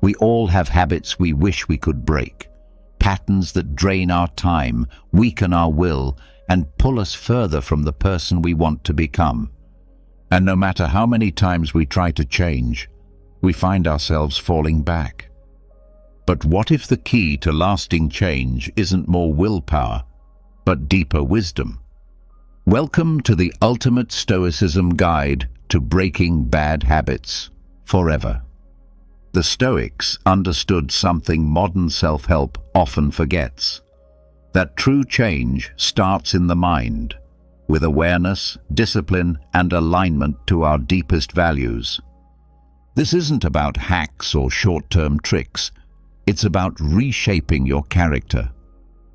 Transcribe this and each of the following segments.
We all have habits we wish we could break, patterns that drain our time, weaken our will, and pull us further from the person we want to become. And no matter how many times we try to change, we find ourselves falling back. But what if the key to lasting change isn't more willpower, but deeper wisdom? Welcome to the ultimate Stoicism guide to breaking bad habits forever. The Stoics understood something modern self-help often forgets: that true change starts in the mind, with awareness, discipline, and alignment to our deepest values. This isn't about hacks or short-term tricks. It's about reshaping your character.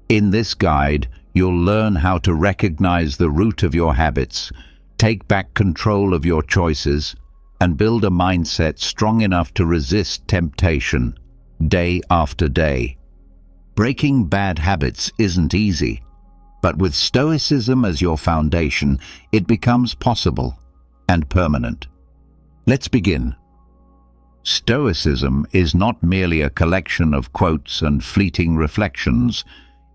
In this guide, you'll learn how to recognize the root of your habits, take back control of your choices, and build a mindset strong enough to resist temptation day after day. Breaking bad habits isn't easy, but with Stoicism as your foundation, it becomes possible and permanent. Let's begin. Stoicism is not merely a collection of quotes and fleeting reflections.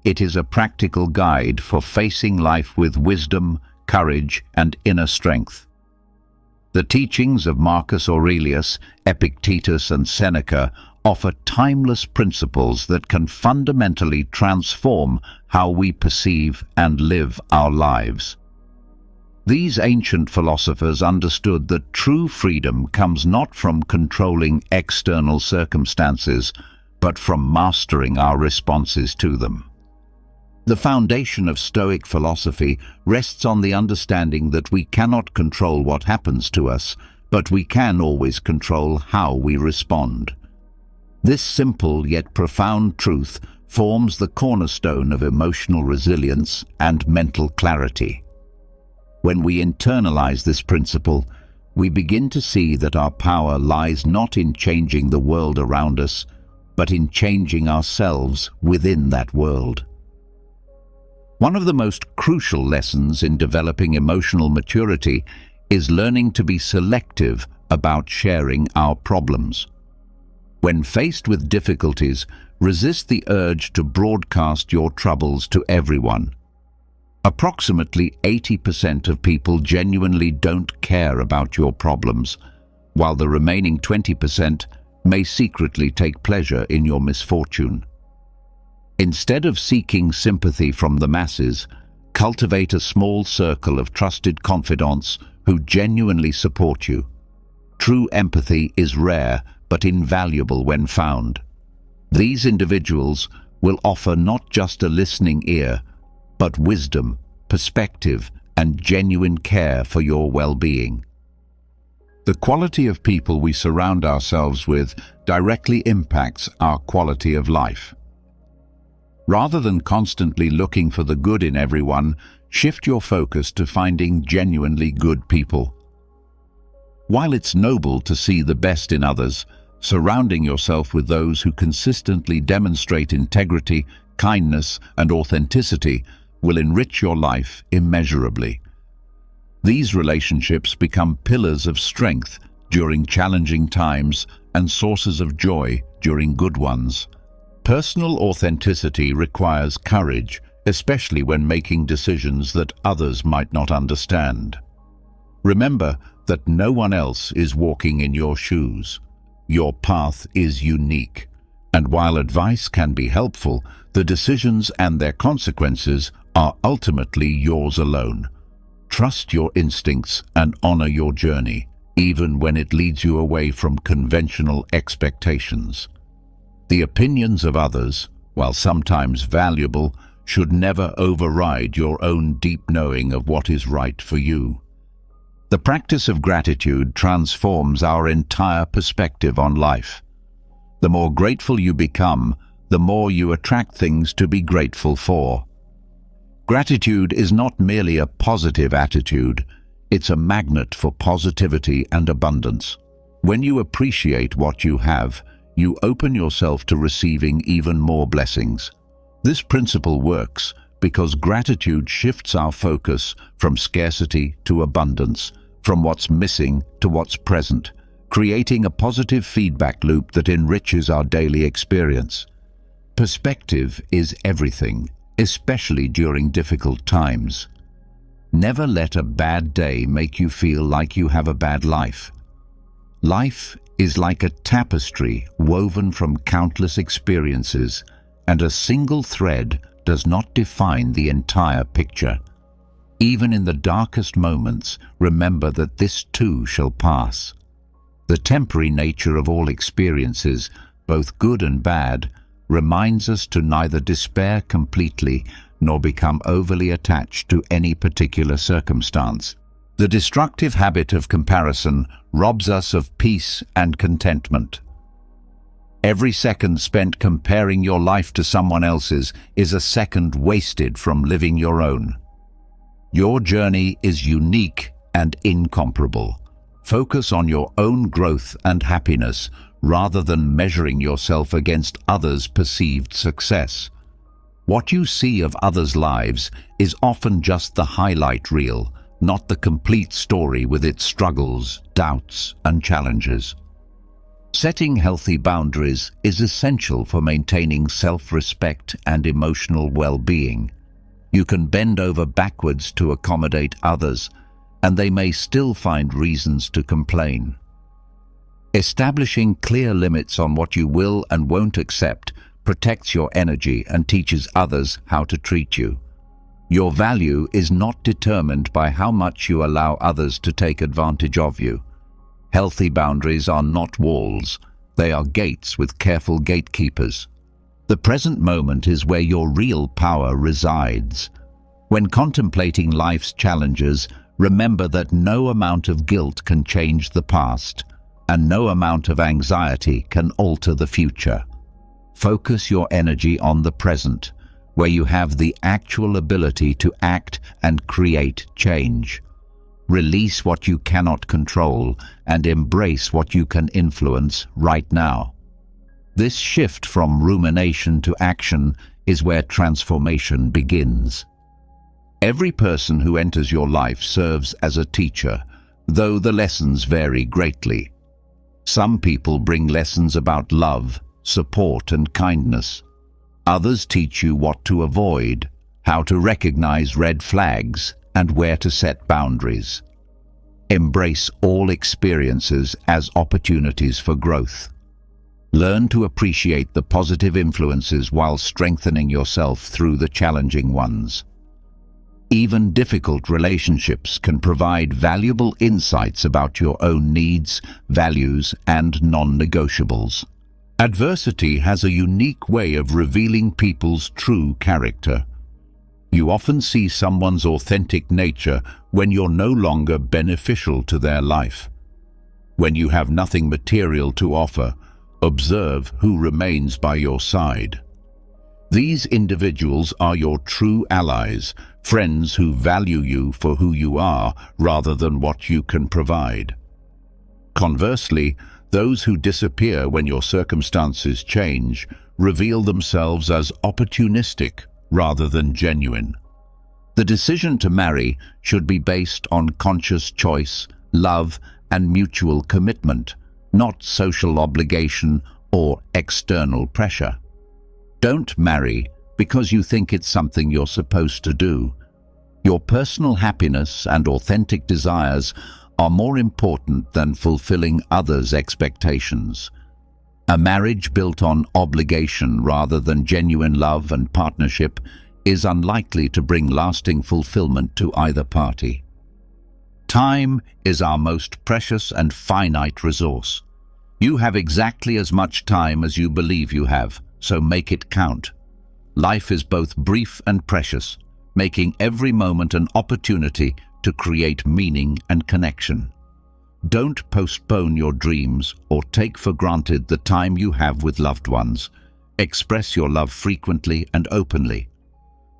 It is a practical guide for facing life with wisdom, courage, and inner strength. The teachings of Marcus Aurelius, Epictetus, and Seneca offer timeless principles that can fundamentally transform how we perceive and live our lives. These ancient philosophers understood that true freedom comes not from controlling external circumstances, but from mastering our responses to them. The foundation of Stoic philosophy rests on the understanding that we cannot control what happens to us, but we can always control how we respond. This simple yet profound truth forms the cornerstone of emotional resilience and mental clarity. When we internalize this principle, we begin to see that our power lies not in changing the world around us, but in changing ourselves within that world. One of the most crucial lessons in developing emotional maturity is learning to be selective about sharing our problems. When faced with difficulties, resist the urge to broadcast your troubles to everyone. Approximately 80% of people genuinely don't care about your problems, while the remaining 20% may secretly take pleasure in your misfortune. Instead of seeking sympathy from the masses, cultivate a small circle of trusted confidants who genuinely support you. True empathy is rare but invaluable when found. These individuals will offer not just a listening ear, but wisdom, perspective, and genuine care for your well-being. The quality of people we surround ourselves with directly impacts our quality of life. Rather than constantly looking for the good in everyone, shift your focus to finding genuinely good people. While it's noble to see the best in others, surrounding yourself with those who consistently demonstrate integrity, kindness, and authenticity will enrich your life immeasurably. These relationships become pillars of strength during challenging times and sources of joy during good ones. Personal authenticity requires courage, especially when making decisions that others might not understand. Remember that no one else is walking in your shoes. Your path is unique, and while advice can be helpful, the decisions and their consequences are ultimately yours alone. Trust your instincts and honor your journey, even when it leads you away from conventional expectations. The opinions of others, while sometimes valuable, should never override your own deep knowing of what is right for you. The practice of gratitude transforms our entire perspective on life. The more grateful you become, the more you attract things to be grateful for. Gratitude is not merely a positive attitude, it's a magnet for positivity and abundance. When you appreciate what you have, you open yourself to receiving even more blessings. This principle works because gratitude shifts our focus from scarcity to abundance, from what's missing to what's present, creating a positive feedback loop that enriches our daily experience. Perspective is everything, especially during difficult times. Never let a bad day make you feel like you have a bad life. Life is like a tapestry woven from countless experiences, and a single thread does not define the entire picture. Even in the darkest moments, remember that this too shall pass. The temporary nature of all experiences, both good and bad, reminds us to neither despair completely nor become overly attached to any particular circumstance. The destructive habit of comparison robs us of peace and contentment. Every second spent comparing your life to someone else's is a second wasted from living your own. Your journey is unique and incomparable. Focus on your own growth and happiness rather than measuring yourself against others' perceived success. What you see of others' lives is often just the highlight reel, not the complete story with its struggles, doubts, and challenges. Setting healthy boundaries is essential for maintaining self-respect and emotional well-being. You can bend over backwards to accommodate others, and they may still find reasons to complain. Establishing clear limits on what you will and won't accept protects your energy and teaches others how to treat you. Your value is not determined by how much you allow others to take advantage of you. Healthy boundaries are not walls, they are gates with careful gatekeepers. The present moment is where your real power resides. When contemplating life's challenges, remember that no amount of guilt can change the past, and no amount of anxiety can alter the future. Focus your energy on the present, where you have the actual ability to act and create change. Release what you cannot control and embrace what you can influence right now. This shift from rumination to action is where transformation begins. Every person who enters your life serves as a teacher, though the lessons vary greatly. Some people bring lessons about love, support, and kindness. Others teach you what to avoid, how to recognize red flags, and where to set boundaries. Embrace all experiences as opportunities for growth. Learn to appreciate the positive influences while strengthening yourself through the challenging ones. Even difficult relationships can provide valuable insights about your own needs, values, and non-negotiables. Adversity has a unique way of revealing people's true character. You often see someone's authentic nature when you're no longer beneficial to their life. When you have nothing material to offer, observe who remains by your side. These individuals are your true allies, friends who value you for who you are rather than what you can provide. Conversely, those who disappear when your circumstances change reveal themselves as opportunistic rather than genuine. The decision to marry should be based on conscious choice, love, and mutual commitment, not social obligation or external pressure. Don't marry because you think it's something you're supposed to do. Your personal happiness and authentic desires are more important than fulfilling others' expectations. A marriage built on obligation rather than genuine love and partnership is unlikely to bring lasting fulfillment to either party. Time is our most precious and finite resource. You have exactly as much time as you believe you have, so make it count. Life is both brief and precious, making every moment an opportunity to create meaning and connection. Don't postpone your dreams or take for granted the time you have with loved ones. Express your love frequently and openly.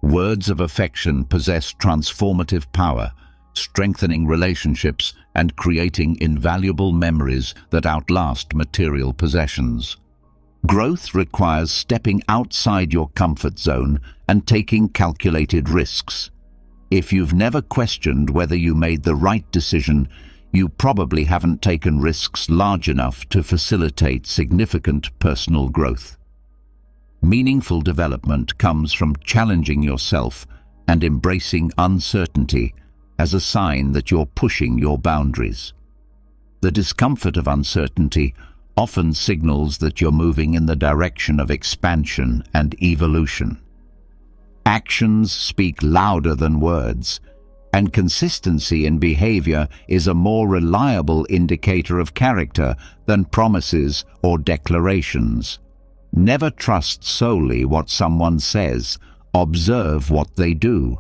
Words of affection possess transformative power, strengthening relationships and creating invaluable memories that outlast material possessions. Growth requires stepping outside your comfort zone and taking calculated risks. If you've never questioned whether you made the right decision, you probably haven't taken risks large enough to facilitate significant personal growth. Meaningful development comes from challenging yourself and embracing uncertainty as a sign that you're pushing your boundaries. The discomfort of uncertainty often signals that you're moving in the direction of expansion and evolution. Actions speak louder than words, and consistency in behavior is a more reliable indicator of character than promises or declarations. Never trust solely what someone says. Observe what they do.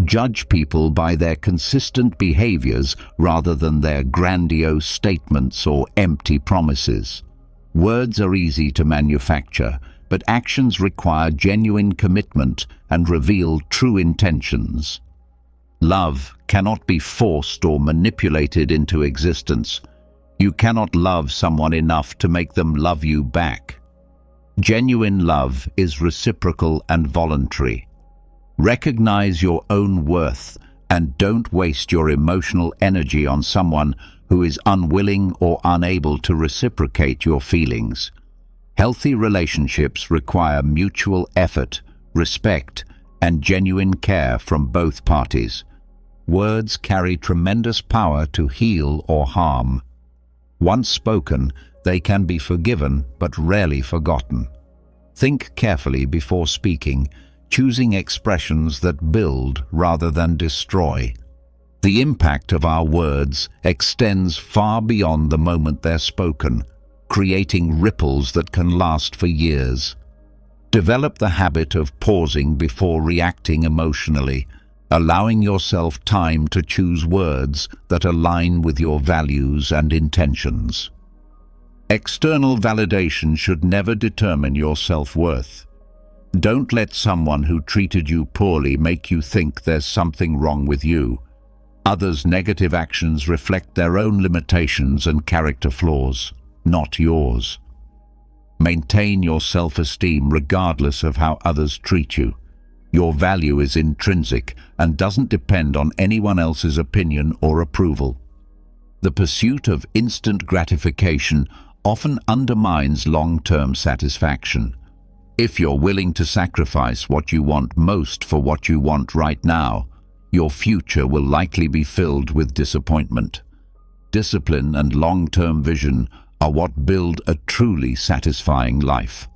Judge people by their consistent behaviors rather than their grandiose statements or empty promises. Words are easy to manufacture, but actions require genuine commitment and reveal true intentions. Love cannot be forced or manipulated into existence. You cannot love someone enough to make them love you back. Genuine love is reciprocal and voluntary. Recognize your own worth and don't waste your emotional energy on someone who is unwilling or unable to reciprocate your feelings. Healthy relationships require mutual effort, respect, and genuine care from both parties. Words carry tremendous power to heal or harm. Once spoken, they can be forgiven but rarely forgotten. Think carefully before speaking, choosing expressions that build rather than destroy. The impact of our words extends far beyond the moment they're spoken, creating ripples that can last for years. Develop the habit of pausing before reacting emotionally, allowing yourself time to choose words that align with your values and intentions. External validation should never determine your self-worth. Don't let someone who treated you poorly make you think there's something wrong with you. Others' negative actions reflect their own limitations and character flaws, not yours. Maintain your self-esteem regardless of how others treat you. Your value is intrinsic and doesn't depend on anyone else's opinion or approval. The pursuit of instant gratification often undermines long-term satisfaction. If you're willing to sacrifice what you want most for what you want right now, your future will likely be filled with disappointment. Discipline and long-term vision are what build a truly satisfying life.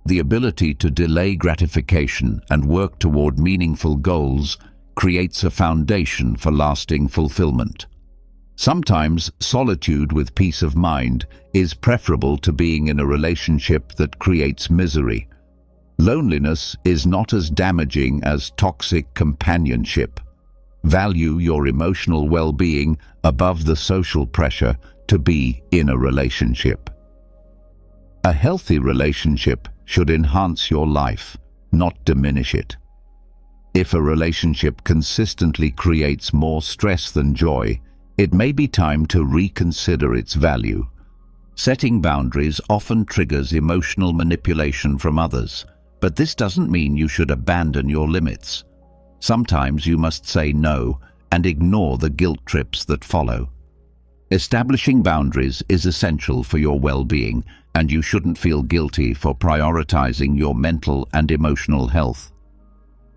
The ability to delay gratification and work toward meaningful goals creates a foundation for lasting fulfillment. Sometimes solitude with peace of mind is preferable to being in a relationship that creates misery. Loneliness is not as damaging as toxic companionship. Value your emotional well-being above the social pressure to be in a relationship. A healthy relationship should enhance your life, not diminish it. If a relationship consistently creates more stress than joy, it may be time to reconsider its value. Setting boundaries often triggers emotional manipulation from others, but this doesn't mean you should abandon your limits. Sometimes you must say no and ignore the guilt trips that follow. Establishing boundaries is essential for your well-being, and you shouldn't feel guilty for prioritizing your mental and emotional health.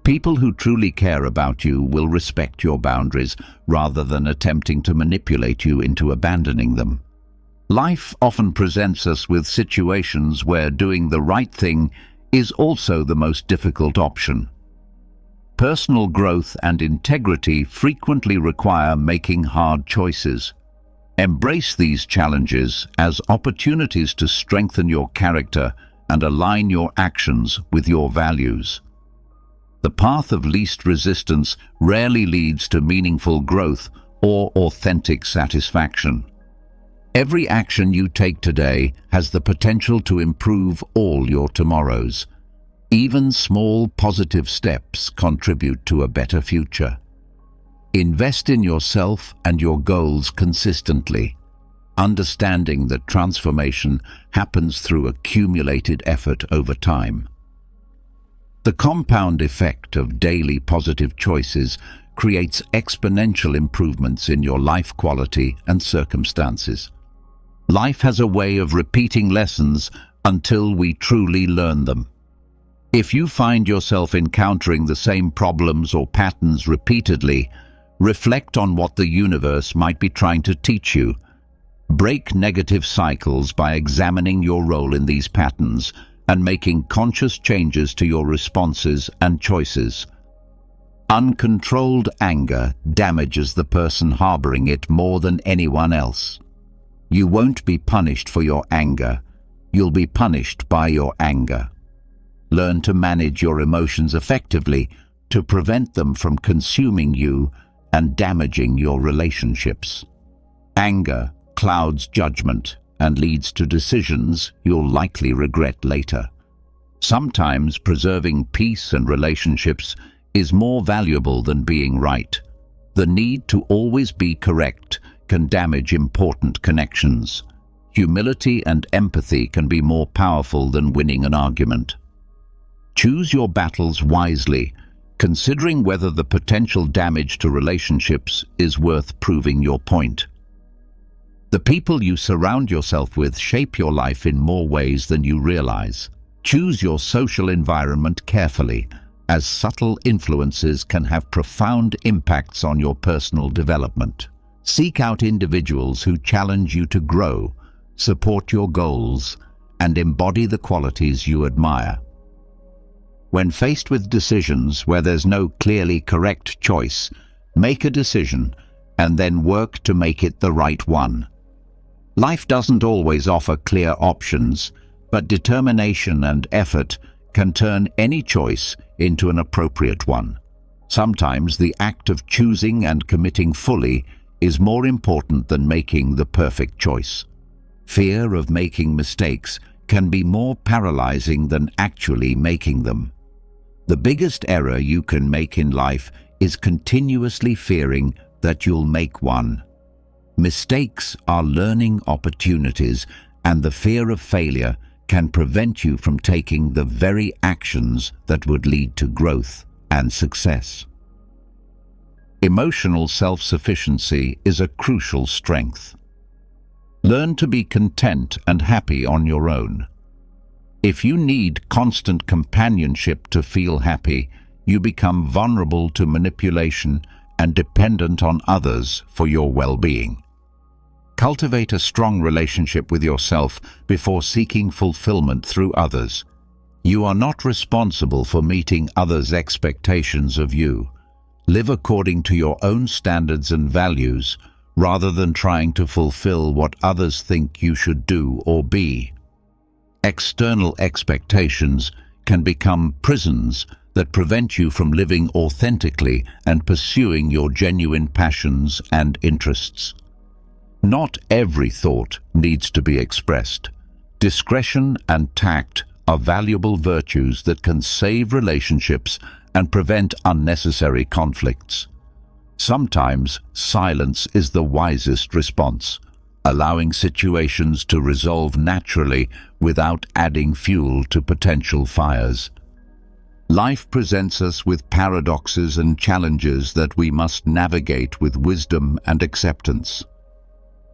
People who truly care about you will respect your boundaries rather than attempting to manipulate you into abandoning them. Life often presents us with situations where doing the right thing is also the most difficult option. Personal growth and integrity frequently require making hard choices. Embrace these challenges as opportunities to strengthen your character and align your actions with your values. The path of least resistance rarely leads to meaningful growth or authentic satisfaction. Every action you take today has the potential to improve all your tomorrows. Even small positive steps contribute to a better future. Invest in yourself and your goals consistently, understanding that transformation happens through accumulated effort over time. The compound effect of daily positive choices creates exponential improvements in your life quality and circumstances. Life has a way of repeating lessons until we truly learn them. If you find yourself encountering the same problems or patterns repeatedly, reflect on what the universe might be trying to teach you. Break negative cycles by examining your role in these patterns and making conscious changes to your responses and choices. Uncontrolled anger damages the person harboring it more than anyone else. You won't be punished for your anger. You'll be punished by your anger. Learn to manage your emotions effectively to prevent them from consuming you and damaging your relationships. Anger clouds judgment and leads to decisions you'll likely regret later. Sometimes preserving peace and relationships is more valuable than being right. The need to always be correct can damage important connections. Humility and empathy can be more powerful than winning an argument. Choose your battles wisely, considering whether the potential damage to relationships is worth proving your point. The people you surround yourself with shape your life in more ways than you realize. Choose your social environment carefully, as subtle influences can have profound impacts on your personal development. Seek out individuals who challenge you to grow, support your goals, and embody the qualities you admire. When faced with decisions where there's no clearly correct choice, make a decision and then work to make it the right one. Life doesn't always offer clear options, but determination and effort can turn any choice into an appropriate one. Sometimes the act of choosing and committing fully is more important than making the perfect choice. Fear of making mistakes can be more paralyzing than actually making them. The biggest error you can make in life is continuously fearing that you'll make one. Mistakes are learning opportunities, and the fear of failure can prevent you from taking the very actions that would lead to growth and success. Emotional self-sufficiency is a crucial strength. Learn to be content and happy on your own. If you need constant companionship to feel happy, you become vulnerable to manipulation and dependent on others for your well-being. Cultivate a strong relationship with yourself before seeking fulfillment through others. You are not responsible for meeting others' expectations of you. Live according to your own standards and values, rather than trying to fulfill what others think you should do or be. External expectations can become prisons that prevent you from living authentically and pursuing your genuine passions and interests. Not every thought needs to be expressed. Discretion and tact are valuable virtues that can save relationships and prevent unnecessary conflicts. Sometimes silence is the wisest response, allowing situations to resolve naturally without adding fuel to potential fires. Life presents us with paradoxes and challenges that we must navigate with wisdom and acceptance.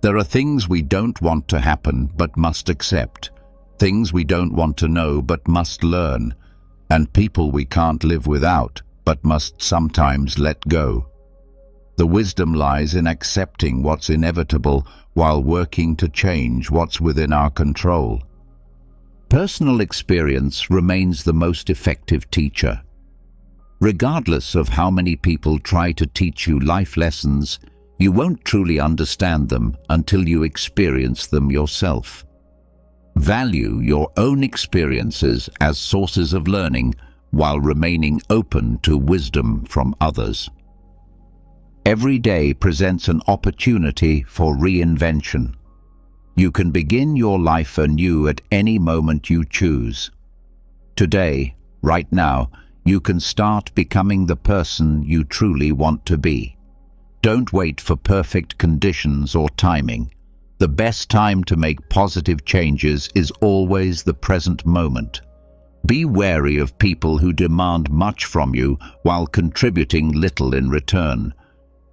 There are things we don't want to happen but must accept, things we don't want to know but must learn, and people we can't live without but must sometimes let go. The wisdom lies in accepting what's inevitable while working to change what's within our control. Personal experience remains the most effective teacher. Regardless of how many people try to teach you life lessons, you won't truly understand them until you experience them yourself. Value your own experiences as sources of learning while remaining open to wisdom from others. Every day presents an opportunity for reinvention. You can begin your life anew at any moment you choose. Today, right now, you can start becoming the person you truly want to be. Don't wait for perfect conditions or timing. The best time to make positive changes is always the present moment. Be wary of people who demand much from you while contributing little in return.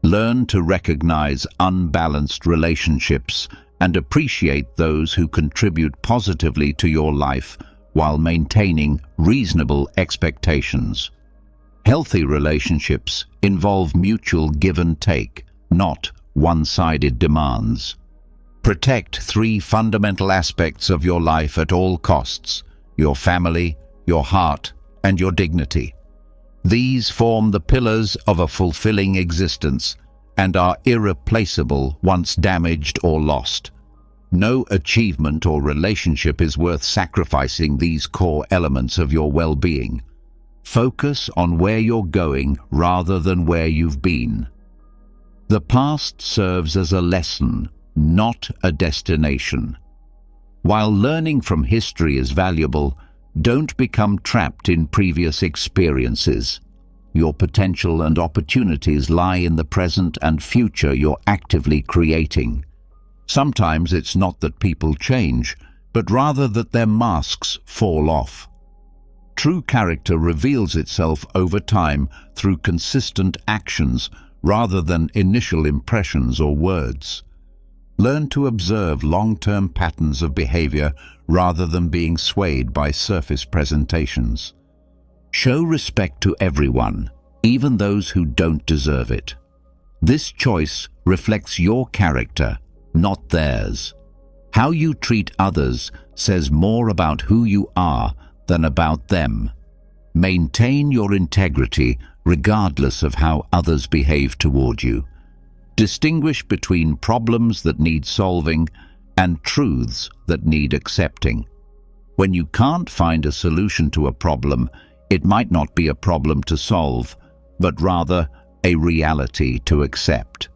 Learn to recognize unbalanced relationships and appreciate those who contribute positively to your life while maintaining reasonable expectations. Healthy relationships involve mutual give and take, not one-sided demands. Protect 3 fundamental aspects of your life at all costs: your family, your heart, and your dignity. These form the pillars of a fulfilling existence and are irreplaceable once damaged or lost. No achievement or relationship is worth sacrificing these core elements of your well-being. Focus on where you're going rather than where you've been. The past serves as a lesson, not a destination. While learning from history is valuable, don't become trapped in previous experiences. Your potential and opportunities lie in the present and future you're actively creating. Sometimes it's not that people change, but rather that their masks fall off. True character reveals itself over time through consistent actions rather than initial impressions or words. Learn to observe long-term patterns of behavior rather than being swayed by surface presentations. Show respect to everyone, even those who don't deserve it. This choice reflects your character, not theirs. How you treat others says more about who you are than about them. Maintain your integrity regardless of how others behave toward you. Distinguish between problems that need solving and truths that need accepting. When you can't find a solution to a problem, it might not be a problem to solve, but rather a reality to accept.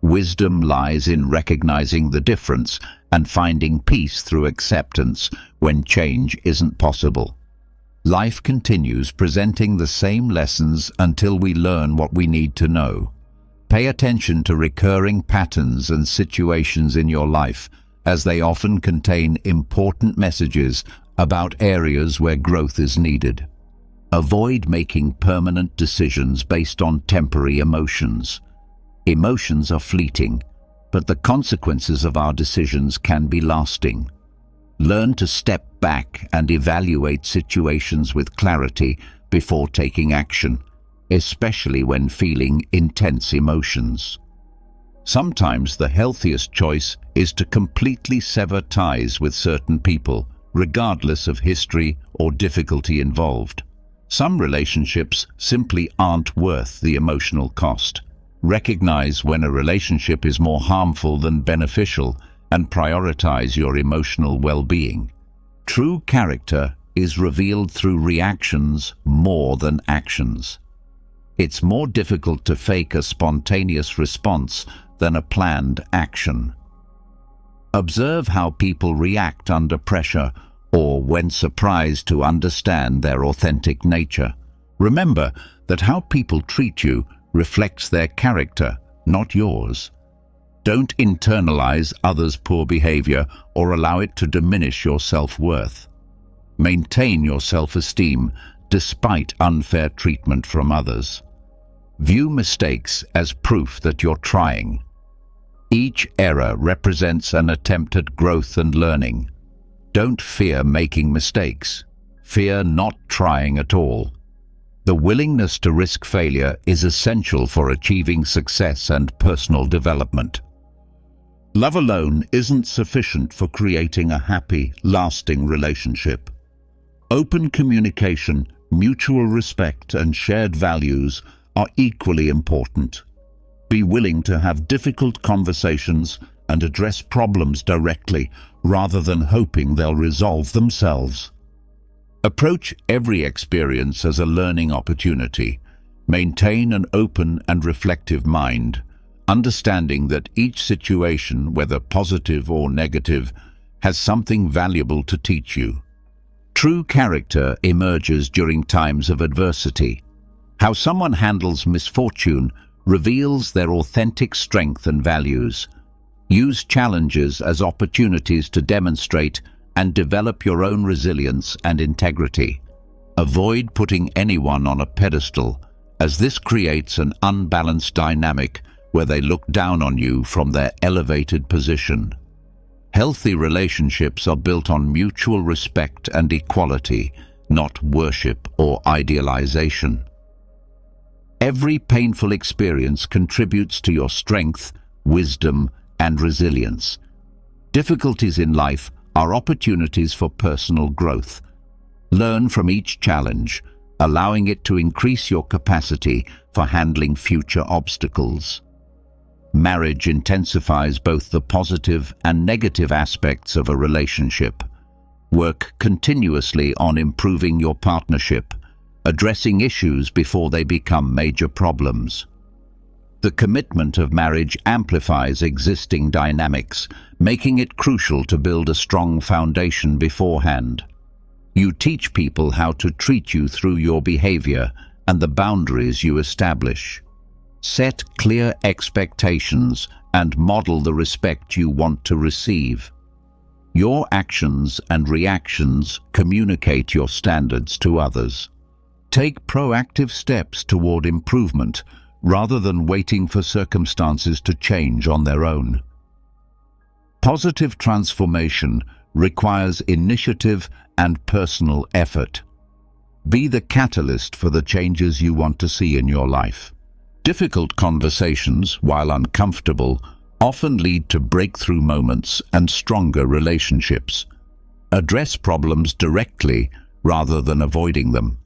Wisdom lies in recognizing the difference and finding peace through acceptance when change isn't possible. Life continues presenting the same lessons until we learn what we need to know. Pay attention to recurring patterns and situations in your life, as they often contain important messages about areas where growth is needed. Avoid making permanent decisions based on temporary emotions. Emotions are fleeting, but the consequences of our decisions can be lasting. Learn to step back and evaluate situations with clarity before taking action, especially when feeling intense emotions. Sometimes the healthiest choice is to completely sever ties with certain people, regardless of history or difficulty involved. Some relationships simply aren't worth the emotional cost. Recognize when a relationship is more harmful than beneficial and prioritize your emotional well-being. True character is revealed through reactions more than actions. It's more difficult to fake a spontaneous response than a planned action. Observe how people react under pressure or when surprised to understand their authentic nature. Remember that how people treat you reflects their character, not yours. Don't internalize others' poor behavior or allow it to diminish your self-worth. Maintain your self-esteem despite unfair treatment from others. View mistakes as proof that you're trying. Each error represents an attempt at growth and learning. Don't fear making mistakes. Fear not trying at all. The willingness to risk failure is essential for achieving success and personal development. Love alone isn't sufficient for creating a happy, lasting relationship. Open communication, mutual respect, and shared values are equally important. Be willing to have difficult conversations and address problems directly rather than hoping they'll resolve themselves. Approach every experience as a learning opportunity. Maintain an open and reflective mind, understanding that each situation, whether positive or negative, has something valuable to teach you. True character emerges during times of adversity. How someone handles misfortune reveals their authentic strength and values. Use challenges as opportunities to demonstrate and develop your own resilience and integrity. Avoid putting anyone on a pedestal, as this creates an unbalanced dynamic where they look down on you from their elevated position. Healthy relationships are built on mutual respect and equality, not worship or idealization. Every painful experience contributes to your strength, wisdom, and resilience. Difficulties in life are opportunities for personal growth. Learn from each challenge, allowing it to increase your capacity for handling future obstacles. Marriage intensifies both the positive and negative aspects of a relationship. Work continuously on improving your partnership, addressing issues before they become major problems. The commitment of marriage amplifies existing dynamics, making it crucial to build a strong foundation beforehand. You teach people how to treat you through your behavior and the boundaries you establish. Set clear expectations and model the respect you want to receive. Your actions and reactions communicate your standards to others. Take proactive steps toward improvement rather than waiting for circumstances to change on their own. Positive transformation requires initiative and personal effort. Be the catalyst for the changes you want to see in your life. Difficult conversations, while uncomfortable, often lead to breakthrough moments and stronger relationships. Address problems directly rather than avoiding them.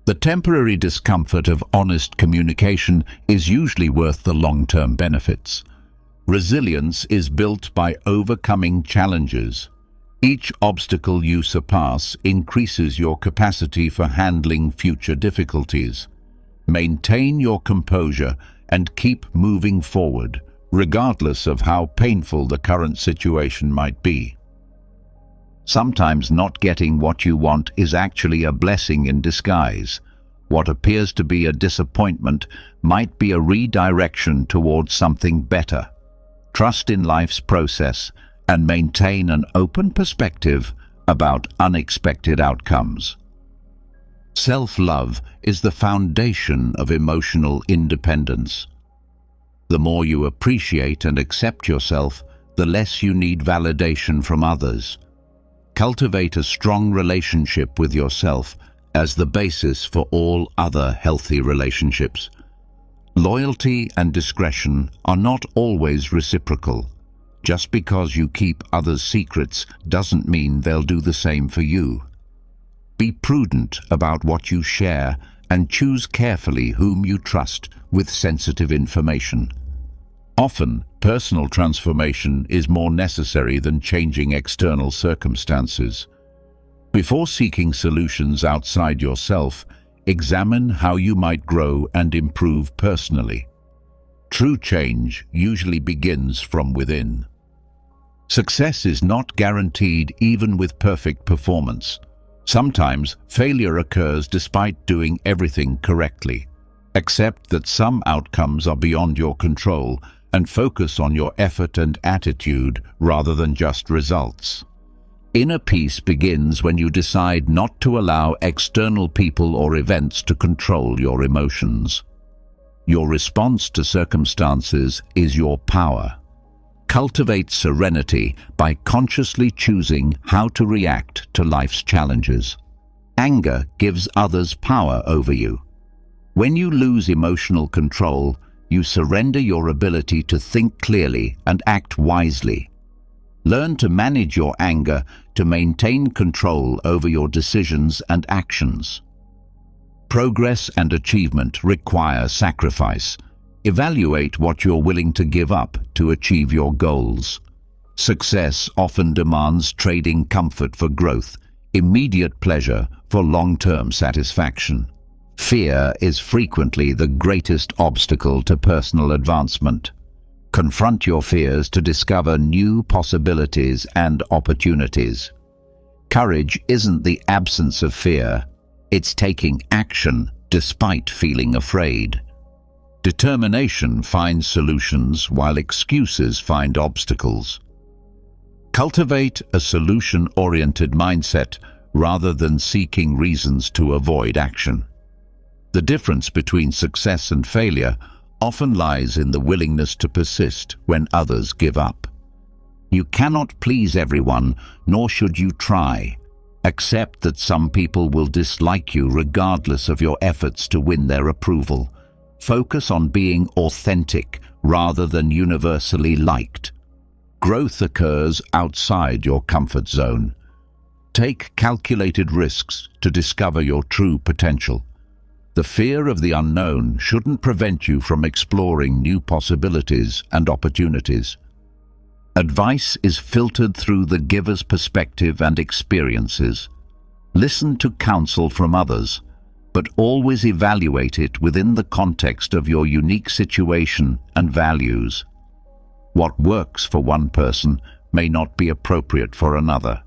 The temporary discomfort of honest communication is usually worth the long-term benefits. Resilience is built by overcoming challenges. Each obstacle you surpass increases your capacity for handling future difficulties. Maintain your composure and keep moving forward, regardless of how painful the current situation might be. Sometimes not getting what you want is actually a blessing in disguise. What appears to be a disappointment might be a redirection towards something better. Trust in life's process and maintain an open perspective about unexpected outcomes. Self-love is the foundation of emotional independence. The more you appreciate and accept yourself, the less you need validation from others. Cultivate a strong relationship with yourself as the basis for all other healthy relationships. Loyalty and discretion are not always reciprocal. Just because you keep others' secrets doesn't mean they'll do the same for you. Be prudent about what you share and choose carefully whom you trust with sensitive information. Often, personal transformation is more necessary than changing external circumstances. Before seeking solutions outside yourself, examine how you might grow and improve personally. True change usually begins from within. Success is not guaranteed even with perfect performance. Sometimes failure occurs despite doing everything correctly. Accept that some outcomes are beyond your control and focus on your effort and attitude rather than just results. Inner peace begins when you decide not to allow external people or events to control your emotions. Your response to circumstances is your power. Cultivate serenity by consciously choosing how to react to life's challenges. Anger gives others power over you. When you lose emotional control, you surrender your ability to think clearly and act wisely. Learn to manage your anger to maintain control over your decisions and actions. Progress and achievement require sacrifice. Evaluate what you're willing to give up to achieve your goals. Success often demands trading comfort for growth, immediate pleasure for long-term satisfaction. Fear is frequently the greatest obstacle to personal advancement. Confront your fears to discover new possibilities and opportunities. Courage isn't the absence of fear, it's taking action despite feeling afraid. Determination finds solutions while excuses find obstacles. Cultivate a solution-oriented mindset rather than seeking reasons to avoid action. The difference between success and failure often lies in the willingness to persist when others give up. You cannot please everyone, nor should you try. Accept that some people will dislike you regardless of your efforts to win their approval. Focus on being authentic rather than universally liked. Growth occurs outside your comfort zone. Take calculated risks to discover your true potential. The fear of the unknown shouldn't prevent you from exploring new possibilities and opportunities. Advice is filtered through the giver's perspective and experiences. Listen to counsel from others, but always evaluate it within the context of your unique situation and values. What works for one person may not be appropriate for another.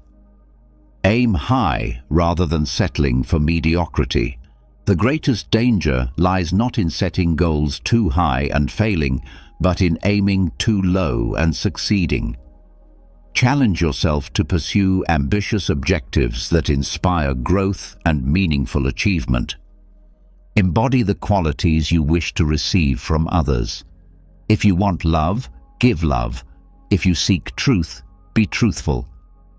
Aim high rather than settling for mediocrity. The greatest danger lies not in setting goals too high and failing, but in aiming too low and succeeding. Challenge yourself to pursue ambitious objectives that inspire growth and meaningful achievement. Embody the qualities you wish to receive from others. If you want love, give love. If you seek truth, be truthful.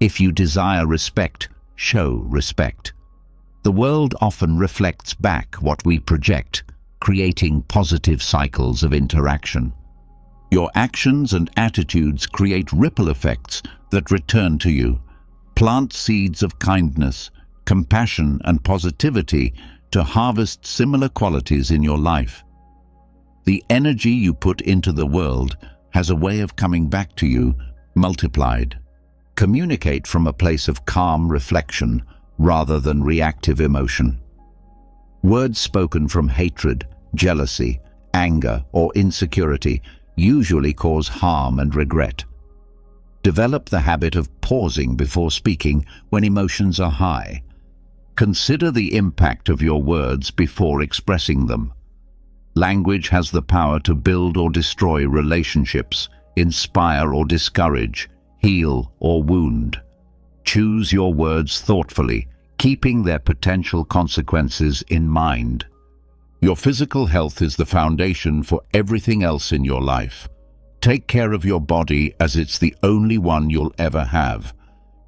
If you desire respect, show respect. The world often reflects back what we project, creating positive cycles of interaction. Your actions and attitudes create ripple effects that return to you. Plant seeds of kindness, compassion, and positivity to harvest similar qualities in your life. The energy you put into the world has a way of coming back to you, multiplied. Communicate from a place of calm reflection rather than reactive emotion. Words spoken from hatred, jealousy, anger, or insecurity usually cause harm and regret. Develop the habit of pausing before speaking when emotions are high. Consider the impact of your words before expressing them. Language has the power to build or destroy relationships, inspire or discourage, heal or wound. Choose your words thoughtfully, keeping their potential consequences in mind. Your physical health is the foundation for everything else in your life. Take care of your body as it's the only one you'll ever have.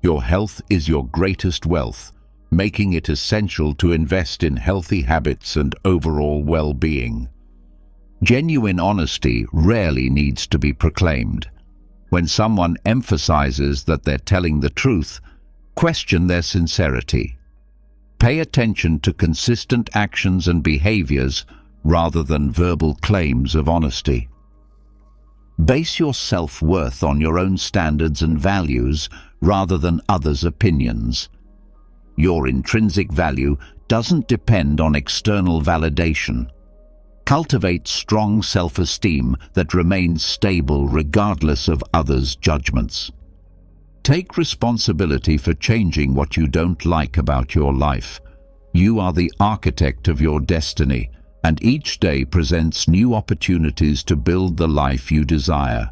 Your health is your greatest wealth, making it essential to invest in healthy habits and overall well-being. Genuine honesty rarely needs to be proclaimed. When someone emphasizes that they're telling the truth, question their sincerity. Pay attention to consistent actions and behaviors rather than verbal claims of honesty. Base your self-worth on your own standards and values rather than others' opinions. Your intrinsic value doesn't depend on external validation. Cultivate strong self-esteem that remains stable regardless of others' judgments. Take responsibility for changing what you don't like about your life. You are the architect of your destiny, and each day presents new opportunities to build the life you desire.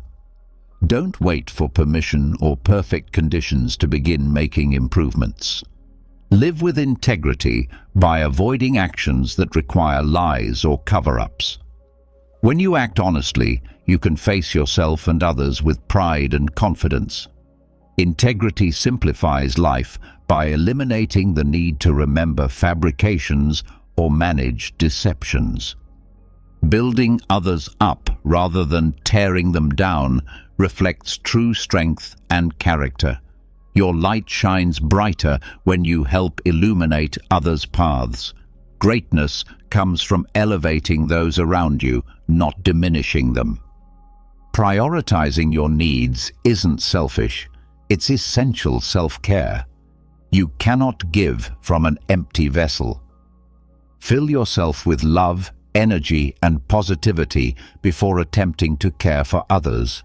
Don't wait for permission or perfect conditions to begin making improvements. Live with integrity by avoiding actions that require lies or cover-ups. When you act honestly, you can face yourself and others with pride and confidence. Integrity simplifies life by eliminating the need to remember fabrications or manage deceptions. Building others up rather than tearing them down reflects true strength and character. Your light shines brighter when you help illuminate others' paths. Greatness comes from elevating those around you, not diminishing them. Prioritizing your needs isn't selfish. It's essential self-care. You cannot give from an empty vessel. Fill yourself with love, energy, and positivity before attempting to care for others.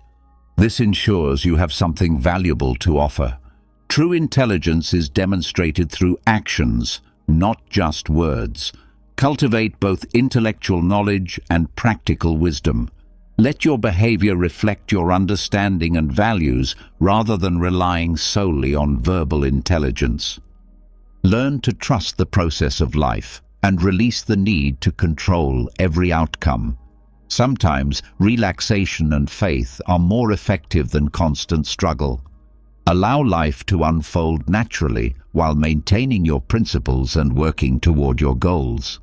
This ensures you have something valuable to offer. True intelligence is demonstrated through actions, not just words. Cultivate both intellectual knowledge and practical wisdom. Let your behavior reflect your understanding and values rather than relying solely on verbal intelligence. Learn to trust the process of life and release the need to control every outcome. Sometimes relaxation and faith are more effective than constant struggle. Allow life to unfold naturally while maintaining your principles and working toward your goals.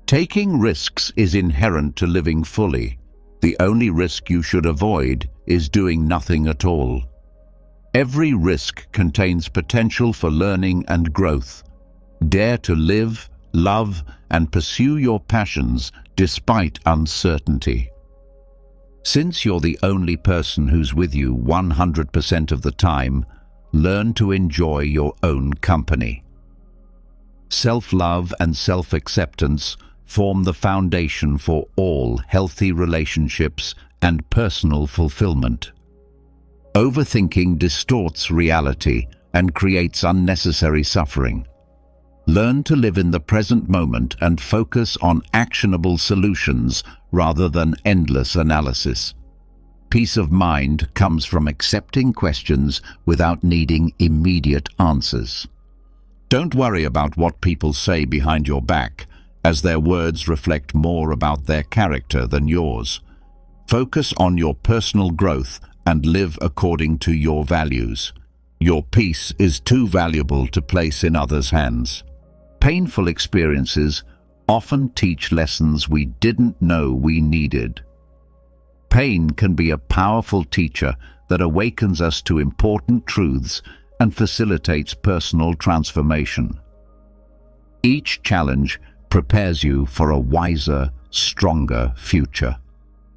Taking risks is inherent to living fully. The only risk you should avoid is doing nothing at all. Every risk contains potential for learning and growth. Dare to live, love, and pursue your passions despite uncertainty. Since you're the only person who's with you 100% of the time, learn to enjoy your own company. Self-love and self-acceptance form the foundation for all healthy relationships and personal fulfillment. Overthinking distorts reality and creates unnecessary suffering. Learn to live in the present moment and focus on actionable solutions rather than endless analysis. Peace of mind comes from accepting questions without needing immediate answers. Don't worry about what people say behind your back, as their words reflect more about their character than yours. Focus on your personal growth and live according to your values. Your peace is too valuable to place in others' hands. Painful experiences often teach lessons we didn't know we needed. Pain can be a powerful teacher that awakens us to important truths and facilitates personal transformation. Each challenge prepares you for a wiser, stronger future.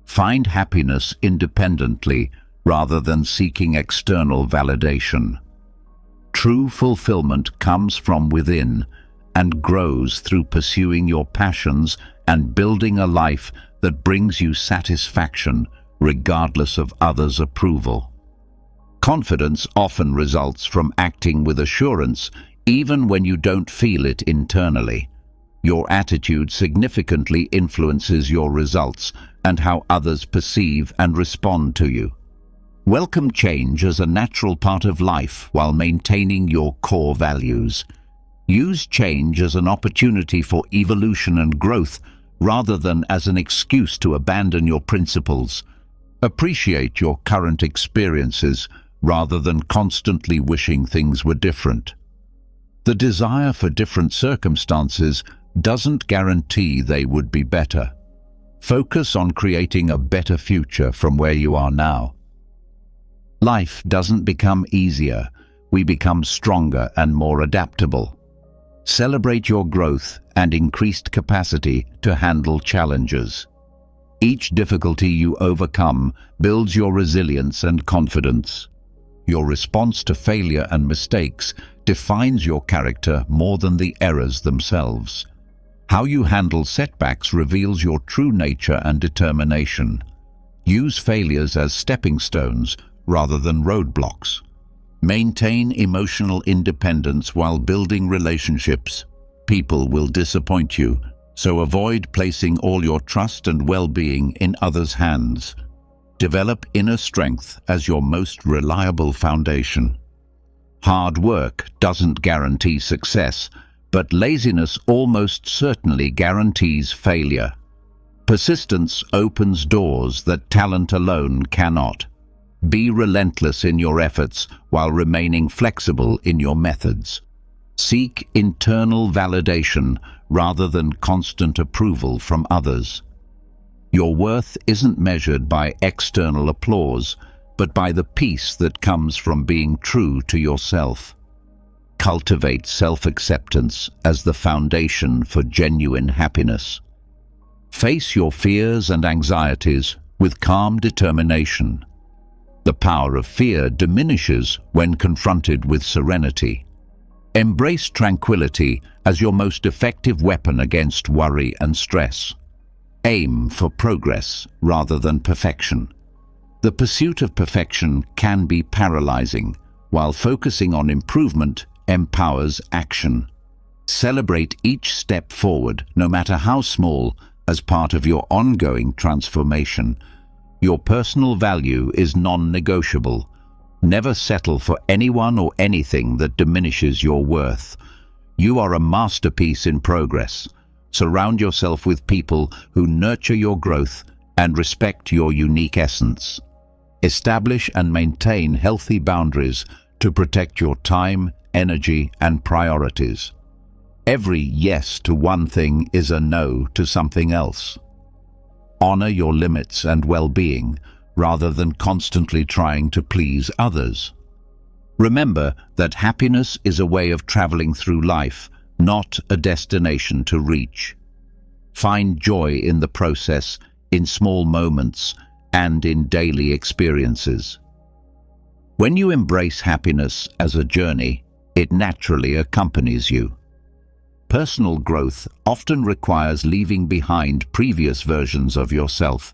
Find happiness independently rather than seeking external validation. True fulfillment comes from within and grows through pursuing your passions and building a life that brings you satisfaction regardless of others' approval. Confidence often results from acting with assurance even when you don't feel it internally. Your attitude significantly influences your results and how others perceive and respond to you. Welcome change as a natural part of life while maintaining your core values. Use change as an opportunity for evolution and growth rather than as an excuse to abandon your principles. Appreciate your current experiences rather than constantly wishing things were different. The desire for different circumstances doesn't guarantee they would be better. Focus on creating a better future from where you are now. Life doesn't become easier, we become stronger and more adaptable. Celebrate your growth and increased capacity to handle challenges. Each difficulty you overcome builds your resilience and confidence. Your response to failure and mistakes defines your character more than the errors themselves. How you handle setbacks reveals your true nature and determination. Use failures as stepping stones rather than roadblocks. Maintain emotional independence while building relationships. People will disappoint you, so avoid placing all your trust and well-being in others' hands. Develop inner strength as your most reliable foundation. Hard work doesn't guarantee success, but laziness almost certainly guarantees failure. Persistence opens doors that talent alone cannot. Be relentless in your efforts while remaining flexible in your methods. Seek internal validation rather than constant approval from others. Your worth isn't measured by external applause, but by the peace that comes from being true to yourself. Cultivate self-acceptance as the foundation for genuine happiness. Face your fears and anxieties with calm determination. The power of fear diminishes when confronted with serenity. Embrace tranquility as your most effective weapon against worry and stress. Aim for progress rather than perfection. The pursuit of perfection can be paralyzing, while focusing on improvement empowers action. Celebrate each step forward, no matter how small, As part of your ongoing transformation, your personal value is non-negotiable. Never settle for anyone or anything that diminishes your worth. You are a masterpiece in progress. Surround yourself with people who nurture your growth and respect your unique essence. Establish and maintain healthy boundaries to protect your time, energy, and priorities. Every yes to one thing is a no to something else. Honor your limits and well-being rather than constantly trying to please others. Remember that happiness is a way of traveling through life, not a destination to reach. Find joy in the process, in small moments, and in daily experiences. When you embrace happiness as a journey, it naturally accompanies you. Personal growth often requires leaving behind previous versions of yourself.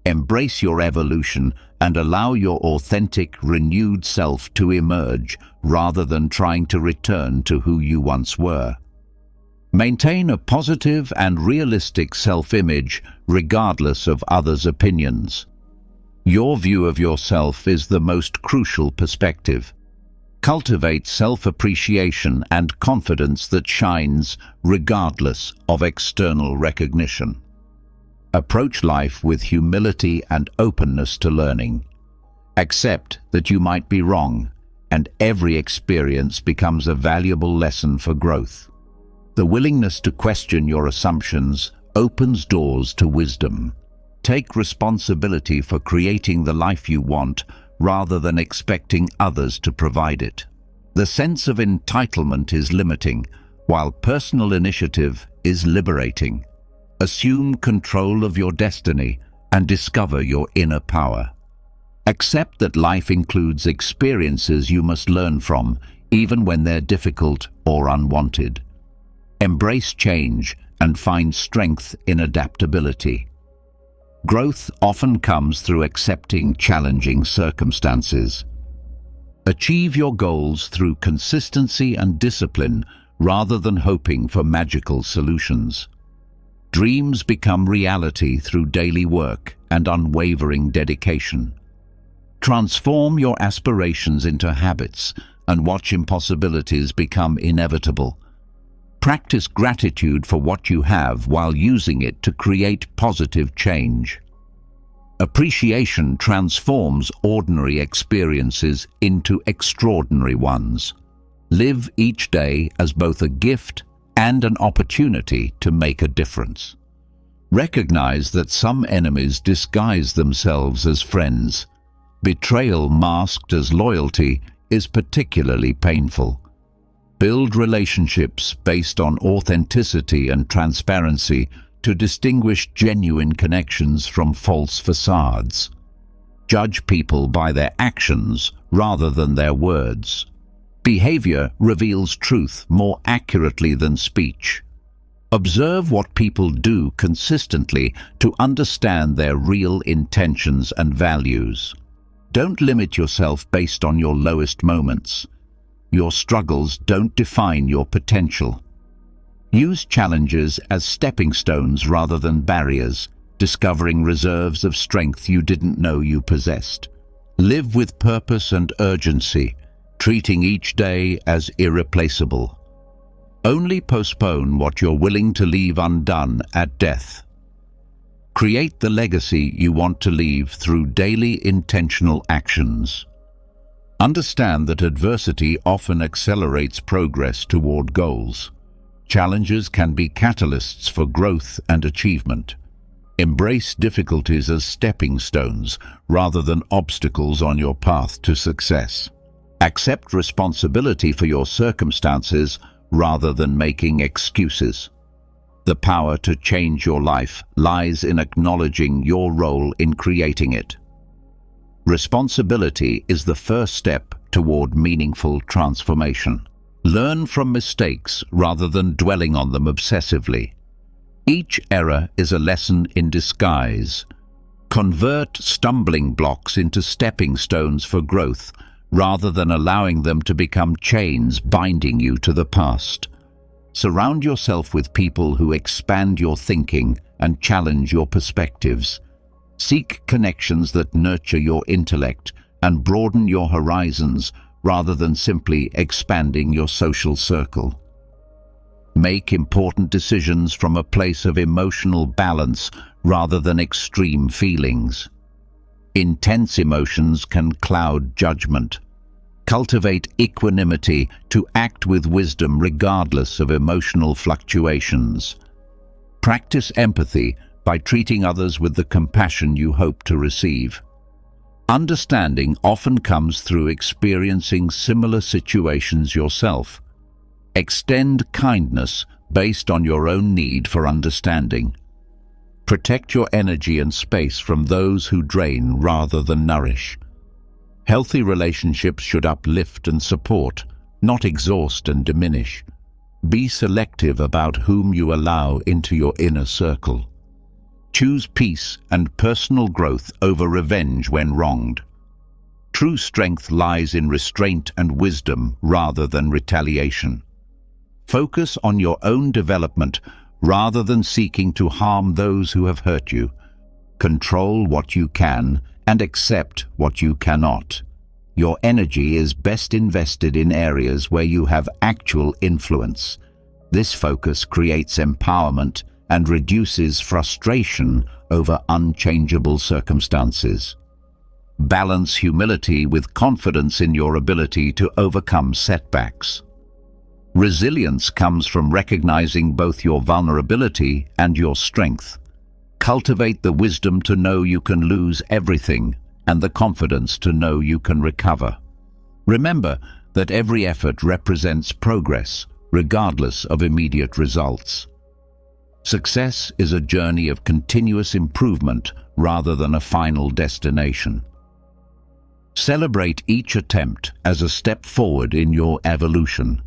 Embrace your evolution and allow your authentic, renewed self to emerge rather than trying to return to who you once were. Maintain a positive and realistic self-image regardless of others' opinions. Your view of yourself is the most crucial perspective. Cultivate self-appreciation and confidence that shines regardless of external recognition. Approach life with humility and openness to learning. Accept that you might be wrong, and every experience becomes a valuable lesson for growth. The willingness to question your assumptions opens doors to wisdom. Take responsibility for creating the life you want rather than expecting others to provide it. The sense of entitlement is limiting, while personal initiative is liberating. Assume control of your destiny and discover your inner power. Accept that life includes experiences you must learn from, even when they're difficult or unwanted. Embrace change and find strength in adaptability. Growth often comes through accepting challenging circumstances. Achieve your goals through consistency and discipline rather than hoping for magical solutions. Dreams become reality through daily work and unwavering dedication. Transform your aspirations into habits and watch impossibilities become inevitable. Practice gratitude for what you have while using it to create positive change. Appreciation transforms ordinary experiences into extraordinary ones. Live each day as both a gift and an opportunity to make a difference. Recognize that some enemies disguise themselves as friends. Betrayal masked as loyalty is particularly painful. Build relationships based on authenticity and transparency to distinguish genuine connections from false facades. Judge people by their actions rather than their words. Behavior reveals truth more accurately than speech. Observe what people do consistently to understand their real intentions and values. Don't limit yourself based on your lowest moments. Your struggles don't define your potential. Use challenges as stepping stones rather than barriers, discovering reserves of strength you didn't know you possessed. Live with purpose and urgency, treating each day as irreplaceable. Only postpone what you're willing to leave undone at death. Create the legacy you want to leave through daily intentional actions. Understand that adversity often accelerates progress toward goals. Challenges can be catalysts for growth and achievement. Embrace difficulties as stepping stones rather than obstacles on your path to success. Accept responsibility for your circumstances rather than making excuses. The power to change your life lies in acknowledging your role in creating it. Responsibility is the first step toward meaningful transformation. Learn from mistakes rather than dwelling on them obsessively. Each error is a lesson in disguise. Convert stumbling blocks into stepping stones for growth rather than allowing them to become chains binding you to the past. Surround yourself with people who expand your thinking and challenge your perspectives. Seek connections that nurture your intellect and broaden your horizons rather than simply expanding your social circle. Make important decisions from a place of emotional balance rather than extreme feelings. Intense emotions can cloud judgment. Cultivate equanimity to act with wisdom regardless of emotional fluctuations. Practice empathy by treating others with the compassion you hope to receive. Understanding often comes through experiencing similar situations yourself. Extend kindness based on your own need for understanding. Protect your energy and space from those who drain rather than nourish. Healthy relationships should uplift and support, not exhaust and diminish. Be selective about whom you allow into your inner circle. Choose peace and personal growth over revenge when wronged. True strength lies in restraint and wisdom rather than retaliation. Focus on your own development rather than seeking to harm those who have hurt you. Control what you can and accept what you cannot. Your energy is best invested in areas where you have actual influence. This focus creates empowerment and reduces frustration over unchangeable circumstances. Balance humility with confidence in your ability to overcome setbacks. Resilience comes from recognizing both your vulnerability and your strength. Cultivate the wisdom to know you can lose everything and the confidence to know you can recover. Remember that every effort represents progress, regardless of immediate results. Success is a journey of continuous improvement rather than a final destination. Celebrate each attempt as a step forward in your evolution.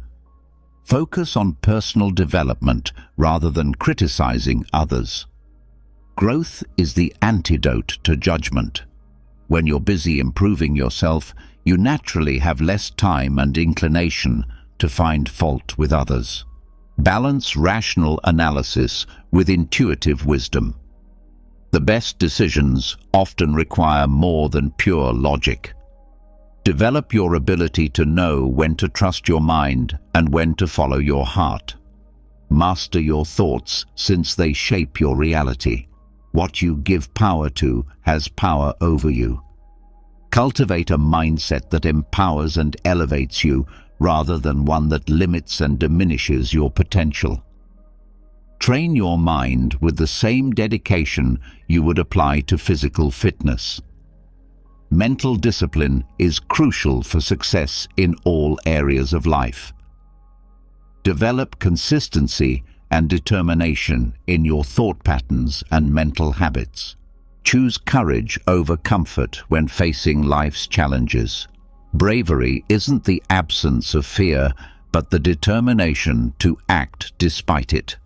Focus on personal development rather than criticizing others. Growth is the antidote to judgment. When you're busy improving yourself, you naturally have less time and inclination to find fault with others. Balance rational analysis with intuitive wisdom. The best decisions often require more than pure logic. Develop your ability to know when to trust your mind and when to follow your heart. Master your thoughts since they shape your reality. What you give power to has power over you. Cultivate a mindset that empowers and elevates you rather than one that limits and diminishes your potential. Train your mind with the same dedication you would apply to physical fitness. Mental discipline is crucial for success in all areas of life. Develop consistency and determination in your thought patterns and mental habits. Choose courage over comfort when facing life's challenges. Bravery isn't the absence of fear, but the determination to act despite it.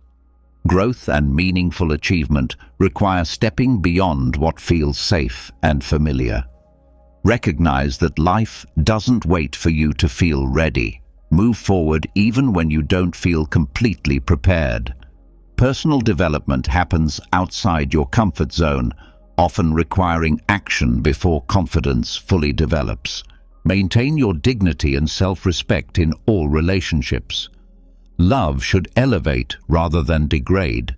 Growth and meaningful achievement require stepping beyond what feels safe and familiar. Recognize that life doesn't wait for you to feel ready. Move forward even when you don't feel completely prepared. Personal development happens outside your comfort zone, often requiring action before confidence fully develops. Maintain your dignity and self-respect in all relationships. Love should elevate rather than degrade.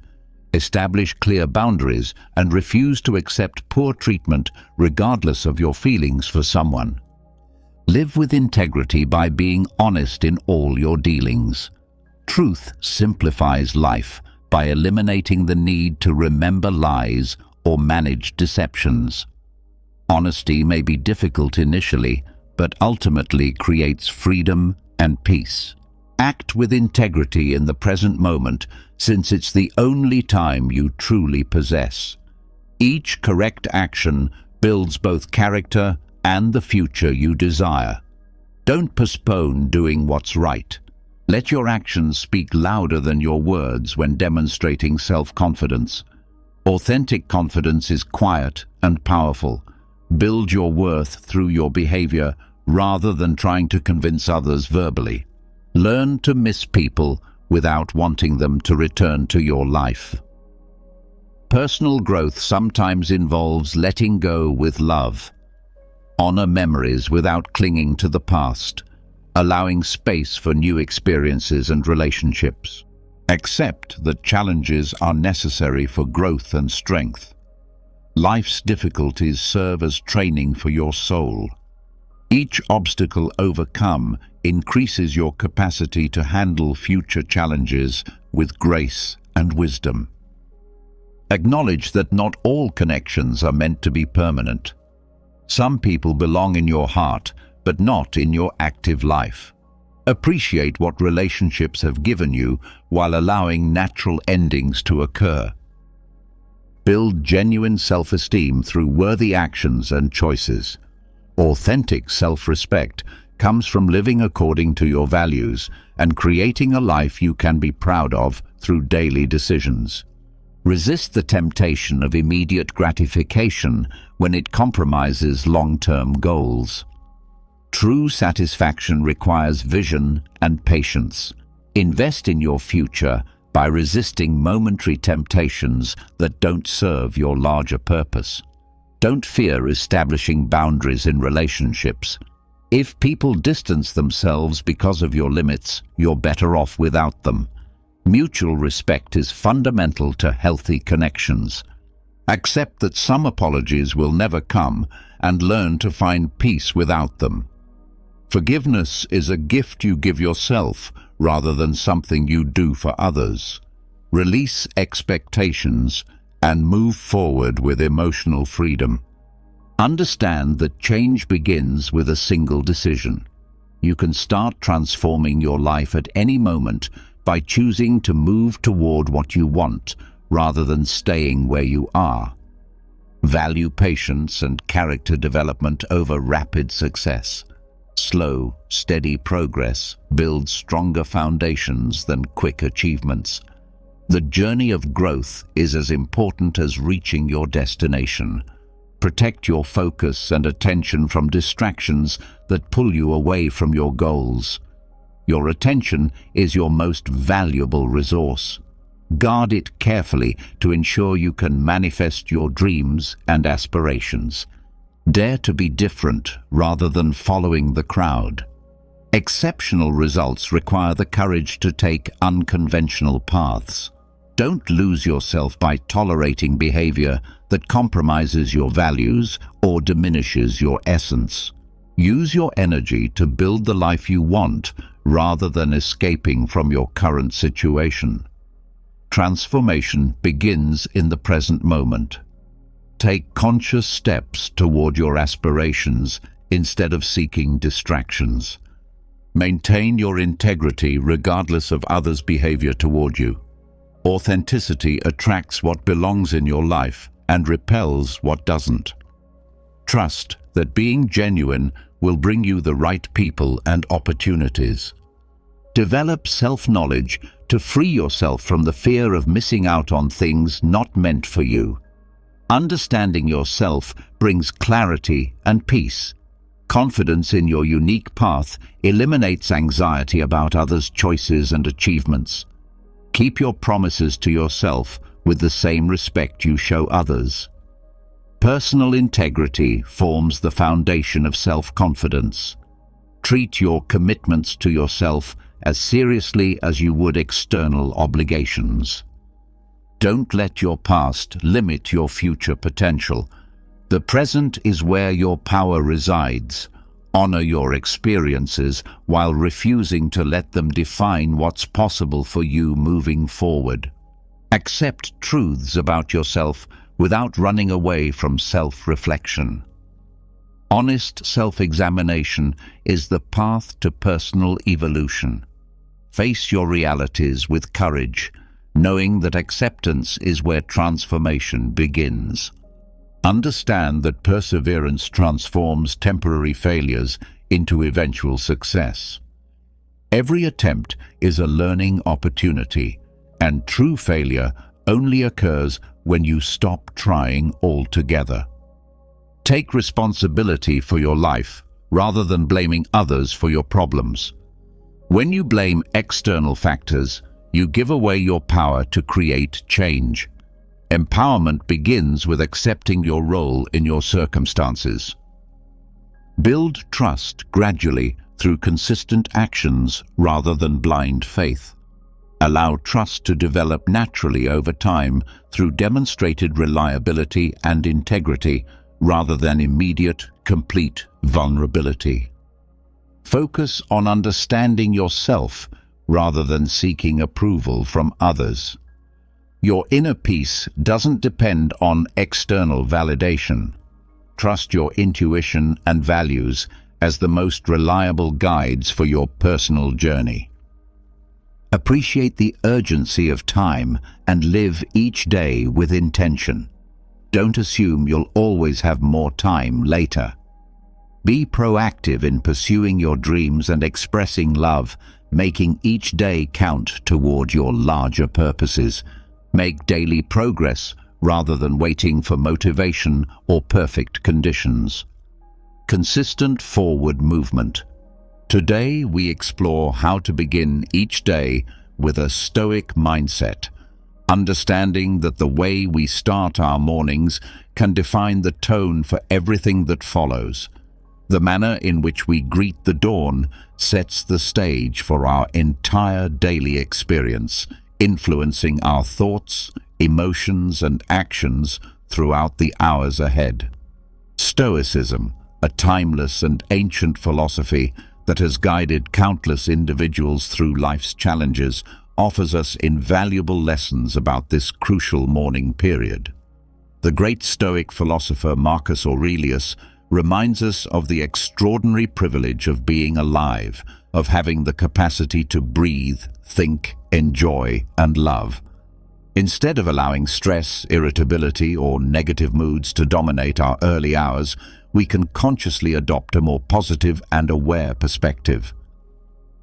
Establish clear boundaries and refuse to accept poor treatment regardless of your feelings for someone. Live with integrity by being honest in all your dealings. Truth simplifies life by eliminating the need to remember lies or manage deceptions. Honesty may be difficult initially, but ultimately creates freedom and peace. Act with integrity in the present moment, since it's the only time you truly possess. Each correct action builds both character and the future you desire. Don't postpone doing what's right. Let your actions speak louder than your words when demonstrating self-confidence. Authentic confidence is quiet and powerful. Build your worth through your behavior rather than trying to convince others verbally. Learn to miss people without wanting them to return to your life. Personal growth sometimes involves letting go with love. Honor memories without clinging to the past, allowing space for new experiences and relationships. Accept that challenges are necessary for growth and strength. Life's difficulties serve as training for your soul. Each obstacle overcome increases your capacity to handle future challenges with grace and wisdom. Acknowledge that not all connections are meant to be permanent. Some people belong in your heart, but not in your active life. Appreciate what relationships have given you while allowing natural endings to occur. Build genuine self-esteem through worthy actions and choices. Authentic self-respect comes from living according to your values and creating a life you can be proud of through daily decisions. Resist the temptation of immediate gratification when it compromises long-term goals. True satisfaction requires vision and patience. Invest in your future by resisting momentary temptations that don't serve your larger purpose. Don't fear establishing boundaries in relationships. If people distance themselves because of your limits, you're better off without them. Mutual respect is fundamental to healthy connections. Accept that some apologies will never come and learn to find peace without them. Forgiveness is a gift you give yourself rather than something you do for others. Release expectations and move forward with emotional freedom. Understand that change begins with a single decision. You can start transforming your life at any moment by choosing to move toward what you want rather than staying where you are. Value patience and character development over rapid success. Slow, steady progress builds stronger foundations than quick achievements. The journey of growth is as important as reaching your destination. Protect your focus and attention from distractions that pull you away from your goals. Your attention is your most valuable resource. Guard it carefully to ensure you can manifest your dreams and aspirations. Dare to be different rather than following the crowd. Exceptional results require the courage to take unconventional paths. Don't lose yourself by tolerating behavior that compromises your values or diminishes your essence. Use your energy to build the life you want rather than escaping from your current situation. Transformation begins in the present moment. Take conscious steps toward your aspirations instead of seeking distractions. Maintain your integrity regardless of others' behavior toward you. Authenticity attracts what belongs in your life and repels what doesn't. Trust that being genuine will bring you the right people and opportunities. Develop self-knowledge to free yourself from the fear of missing out on things not meant for you. Understanding yourself brings clarity and peace. Confidence in your unique path eliminates anxiety about others' choices and achievements. Keep your promises to yourself with the same respect you show others. Personal integrity forms the foundation of self-confidence. Treat your commitments to yourself as seriously as you would external obligations. Don't let your past limit your future potential. The present is where your power resides. Honor your experiences while refusing to let them define what's possible for you moving forward. Accept truths about yourself without running away from self-reflection. Honest self-examination is the path to personal evolution. Face your realities with courage, knowing that acceptance is where transformation begins. Understand that perseverance transforms temporary failures into eventual success. Every attempt is a learning opportunity, and true failure only occurs when you stop trying altogether. Take responsibility for your life rather than blaming others for your problems. When you blame external factors, you give away your power to create change. Empowerment begins with accepting your role in your circumstances. Build trust gradually through consistent actions rather than blind faith. Allow trust to develop naturally over time through demonstrated reliability and integrity rather than immediate, complete vulnerability. Focus on understanding yourself rather than seeking approval from others. Your inner peace doesn't depend on external validation. Trust your intuition and values as the most reliable guides for your personal journey. Appreciate the urgency of time and live each day with intention. Don't assume you'll always have more time later. Be proactive in pursuing your dreams and expressing love, making each day count toward your larger purposes. Make daily progress rather than waiting for motivation or perfect conditions. Consistent forward movement. Today we explore how to begin each day with a Stoic mindset, understanding that the way we start our mornings can define the tone for everything that follows. The manner in which we greet the dawn sets the stage for our entire daily experience, influencing our thoughts, emotions, and actions throughout the hours ahead. Stoicism, a timeless and ancient philosophy that has guided countless individuals through life's challenges, offers us invaluable lessons about this crucial morning period. The great Stoic philosopher Marcus Aurelius reminds us of the extraordinary privilege of being alive, of having the capacity to breathe, think, enjoy, and love. Instead of allowing stress, irritability, or negative moods to dominate our early hours, we can consciously adopt a more positive and aware perspective.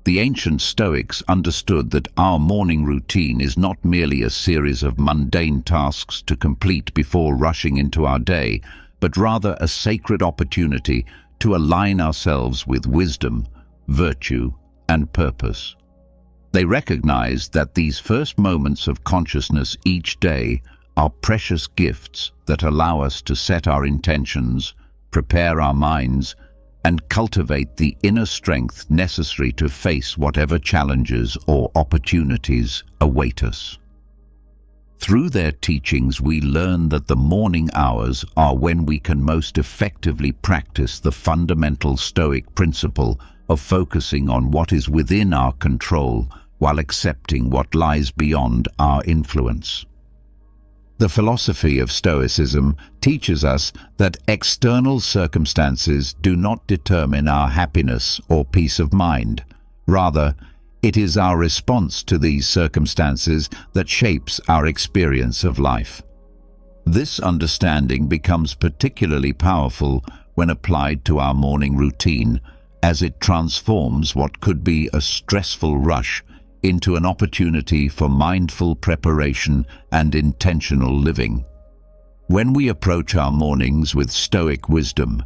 The ancient Stoics understood that our morning routine is not merely a series of mundane tasks to complete before rushing into our day, but rather a sacred opportunity to align ourselves with wisdom, virtue, and purpose. They recognized that these first moments of consciousness each day are precious gifts that allow us to set our intentions, prepare our minds, and cultivate the inner strength necessary to face whatever challenges or opportunities await us. Through their teachings, we learn that the morning hours are when we can most effectively practice the fundamental Stoic principle of focusing on what is within our control while accepting what lies beyond our influence. The philosophy of Stoicism teaches us that external circumstances do not determine our happiness or peace of mind. Rather, it is our response to these circumstances that shapes our experience of life. This understanding becomes particularly powerful when applied to our morning routine, as it transforms what could be a stressful rush into an opportunity for mindful preparation and intentional living. When we approach our mornings with Stoic wisdom,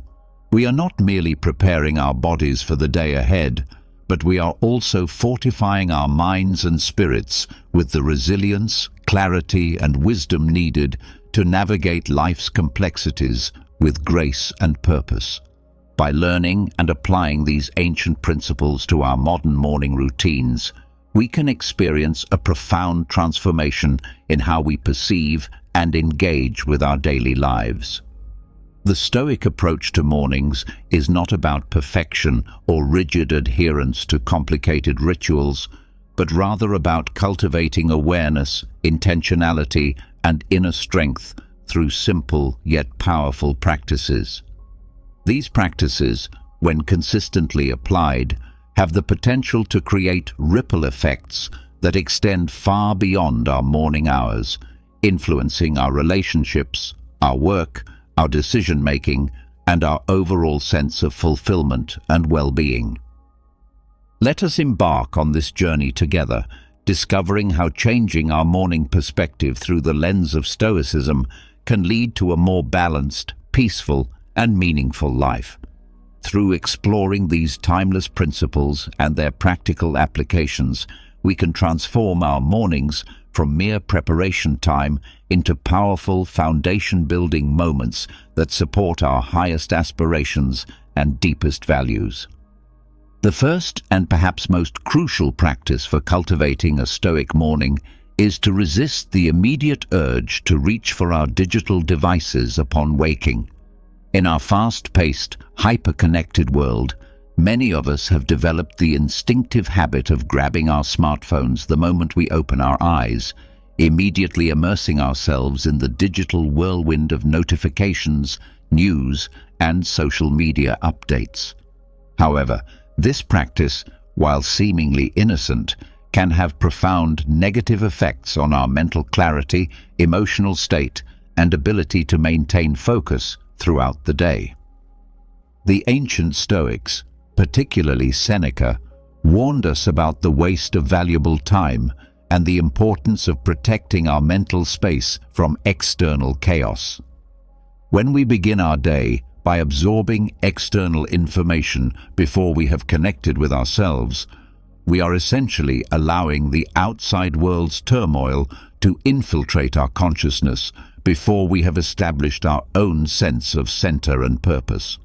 we are not merely preparing our bodies for the day ahead, but we are also fortifying our minds and spirits with the resilience, clarity, and wisdom needed to navigate life's complexities with grace and purpose. By learning and applying these ancient principles to our modern morning routines, we can experience a profound transformation in how we perceive and engage with our daily lives. The Stoic approach to mornings is not about perfection or rigid adherence to complicated rituals, but rather about cultivating awareness, intentionality, and inner strength through simple yet powerful practices. These practices, when consistently applied, have the potential to create ripple effects that extend far beyond our morning hours, influencing our relationships, our work, our decision-making, and our overall sense of fulfillment and well-being. Let us embark on this journey together, discovering how changing our morning perspective through the lens of Stoicism can lead to a more balanced, peaceful, and meaningful life. Through exploring these timeless principles and their practical applications, we can transform our mornings from mere preparation time into powerful foundation-building moments that support our highest aspirations and deepest values. The first and perhaps most crucial practice for cultivating a Stoic morning is to resist the immediate urge to reach for our digital devices upon waking. In our fast-paced, hyper-connected world, many of us have developed the instinctive habit of grabbing our smartphones the moment we open our eyes, immediately immersing ourselves in the digital whirlwind of notifications, news, and social media updates. However, this practice, while seemingly innocent, can have profound negative effects on our mental clarity, emotional state, and ability to maintain focus throughout the day. The ancient Stoics, particularly Seneca, warned us about the waste of valuable time and the importance of protecting our mental space from external chaos. When we begin our day by absorbing external information before we have connected with ourselves, we are essentially allowing the outside world's turmoil to infiltrate our consciousness before we have established our own sense of center and purpose.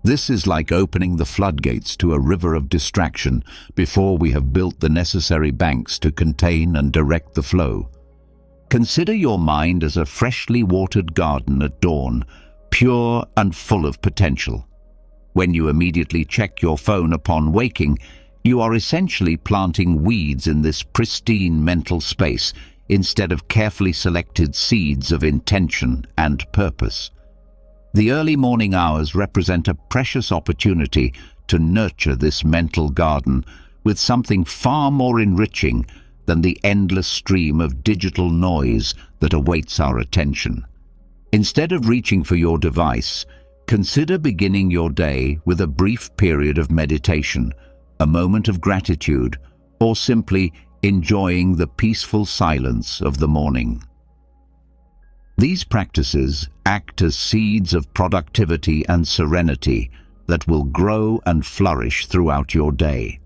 This is like opening the floodgates to a river of distraction before we have built the necessary banks to contain and direct the flow. Consider your mind as a freshly watered garden at dawn, pure and full of potential. When you immediately check your phone upon waking, you are essentially planting weeds in this pristine mental space instead of carefully selected seeds of intention and purpose. The early morning hours represent a precious opportunity to nurture this mental garden with something far more enriching than the endless stream of digital noise that awaits our attention. Instead of reaching for your device, consider beginning your day with a brief period of meditation, a moment of gratitude, or simply enjoying the peaceful silence of the morning. These practices act as seeds of productivity and serenity that will grow and flourish throughout your day.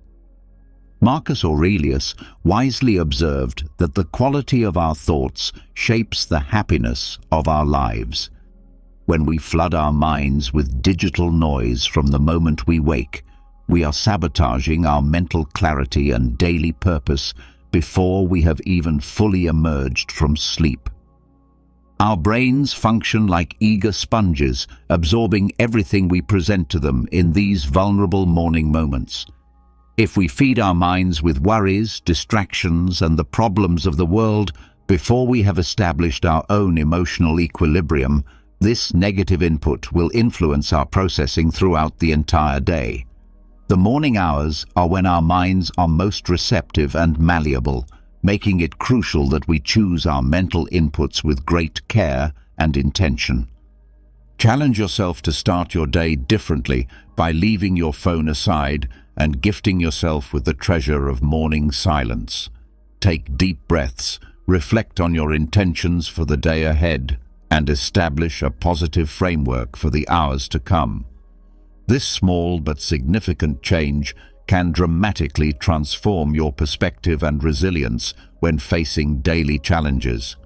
Marcus Aurelius wisely observed that the quality of our thoughts shapes the happiness of our lives. When we flood our minds with digital noise from the moment we wake, we are sabotaging our mental clarity and daily purpose before we have even fully emerged from sleep. Our brains function like eager sponges, absorbing everything we present to them in these vulnerable morning moments. If we feed our minds with worries, distractions, and the problems of the world before we have established our own emotional equilibrium, this negative input will influence our processing throughout the entire day. The morning hours are when our minds are most receptive and malleable, making it crucial that we choose our mental inputs with great care and intention. Challenge yourself to start your day differently by leaving your phone aside and gifting yourself with the treasure of morning silence. Take deep breaths, reflect on your intentions for the day ahead, and establish a positive framework for the hours to come. This small but significant change can dramatically transform your perspective and resilience when facing daily challenges.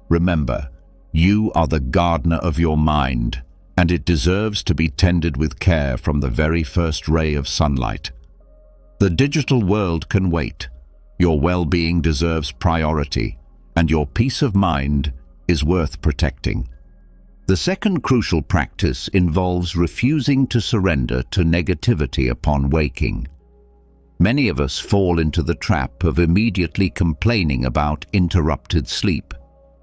Remember, you are the gardener of your mind, and it deserves to be tended with care from the very first ray of sunlight. The digital world can wait. Your well-being deserves priority, and your peace of mind is worth protecting. The second crucial practice involves refusing to surrender to negativity upon waking. Many of us fall into the trap of immediately complaining about interrupted sleep,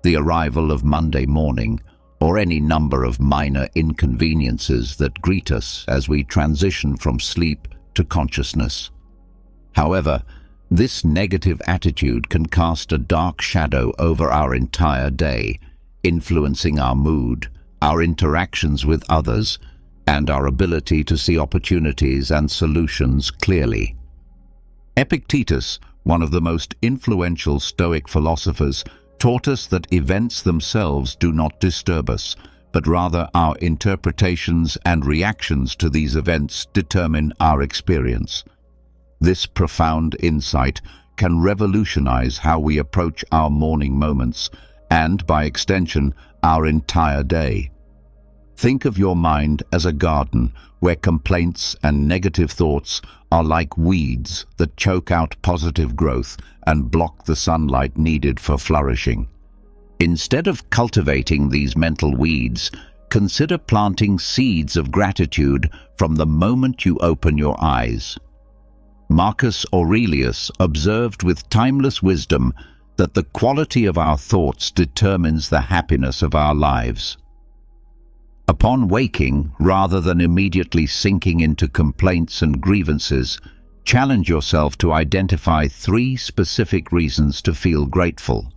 the arrival of Monday morning, or any number of minor inconveniences that greet us as we transition from sleep to consciousness. However, this negative attitude can cast a dark shadow over our entire day, influencing our mood, our interactions with others, and our ability to see opportunities and solutions clearly. Epictetus, one of the most influential Stoic philosophers, taught us that events themselves do not disturb us, but rather our interpretations and reactions to these events determine our experience. This profound insight can revolutionize how we approach our morning moments and, by extension, our entire day. Think of your mind as a garden where complaints and negative thoughts are like weeds that choke out positive growth and block the sunlight needed for flourishing. Instead of cultivating these mental weeds, consider planting seeds of gratitude from the moment you open your eyes. Marcus Aurelius observed with timeless wisdom that the quality of our thoughts determines the happiness of our lives. Upon waking, rather than immediately sinking into complaints and grievances, challenge yourself to identify 3 specific reasons to feel grateful.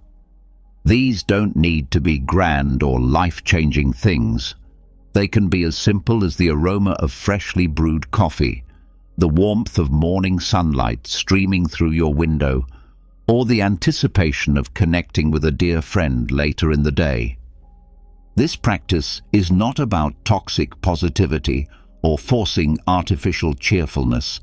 These don't need to be grand or life-changing things. They can be as simple as the aroma of freshly brewed coffee, the warmth of morning sunlight streaming through your window, or the anticipation of connecting with a dear friend later in the day. This practice is not about toxic positivity or forcing artificial cheerfulness,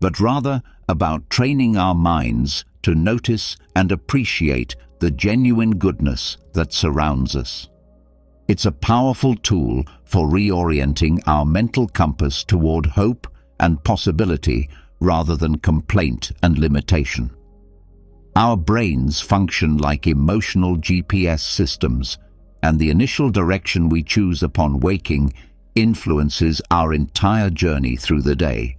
but rather about training our minds to notice and appreciate the genuine goodness that surrounds us. It's a powerful tool for reorienting our mental compass toward hope and possibility rather than complaint and limitation. Our brains function like emotional GPS systems, and the initial direction we choose upon waking influences our entire journey through the day.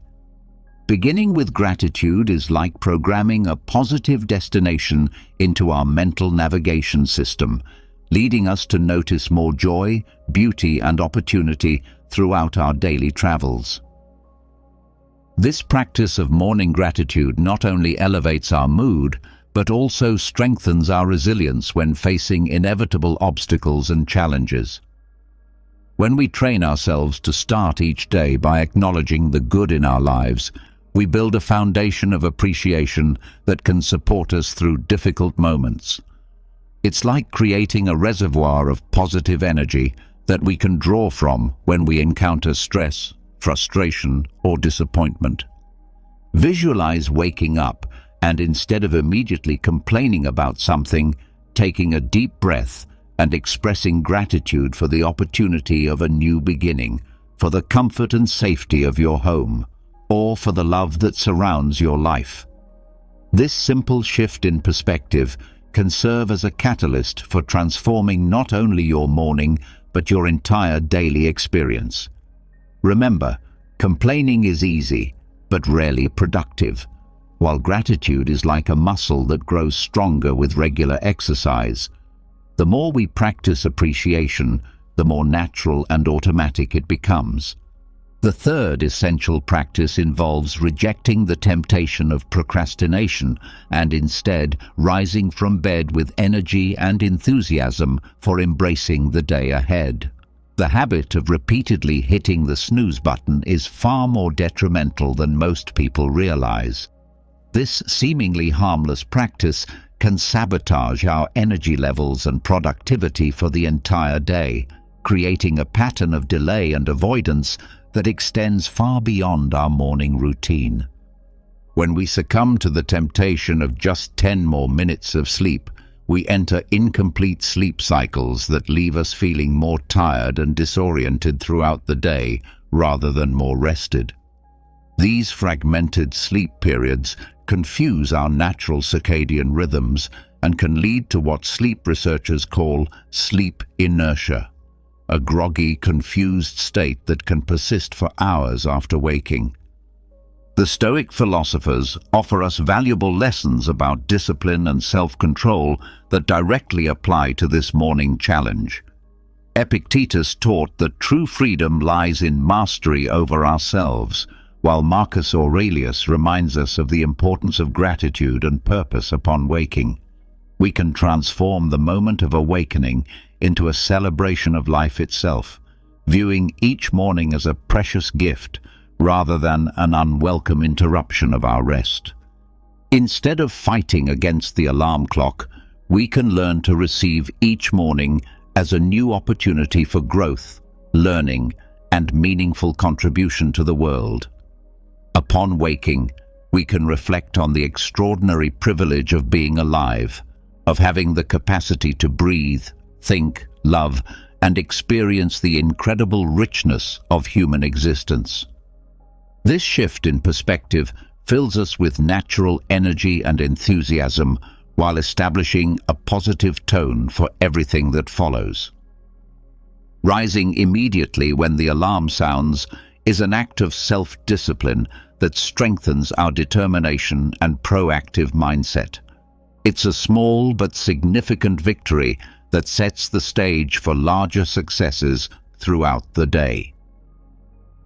Beginning with gratitude is like programming a positive destination into our mental navigation system, leading us to notice more joy, beauty, and opportunity throughout our daily travels. This practice of morning gratitude not only elevates our mood, but also strengthens our resilience when facing inevitable obstacles and challenges. When we train ourselves to start each day by acknowledging the good in our lives, we build a foundation of appreciation that can support us through difficult moments. It's like creating a reservoir of positive energy that we can draw from when we encounter stress, frustration, or disappointment. Visualize waking up and, instead of immediately complaining about something, taking a deep breath and expressing gratitude for the opportunity of a new beginning, for the comfort and safety of your home, or for the love that surrounds your life. This simple shift in perspective can serve as a catalyst for transforming not only your morning, but your entire daily experience. Remember, complaining is easy, but rarely productive, while gratitude is like a muscle that grows stronger with regular exercise. The more we practice appreciation, the more natural and automatic it becomes. The third essential practice involves rejecting the temptation of procrastination and instead rising from bed with energy and enthusiasm for embracing the day ahead. The habit of repeatedly hitting the snooze button is far more detrimental than most people realize. This seemingly harmless practice can sabotage our energy levels and productivity for the entire day, creating a pattern of delay and avoidance that extends far beyond our morning routine. When we succumb to the temptation of just 10 more minutes of sleep, we enter incomplete sleep cycles that leave us feeling more tired and disoriented throughout the day rather than more rested. These fragmented sleep periods confuse our natural circadian rhythms and can lead to what sleep researchers call sleep inertia, a groggy, confused state that can persist for hours after waking. The Stoic philosophers offer us valuable lessons about discipline and self-control that directly apply to this morning challenge. Epictetus taught that true freedom lies in mastery over ourselves, while Marcus Aurelius reminds us of the importance of gratitude and purpose upon waking. We can transform the moment of awakening into a celebration of life itself, viewing each morning as a precious gift rather than an unwelcome interruption of our rest. Instead of fighting against the alarm clock, we can learn to receive each morning as a new opportunity for growth, learning, and meaningful contribution to the world. Upon waking, we can reflect on the extraordinary privilege of being alive, of having the capacity to breathe, think, love, and experience the incredible richness of human existence. This shift in perspective fills us with natural energy and enthusiasm while establishing a positive tone for everything that follows. Rising immediately when the alarm sounds is an act of self-discipline that strengthens our determination and proactive mindset. It's a small but significant victory that sets the stage for larger successes throughout the day.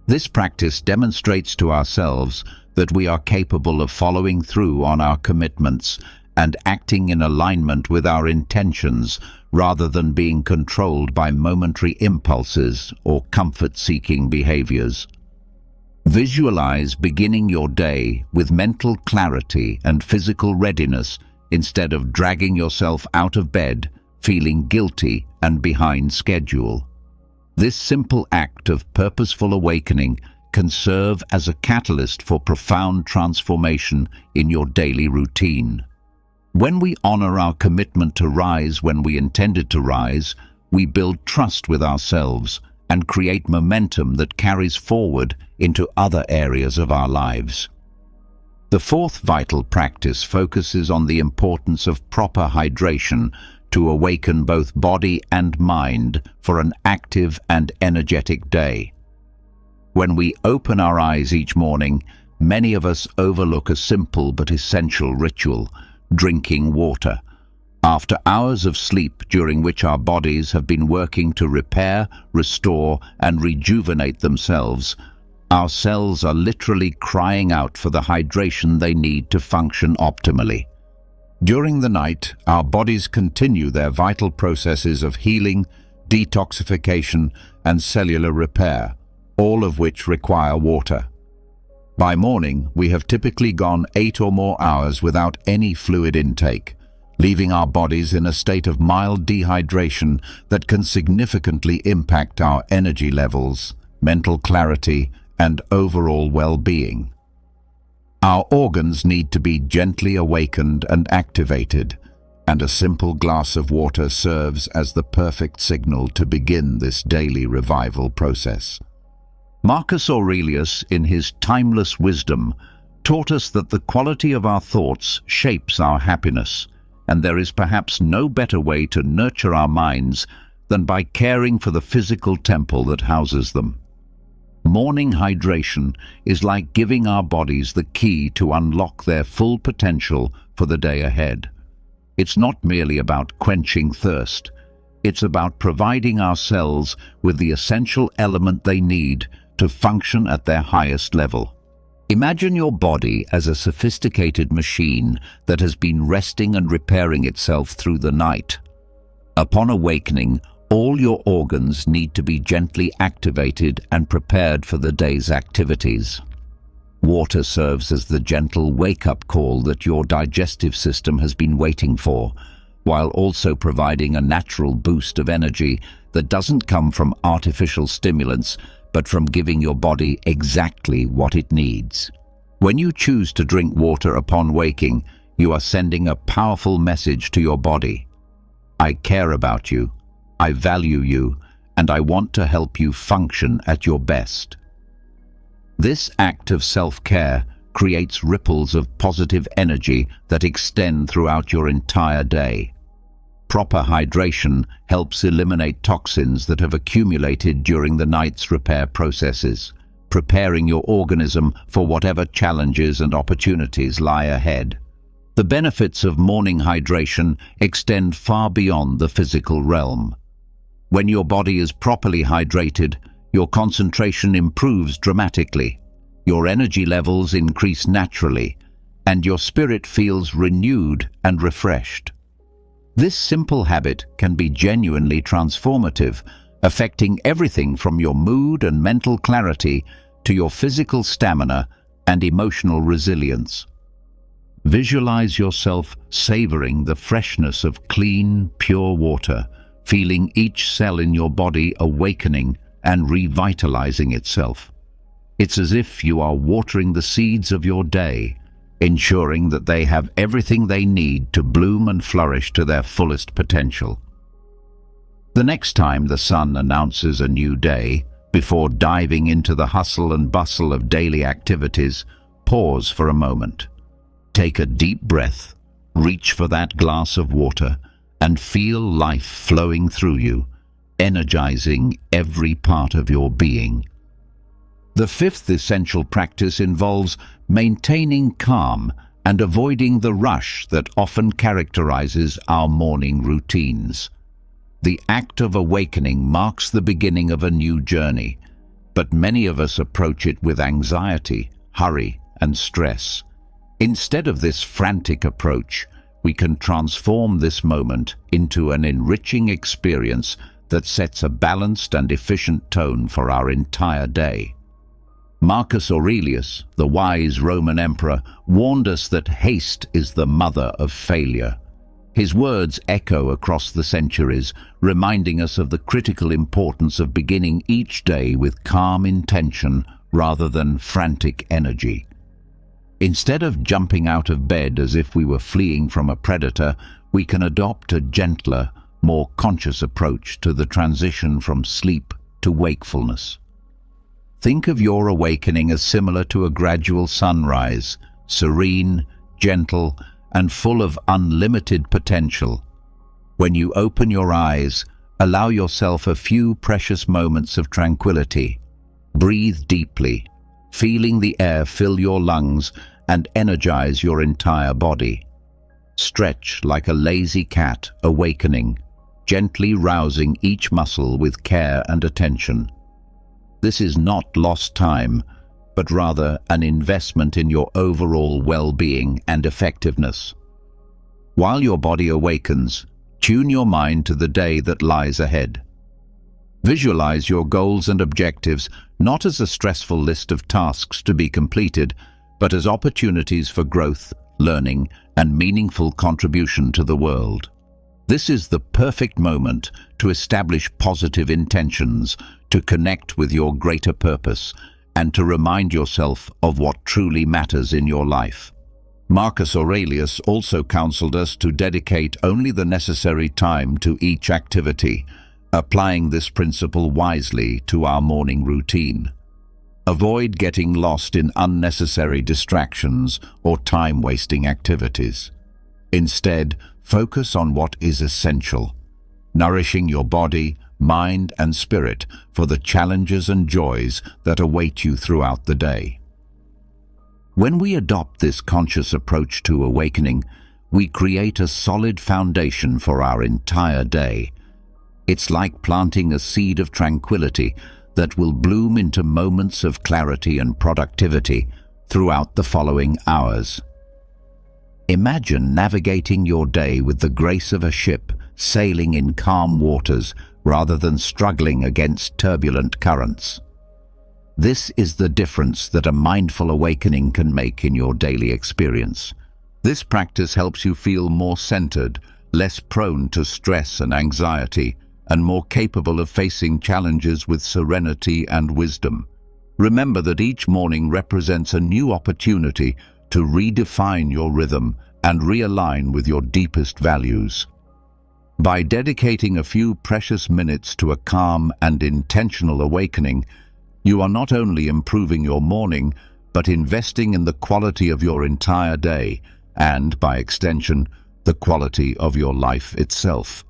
This practice demonstrates to ourselves that we are capable of following through on our commitments and acting in alignment with our intentions rather than being controlled by momentary impulses or comfort-seeking behaviors. Visualize beginning your day with mental clarity and physical readiness instead of dragging yourself out of bed, feeling guilty and behind schedule. This simple act of purposeful awakening can serve as a catalyst for profound transformation in your daily routine. When we honor our commitment to rise when we intended to rise, we build trust with ourselves and create momentum that carries forward into other areas of our lives. The fourth vital practice focuses on the importance of proper hydration to awaken both body and mind for an active and energetic day. When we open our eyes each morning, many of us overlook a simple but essential ritual: drinking water. After hours of sleep during which our bodies have been working to repair, restore, and rejuvenate themselves, our cells are literally crying out for the hydration they need to function optimally. During the night, our bodies continue their vital processes of healing, detoxification, and cellular repair, all of which require water. By morning, we have typically gone 8 or more hours without any fluid intake, leaving our bodies in a state of mild dehydration that can significantly impact our energy levels, mental clarity, and overall well-being. Our organs need to be gently awakened and activated, and a simple glass of water serves as the perfect signal to begin this daily revival process. Marcus Aurelius, in his timeless wisdom, taught us that the quality of our thoughts shapes our happiness, and there is perhaps no better way to nurture our minds than by caring for the physical temple that houses them. Morning hydration is like giving our bodies the key to unlock their full potential for the day ahead. It's not merely about quenching thirst. It's about providing our cells with the essential element they need to function at their highest level. Imagine your body as a sophisticated machine that has been resting and repairing itself through the night. Upon awakening, all your organs need to be gently activated and prepared for the day's activities. Water serves as the gentle wake-up call that your digestive system has been waiting for, while also providing a natural boost of energy that doesn't come from artificial stimulants, but from giving your body exactly what it needs. When you choose to drink water upon waking, you are sending a powerful message to your body. I care about you, I value you, and I want to help you function at your best. This act of self-care creates ripples of positive energy that extend throughout your entire day. Proper hydration helps eliminate toxins that have accumulated during the night's repair processes, preparing your organism for whatever challenges and opportunities lie ahead. The benefits of morning hydration extend far beyond the physical realm. When your body is properly hydrated, your concentration improves dramatically, your energy levels increase naturally, and your spirit feels renewed and refreshed. This simple habit can be genuinely transformative, affecting everything from your mood and mental clarity to your physical stamina and emotional resilience. Visualize yourself savoring the freshness of clean, pure water, feeling each cell in your body awakening and revitalizing itself. It's as if you are watering the seeds of your day, ensuring that they have everything they need to bloom and flourish to their fullest potential. The next time the sun announces a new day, before diving into the hustle and bustle of daily activities, pause for a moment. Take a deep breath, reach for that glass of water, and feel life flowing through you, energizing every part of your being. The fifth essential practice involves maintaining calm and avoiding the rush that often characterizes our morning routines. The act of awakening marks the beginning of a new journey, but many of us approach it with anxiety, hurry, and stress. Instead of this frantic approach, we can transform this moment into an enriching experience that sets a balanced and efficient tone for our entire day. Marcus Aurelius, the wise Roman emperor, warned us that haste is the mother of failure. His words echo across the centuries, reminding us of the critical importance of beginning each day with calm intention rather than frantic energy. Instead of jumping out of bed as if we were fleeing from a predator, we can adopt a gentler, more conscious approach to the transition from sleep to wakefulness. Think of your awakening as similar to a gradual sunrise, serene, gentle, and full of unlimited potential. When you open your eyes, allow yourself a few precious moments of tranquility. Breathe deeply, feeling the air fill your lungs and energize your entire body. Stretch like a lazy cat awakening, gently rousing each muscle with care and attention. This is not lost time, but rather an investment in your overall well-being and effectiveness. While your body awakens, tune your mind to the day that lies ahead. Visualize your goals and objectives not as a stressful list of tasks to be completed, but as opportunities for growth, learning, and meaningful contribution to the world. This is the perfect moment to establish positive intentions, to connect with your greater purpose, and to remind yourself of what truly matters in your life. Marcus Aurelius also counseled us to dedicate only the necessary time to each activity, applying this principle wisely to our morning routine. Avoid getting lost in unnecessary distractions or time-wasting activities. Instead, focus on what is essential, nourishing your body, mind, and spirit for the challenges and joys that await you throughout the day. When we adopt this conscious approach to awakening, we create a solid foundation for our entire day. It's like planting a seed of tranquility that will bloom into moments of clarity and productivity throughout the following hours. Imagine navigating your day with the grace of a ship sailing in calm waters rather than struggling against turbulent currents. This is the difference that a mindful awakening can make in your daily experience. This practice helps you feel more centered, less prone to stress and anxiety, and more capable of facing challenges with serenity and wisdom. Remember that each morning represents a new opportunity to redefine your rhythm and realign with your deepest values. By dedicating a few precious minutes to a calm and intentional awakening, you are not only improving your morning, but investing in the quality of your entire day and, by extension, the quality of your life itself.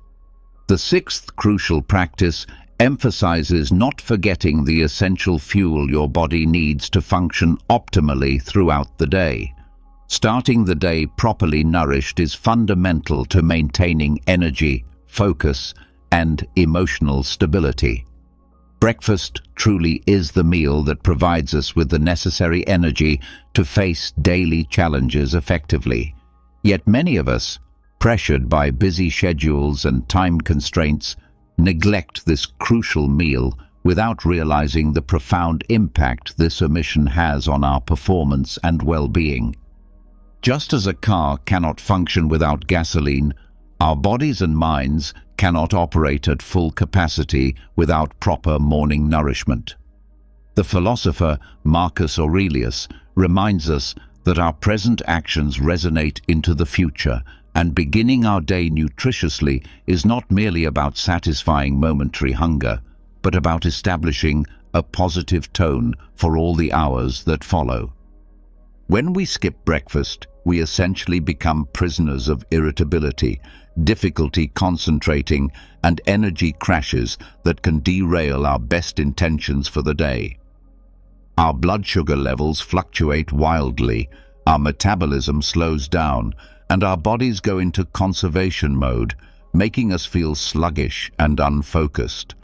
The sixth crucial practice emphasizes not forgetting the essential fuel your body needs to function optimally throughout the day. Starting the day properly nourished is fundamental to maintaining energy, focus, and emotional stability. Breakfast truly is the meal that provides us with the necessary energy to face daily challenges effectively. Yet many of us, pressured by busy schedules and time constraints, neglect this crucial meal without realizing the profound impact this omission has on our performance and well-being. Just as a car cannot function without gasoline, our bodies and minds cannot operate at full capacity without proper morning nourishment. The philosopher Marcus Aurelius reminds us that our present actions resonate into the future, and beginning our day nutritiously is not merely about satisfying momentary hunger, but about establishing a positive tone for all the hours that follow. When we skip breakfast, we essentially become prisoners of irritability, difficulty concentrating, and energy crashes that can derail our best intentions for the day. Our blood sugar levels fluctuate wildly, our metabolism slows down, and our bodies go into conservation mode, making us feel sluggish and unfocused.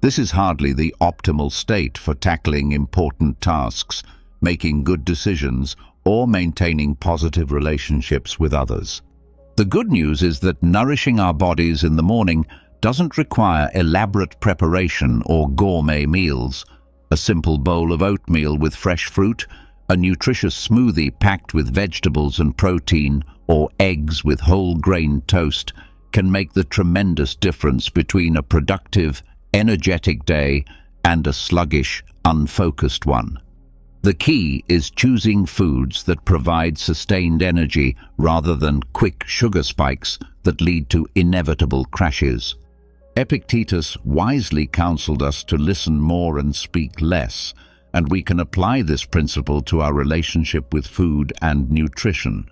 This is hardly the optimal state for tackling important tasks, making good decisions, or maintaining positive relationships with others. The good news is that nourishing our bodies in the morning doesn't require elaborate preparation or gourmet meals. A simple bowl of oatmeal with fresh fruit, a nutritious smoothie packed with vegetables and protein, or eggs with whole grain toast can make the tremendous difference between a productive, energetic day and a sluggish, unfocused one. The key is choosing foods that provide sustained energy rather than quick sugar spikes that lead to inevitable crashes. Epictetus wisely counseled us to listen more and speak less, and we can apply this principle to our relationship with food and nutrition.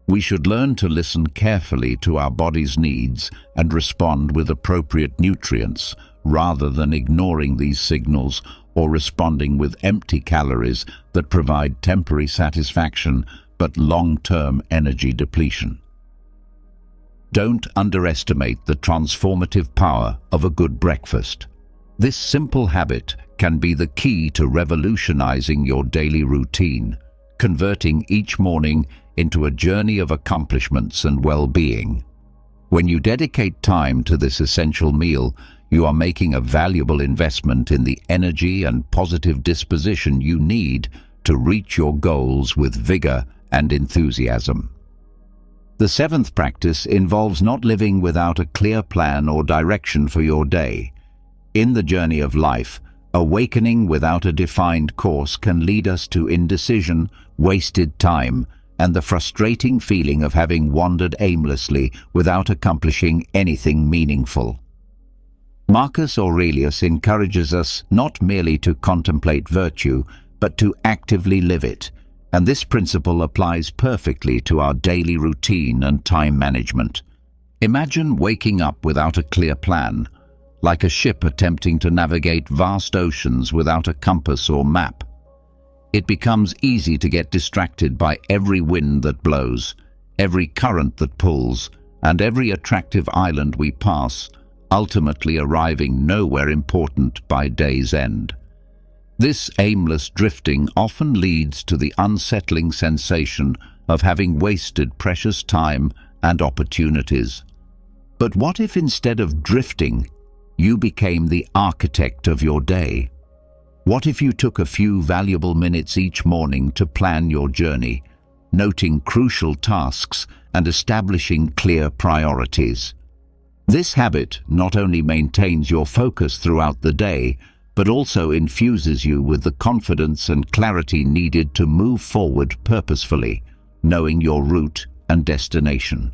We should learn to listen carefully to our body's needs and respond with appropriate nutrients, rather than ignoring these signals or responding with empty calories that provide temporary satisfaction but long-term energy depletion. Don't underestimate the transformative power of a good breakfast. This simple habit can be the key to revolutionizing your daily routine, converting each morning into a journey of accomplishments and well-being. When you dedicate time to this essential meal, you are making a valuable investment in the energy and positive disposition you need to reach your goals with vigor and enthusiasm. The seventh practice involves not living without a clear plan or direction for your day. In the journey of life, awakening without a defined course can lead us to indecision, wasted time, and the frustrating feeling of having wandered aimlessly without accomplishing anything meaningful. Marcus Aurelius encourages us not merely to contemplate virtue, but to actively live it, and this principle applies perfectly to our daily routine and time management. Imagine waking up without a clear plan, like a ship attempting to navigate vast oceans without a compass or map. It becomes easy to get distracted by every wind that blows, every current that pulls, and every attractive island we pass, ultimately arriving nowhere important by day's end. This aimless drifting often leads to the unsettling sensation of having wasted precious time and opportunities. But what if instead of drifting, you became the architect of your day? What if you took a few valuable minutes each morning to plan your journey, noting crucial tasks and establishing clear priorities? This habit not only maintains your focus throughout the day, but also infuses you with the confidence and clarity needed to move forward purposefully, knowing your route and destination.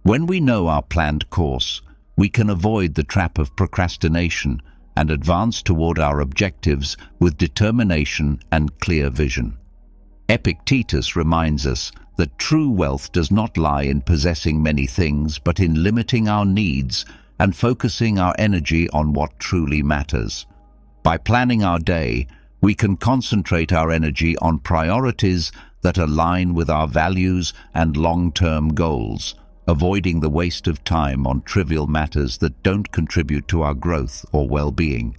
When we know our planned course, we can avoid the trap of procrastination and advance toward our objectives with determination and clear vision. Epictetus reminds us that true wealth does not lie in possessing many things, but in limiting our needs and focusing our energy on what truly matters. By planning our day, we can concentrate our energy on priorities that align with our values and long-term goals, avoiding the waste of time on trivial matters that don't contribute to our growth or well-being.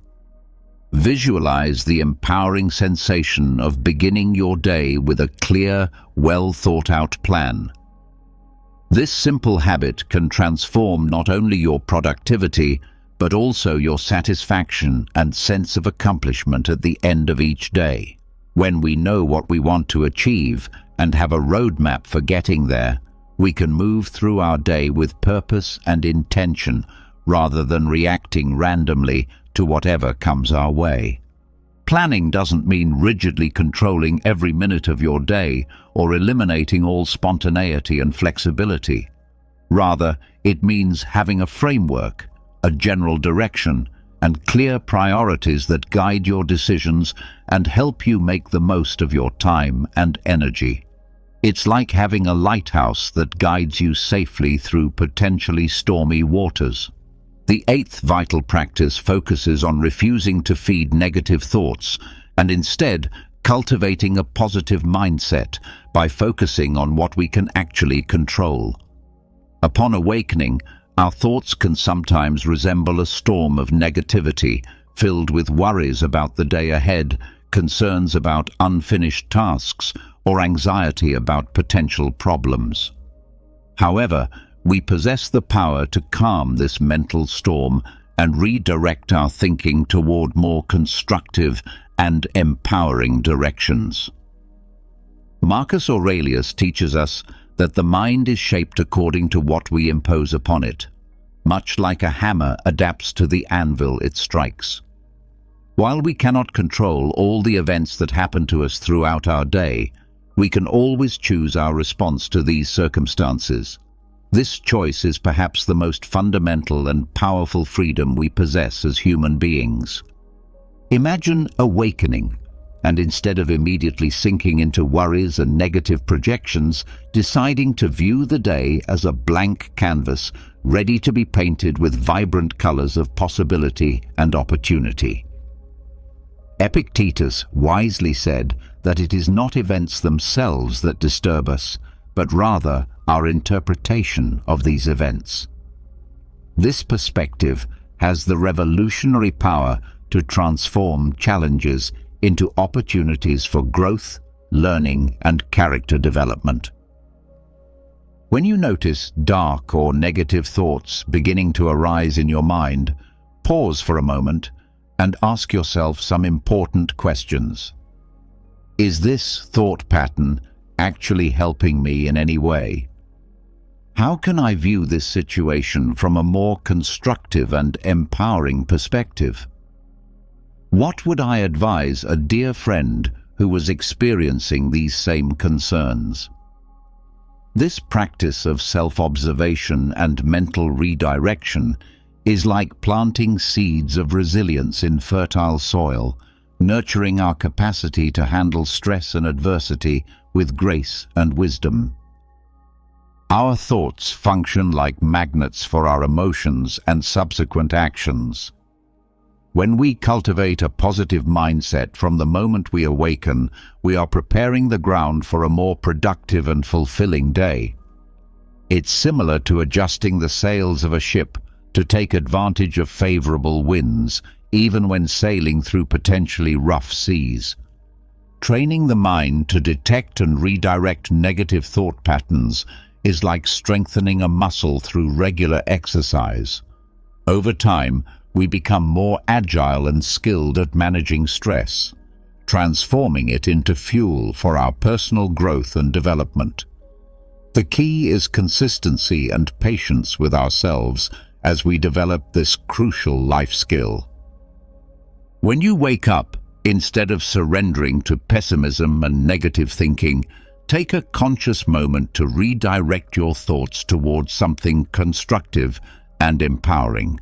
Visualize the empowering sensation of beginning your day with a clear, well-thought-out plan. This simple habit can transform not only your productivity, but also your satisfaction and sense of accomplishment at the end of each day. When we know what we want to achieve and have a roadmap for getting there, we can move through our day with purpose and intention rather than reacting randomly to whatever comes our way. Planning doesn't mean rigidly controlling every minute of your day or eliminating all spontaneity and flexibility. Rather, it means having a framework, a general direction, and clear priorities that guide your decisions and help you make the most of your time and energy. It's like having a lighthouse that guides you safely through potentially stormy waters. The eighth vital practice focuses on refusing to feed negative thoughts and instead cultivating a positive mindset by focusing on what we can actually control. Upon awakening, our thoughts can sometimes resemble a storm of negativity, filled with worries about the day ahead, concerns about unfinished tasks, or anxiety about potential problems. However, we possess the power to calm this mental storm and redirect our thinking toward more constructive and empowering directions. Marcus Aurelius teaches us that the mind is shaped according to what we impose upon it, much like a hammer adapts to the anvil it strikes. While we cannot control all the events that happen to us throughout our day, we can always choose our response to these circumstances. This choice is perhaps the most fundamental and powerful freedom we possess as human beings. Imagine awakening, and instead of immediately sinking into worries and negative projections, deciding to view the day as a blank canvas ready to be painted with vibrant colors of possibility and opportunity. Epictetus wisely said that it is not events themselves that disturb us, but rather our interpretation of these events. This perspective has the revolutionary power to transform challenges into opportunities for growth, learning, and character development. When you notice dark or negative thoughts beginning to arise in your mind, pause for a moment and ask yourself some important questions. Is this thought pattern actually helping me in any way? How can I view this situation from a more constructive and empowering perspective? What would I advise a dear friend who was experiencing these same concerns? This practice of self-observation and mental redirection is like planting seeds of resilience in fertile soil, nurturing our capacity to handle stress and adversity with grace and wisdom. Our thoughts function like magnets for our emotions and subsequent actions. When we cultivate a positive mindset from the moment we awaken, we are preparing the ground for a more productive and fulfilling day. It's similar to adjusting the sails of a ship to take advantage of favorable winds, even when sailing through potentially rough seas. Training the mind to detect and redirect negative thought patterns is like strengthening a muscle through regular exercise. Over time, we become more agile and skilled at managing stress, transforming it into fuel for our personal growth and development. The key is consistency and patience with ourselves as we develop this crucial life skill. When you wake up, instead of surrendering to pessimism and negative thinking, take a conscious moment to redirect your thoughts towards something constructive and empowering.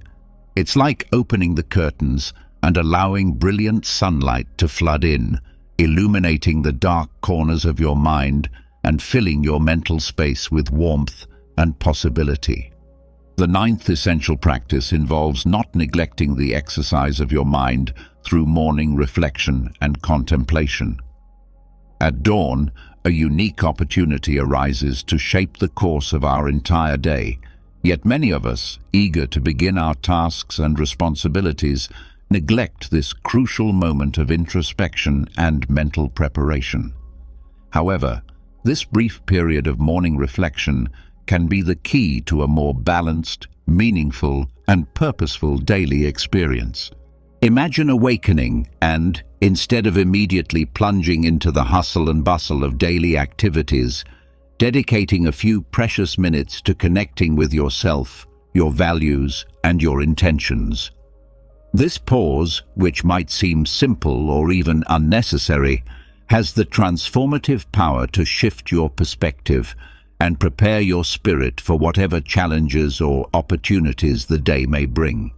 It's like opening the curtains and allowing brilliant sunlight to flood in, illuminating the dark corners of your mind and filling your mental space with warmth and possibility. The ninth essential practice involves not neglecting the exercise of your mind through morning reflection and contemplation. At dawn, a unique opportunity arises to shape the course of our entire day, yet many of us, eager to begin our tasks and responsibilities, neglect this crucial moment of introspection and mental preparation. However, this brief period of morning reflection can be the key to a more balanced, meaningful, and purposeful daily experience. Imagine awakening and, instead of immediately plunging into the hustle and bustle of daily activities, dedicating a few precious minutes to connecting with yourself, your values, and your intentions. This pause, which might seem simple or even unnecessary, has the transformative power to shift your perspective and prepare your spirit for whatever challenges or opportunities the day may bring.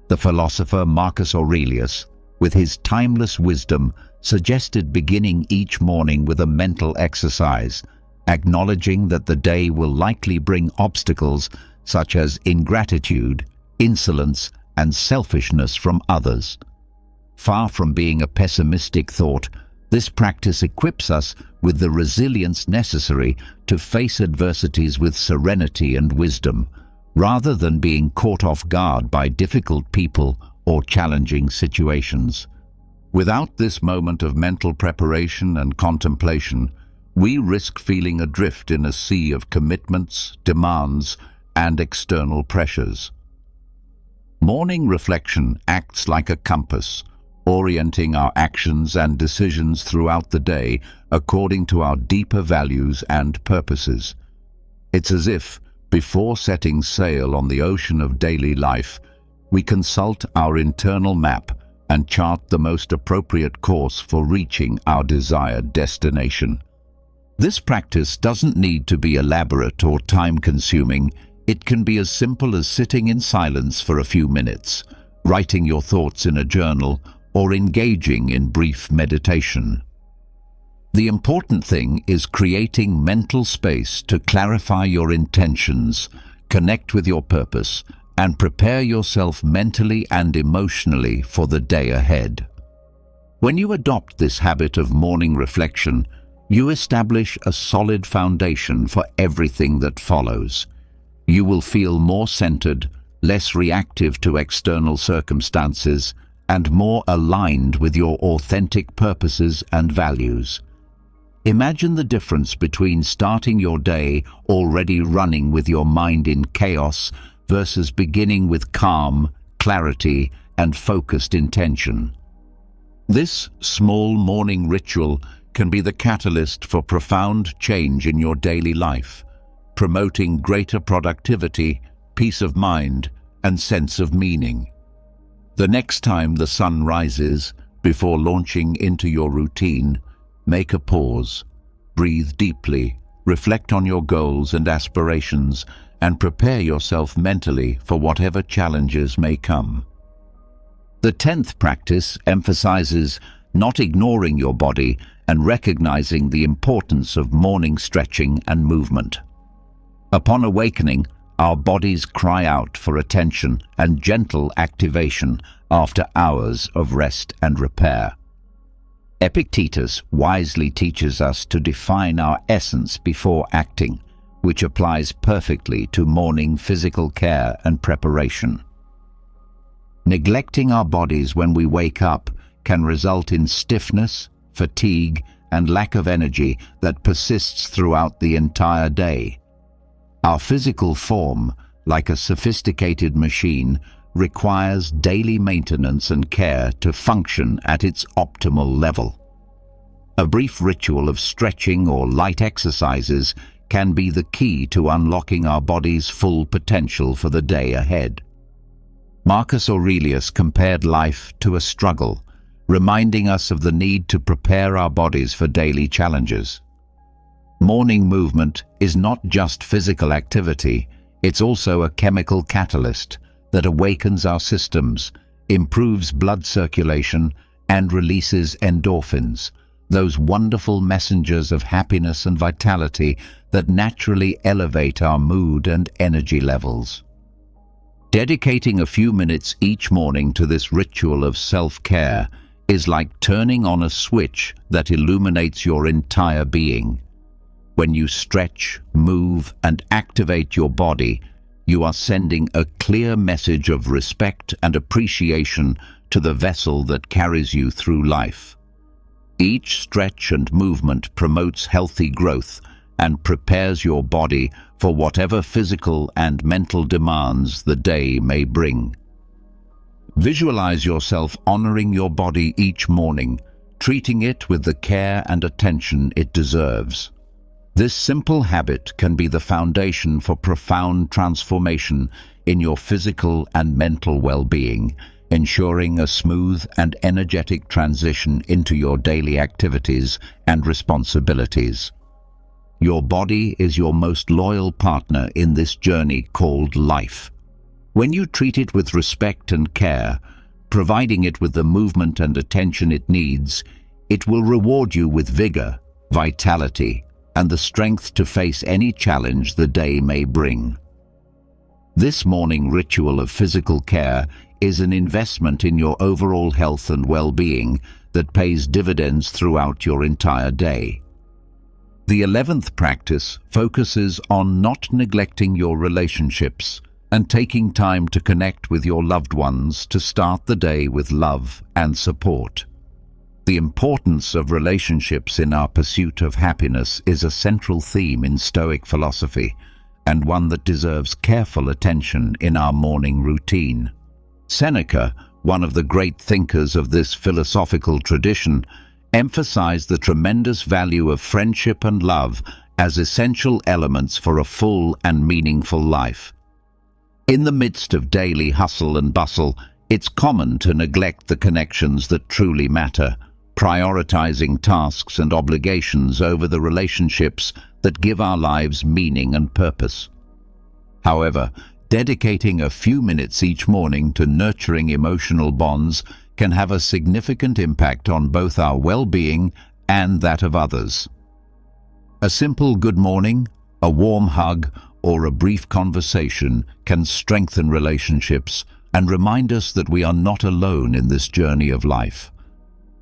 The philosopher Marcus Aurelius, with his timeless wisdom, suggested beginning each morning with a mental exercise, acknowledging that the day will likely bring obstacles such as ingratitude, insolence, and selfishness from others. Far from being a pessimistic thought, this practice equips us with the resilience necessary to face adversities with serenity and wisdom, rather than being caught off guard by difficult people or challenging situations. Without this moment of mental preparation and contemplation, we risk feeling adrift in a sea of commitments, demands, and external pressures. Morning reflection acts like a compass, orienting our actions and decisions throughout the day according to our deeper values and purposes. It's as if, before setting sail on the ocean of daily life, we consult our internal map and chart the most appropriate course for reaching our desired destination. This practice doesn't need to be elaborate or time-consuming. It can be as simple as sitting in silence for a few minutes, writing your thoughts in a journal, or engaging in brief meditation. The important thing is creating mental space to clarify your intentions, connect with your purpose, and prepare yourself mentally and emotionally for the day ahead. When you adopt this habit of morning reflection, you establish a solid foundation for everything that follows. You will feel more centered, less reactive to external circumstances, and more aligned with your authentic purposes and values. Imagine the difference between starting your day already running with your mind in chaos versus beginning with calm, clarity, and focused intention. This small morning ritual can be the catalyst for profound change in your daily life, promoting greater productivity, peace of mind, and sense of meaning. The next time the sun rises, before launching into your routine, make a pause, breathe deeply, reflect on your goals and aspirations, and prepare yourself mentally for whatever challenges may come. The 10th practice emphasizes not ignoring your body and recognizing the importance of morning stretching and movement. Upon awakening, our bodies cry out for attention and gentle activation after hours of rest and repair. Epictetus wisely teaches us to define our essence before acting, which applies perfectly to morning physical care and preparation. Neglecting our bodies when we wake up can result in stiffness, fatigue, and lack of energy that persists throughout the entire day. Our physical form, like a sophisticated machine, requires daily maintenance and care to function at its optimal level. A brief ritual of stretching or light exercises can be the key to unlocking our body's full potential for the day ahead. Marcus Aurelius compared life to a struggle, reminding us of the need to prepare our bodies for daily challenges. Morning movement is not just physical activity, it's also a chemical catalyst that awakens our systems, improves blood circulation, and releases endorphins, those wonderful messengers of happiness and vitality that naturally elevate our mood and energy levels. Dedicating a few minutes each morning to this ritual of self-care is like turning on a switch that illuminates your entire being. When you stretch, move, and activate your body, you are sending a clear message of respect and appreciation to the vessel that carries you through life. Each stretch and movement promotes healthy growth and prepares your body for whatever physical and mental demands the day may bring. Visualize yourself honoring your body each morning, treating it with the care and attention it deserves. This simple habit can be the foundation for profound transformation in your physical and mental well-being, ensuring a smooth and energetic transition into your daily activities and responsibilities. Your body is your most loyal partner in this journey called life. When you treat it with respect and care, providing it with the movement and attention it needs, it will reward you with vigor, vitality, and the strength to face any challenge the day may bring. This morning ritual of physical care is an investment in your overall health and well-being that pays dividends throughout your entire day. The 11th practice focuses on not neglecting your relationships and taking time to connect with your loved ones to start the day with love and support. The importance of relationships in our pursuit of happiness is a central theme in Stoic philosophy, and one that deserves careful attention in our morning routine. Seneca, one of the great thinkers of this philosophical tradition, emphasized the tremendous value of friendship and love as essential elements for a full and meaningful life. In the midst of daily hustle and bustle, it's common to neglect the connections that truly matter, prioritizing tasks and obligations over the relationships that give our lives meaning and purpose. However, dedicating a few minutes each morning to nurturing emotional bonds can have a significant impact on both our well-being and that of others. A simple good morning, a warm hug, or a brief conversation can strengthen relationships and remind us that we are not alone in this journey of life.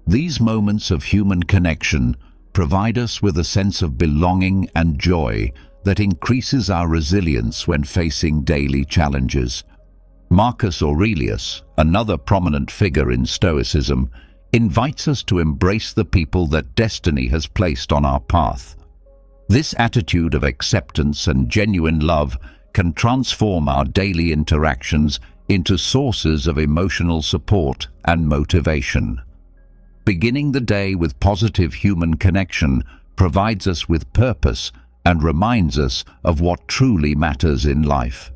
These moments of human connection provide us with a sense of belonging and joy that increases our resilience when facing daily challenges. Marcus Aurelius, another prominent figure in Stoicism, invites us to embrace the people that destiny has placed on our path. This attitude of acceptance and genuine love can transform our daily interactions into sources of emotional support and motivation. Beginning the day with positive human connection provides us with purpose and reminds us of what truly matters in life.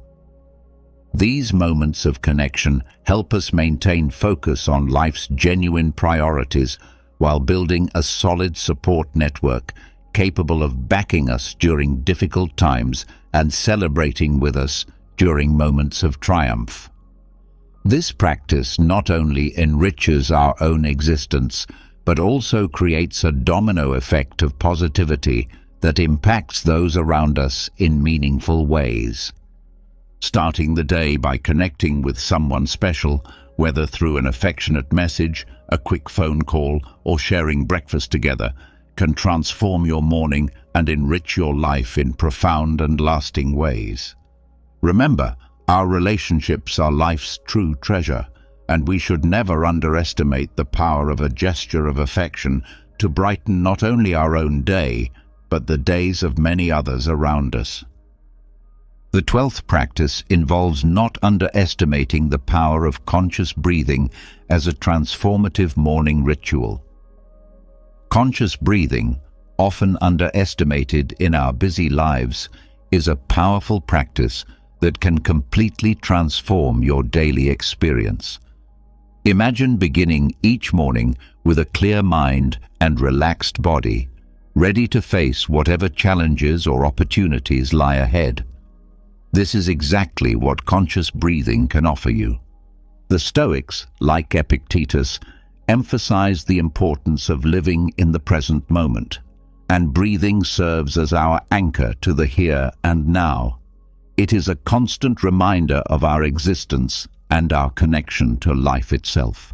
These moments of connection help us maintain focus on life's genuine priorities while building a solid support network capable of backing us during difficult times and celebrating with us during moments of triumph. This practice not only enriches our own existence, but also creates a domino effect of positivity that impacts those around us in meaningful ways. Starting the day by connecting with someone special, whether through an affectionate message, a quick phone call, or sharing breakfast together, can transform your morning and enrich your life in profound and lasting ways. Remember, our relationships are life's true treasure, and we should never underestimate the power of a gesture of affection to brighten not only our own day, but the days of many others around us. The 12th practice involves not underestimating the power of conscious breathing as a transformative morning ritual. Conscious breathing, often underestimated in our busy lives, is a powerful practice that can completely transform your daily experience. Imagine beginning each morning with a clear mind and relaxed body, ready to face whatever challenges or opportunities lie ahead. This is exactly what conscious breathing can offer you. The Stoics, like Epictetus, emphasize the importance of living in the present moment, and breathing serves as our anchor to the here and now. It is a constant reminder of our existence and our connection to life itself.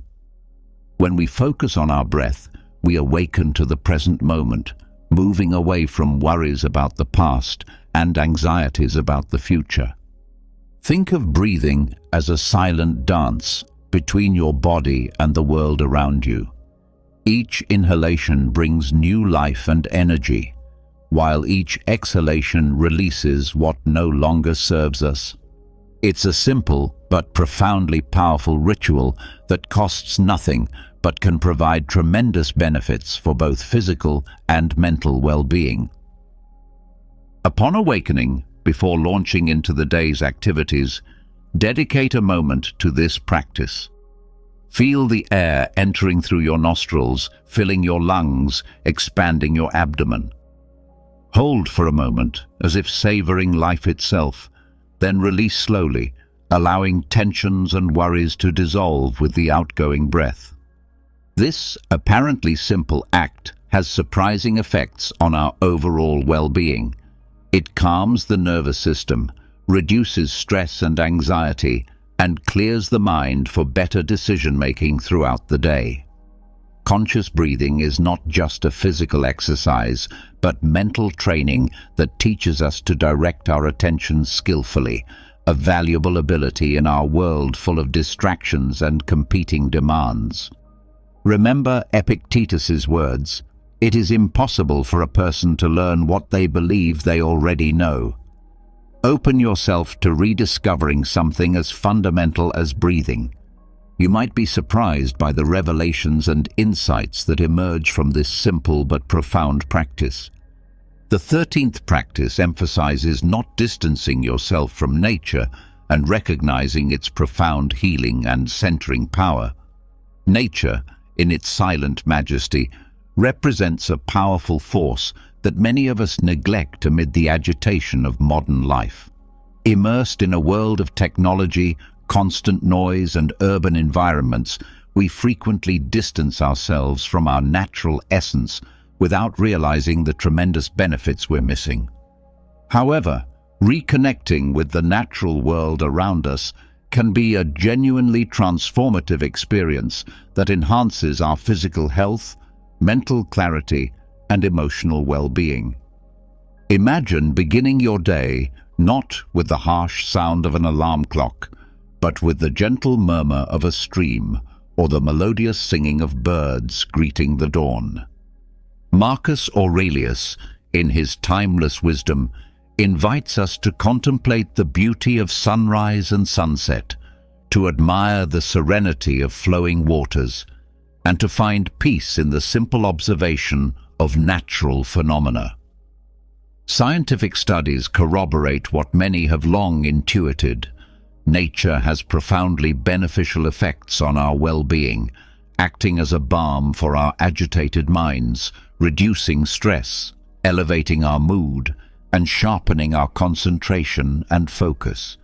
When we focus on our breath, we awaken to the present moment, moving away from worries about the past and anxieties about the future. Think of breathing as a silent dance between your body and the world around you. Each inhalation brings new life and energy, while each exhalation releases what no longer serves us. It's a simple but profoundly powerful ritual that costs nothing but can provide tremendous benefits for both physical and mental well-being. Upon awakening, before launching into the day's activities, Dedicate a moment to this practice. Feel the air entering through your nostrils, filling your lungs, expanding your abdomen. Hold for a moment, as if savoring life itself, then release slowly, allowing tensions and worries to dissolve with the outgoing breath. This apparently simple act has surprising effects on our overall well-being. It calms the nervous system, reduces stress and anxiety, and clears the mind for better decision-making throughout the day. Conscious breathing is not just a physical exercise, but mental training that teaches us to direct our attention skillfully, a valuable ability in our world full of distractions and competing demands. Remember Epictetus's words, "It is impossible for a person to learn what they believe they already know." Open yourself to rediscovering something as fundamental as breathing. You might be surprised by the revelations and insights that emerge from this simple but profound practice. The 13th practice emphasizes not distancing yourself from nature and recognizing its profound healing and centering power. Nature, in its silent majesty, represents a powerful force that many of us neglect amid the agitation of modern life. Immersed in a world of technology, constant noise, and urban environments, we frequently distance ourselves from our natural essence without realizing the tremendous benefits we're missing. However, reconnecting with the natural world around us can be a genuinely transformative experience that enhances our physical health, mental clarity, and emotional well-being. Imagine beginning your day not with the harsh sound of an alarm clock, but with the gentle murmur of a stream or the melodious singing of birds greeting the dawn. Marcus Aurelius, in his timeless wisdom, invites us to contemplate the beauty of sunrise and sunset, to admire the serenity of flowing waters, and to find peace in the simple observation of natural phenomena. Scientific studies corroborate what many have long intuited. Nature has profoundly beneficial effects on our well-being, acting as a balm for our agitated minds, reducing stress, elevating our mood, and sharpening our concentration and focus.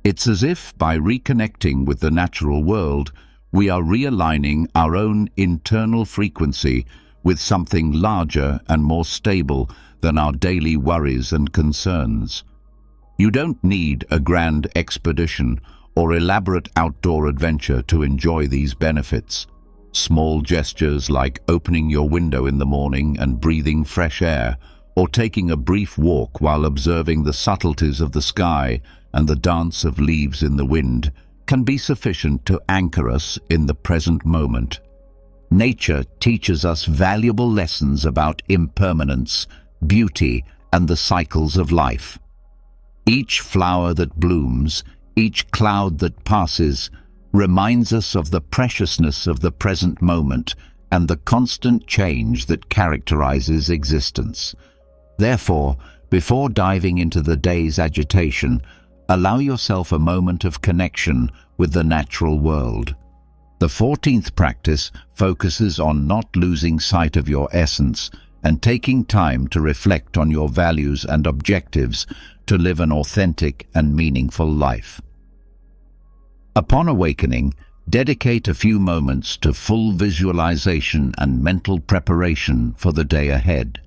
It's as if by reconnecting with the natural world, we are realigning our own internal frequency with something larger and more stable than our daily worries and concerns. You don't need a grand expedition or elaborate outdoor adventure to enjoy these benefits. Small gestures like opening your window in the morning and breathing fresh air, or taking a brief walk while observing the subtleties of the sky and the dance of leaves in the wind, can be sufficient to anchor us in the present moment. Nature teaches us valuable lessons about impermanence, beauty, and the cycles of life. Each flower that blooms, each cloud that passes, reminds us of the preciousness of the present moment and the constant change that characterizes existence. Therefore, before diving into the day's agitation, allow yourself a moment of connection with the natural world. The 14th practice focuses on not losing sight of your essence and taking time to reflect on your values and objectives to live an authentic and meaningful life. Upon awakening, dedicate a few moments to full visualization and mental preparation for the day ahead.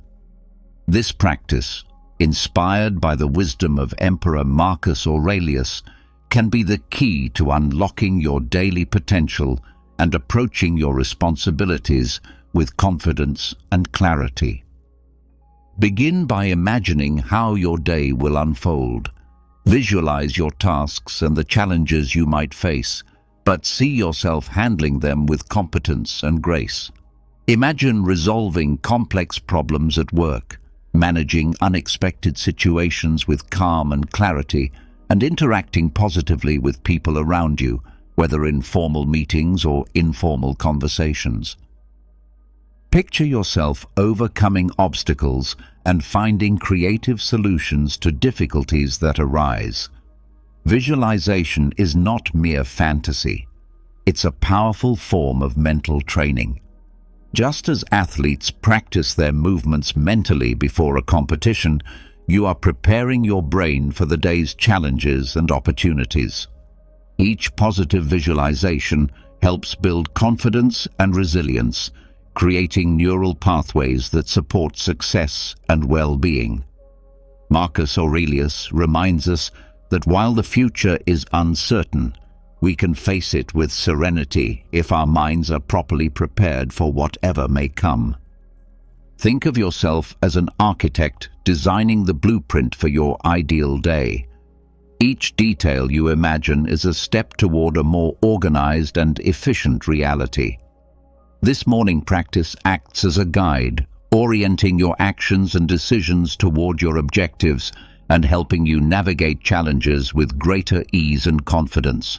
This practice, inspired by the wisdom of Emperor Marcus Aurelius, can be the key to unlocking your daily potential and approaching your responsibilities with confidence and clarity. Begin by imagining how your day will unfold. Visualize your tasks and the challenges you might face, but see yourself handling them with competence and grace. Imagine resolving complex problems at work, managing unexpected situations with calm and clarity, and interacting positively with people around you, whether in formal meetings or informal conversations. Picture yourself overcoming obstacles and finding creative solutions to difficulties that arise. Visualization is not mere fantasy. It's a powerful form of mental training. Just as athletes practice their movements mentally before a competition, you are preparing your brain for the day's challenges and opportunities. Each positive visualization helps build confidence and resilience, creating neural pathways that support success and well-being. Marcus Aurelius reminds us that while the future is uncertain, we can face it with serenity if our minds are properly prepared for whatever may come. Think of yourself as an architect designing the blueprint for your ideal day. Each detail you imagine is a step toward a more organized and efficient reality. This morning practice acts as a guide, orienting your actions and decisions toward your objectives and helping you navigate challenges with greater ease and confidence.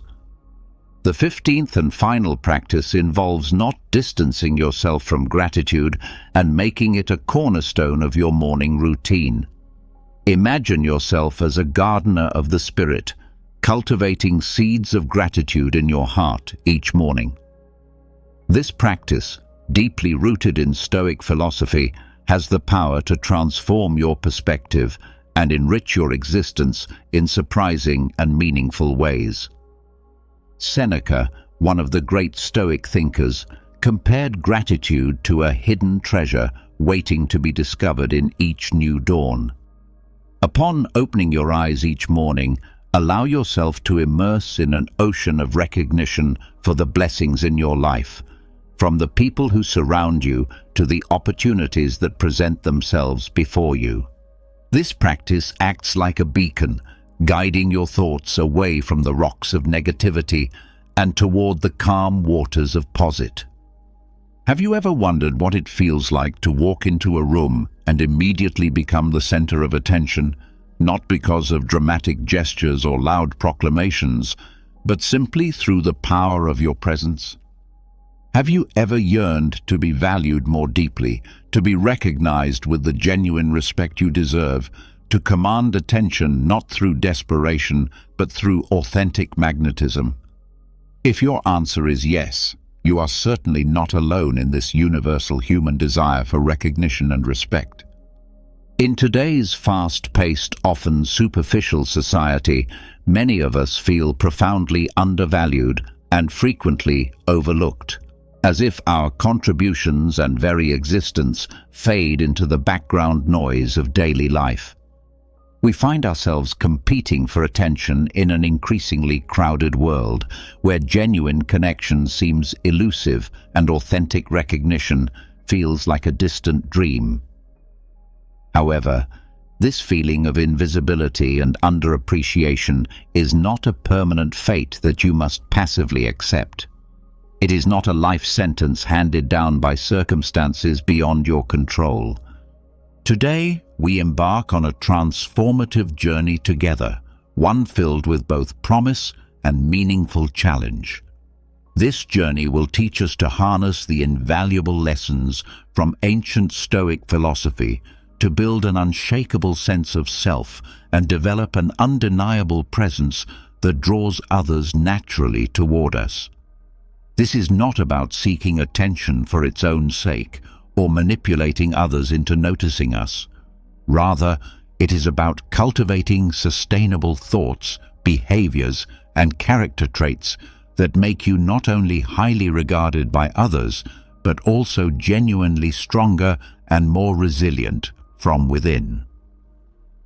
The 15th and final practice involves not distancing yourself from gratitude and making it a cornerstone of your morning routine. Imagine yourself as a gardener of the spirit, cultivating seeds of gratitude in your heart each morning. This practice, deeply rooted in Stoic philosophy, has the power to transform your perspective and enrich your existence in surprising and meaningful ways. Seneca, one of the great Stoic thinkers, compared gratitude to a hidden treasure waiting to be discovered in each new dawn. Upon opening your eyes each morning, allow yourself to immerse in an ocean of recognition for the blessings in your life, from the people who surround you to the opportunities that present themselves before you. This practice acts like a beacon, guiding your thoughts away from the rocks of negativity and toward the calm waters of posit. Have you ever wondered what it feels like to walk into a room and immediately become the center of attention, not because of dramatic gestures or loud proclamations, but simply through the power of your presence? Have you ever yearned to be valued more deeply, to be recognized with the genuine respect you deserve, to command attention not through desperation, but through authentic magnetism? If your answer is yes, you are certainly not alone in this universal human desire for recognition and respect. In today's fast-paced, often superficial society, many of us feel profoundly undervalued and frequently overlooked, as if our contributions and very existence fade into the background noise of daily life. We find ourselves competing for attention in an increasingly crowded world, where genuine connection seems elusive and authentic recognition feels like a distant dream. However, this feeling of invisibility and underappreciation is not a permanent fate that you must passively accept. It is not a life sentence handed down by circumstances beyond your control. Today, we embark on a transformative journey together, one filled with both promise and meaningful challenge. This journey will teach us to harness the invaluable lessons from ancient Stoic philosophy to build an unshakable sense of self and develop an undeniable presence that draws others naturally toward us. This is not about seeking attention for its own sake or manipulating others into noticing us. Rather, it is about cultivating sustainable thoughts, behaviors, and character traits that make you not only highly regarded by others, but also genuinely stronger and more resilient from within.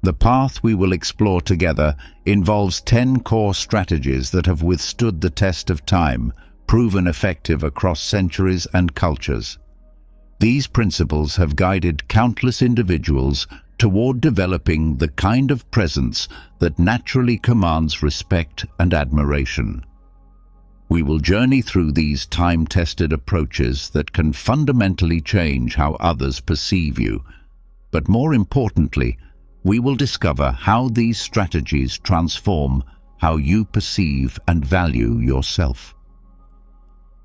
The path we will explore together involves 10 core strategies that have withstood the test of time, proven effective across centuries and cultures. These principles have guided countless individuals toward developing the kind of presence that naturally commands respect and admiration. We will journey through these time-tested approaches that can fundamentally change how others perceive you, but more importantly, we will discover how these strategies transform how you perceive and value yourself.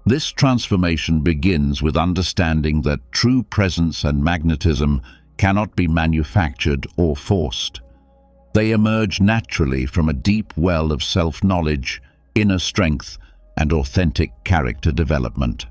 This transformation begins with understanding that true presence and magnetism cannot be manufactured or forced. They emerge naturally from a deep well of self-knowledge, inner strength, and authentic character development.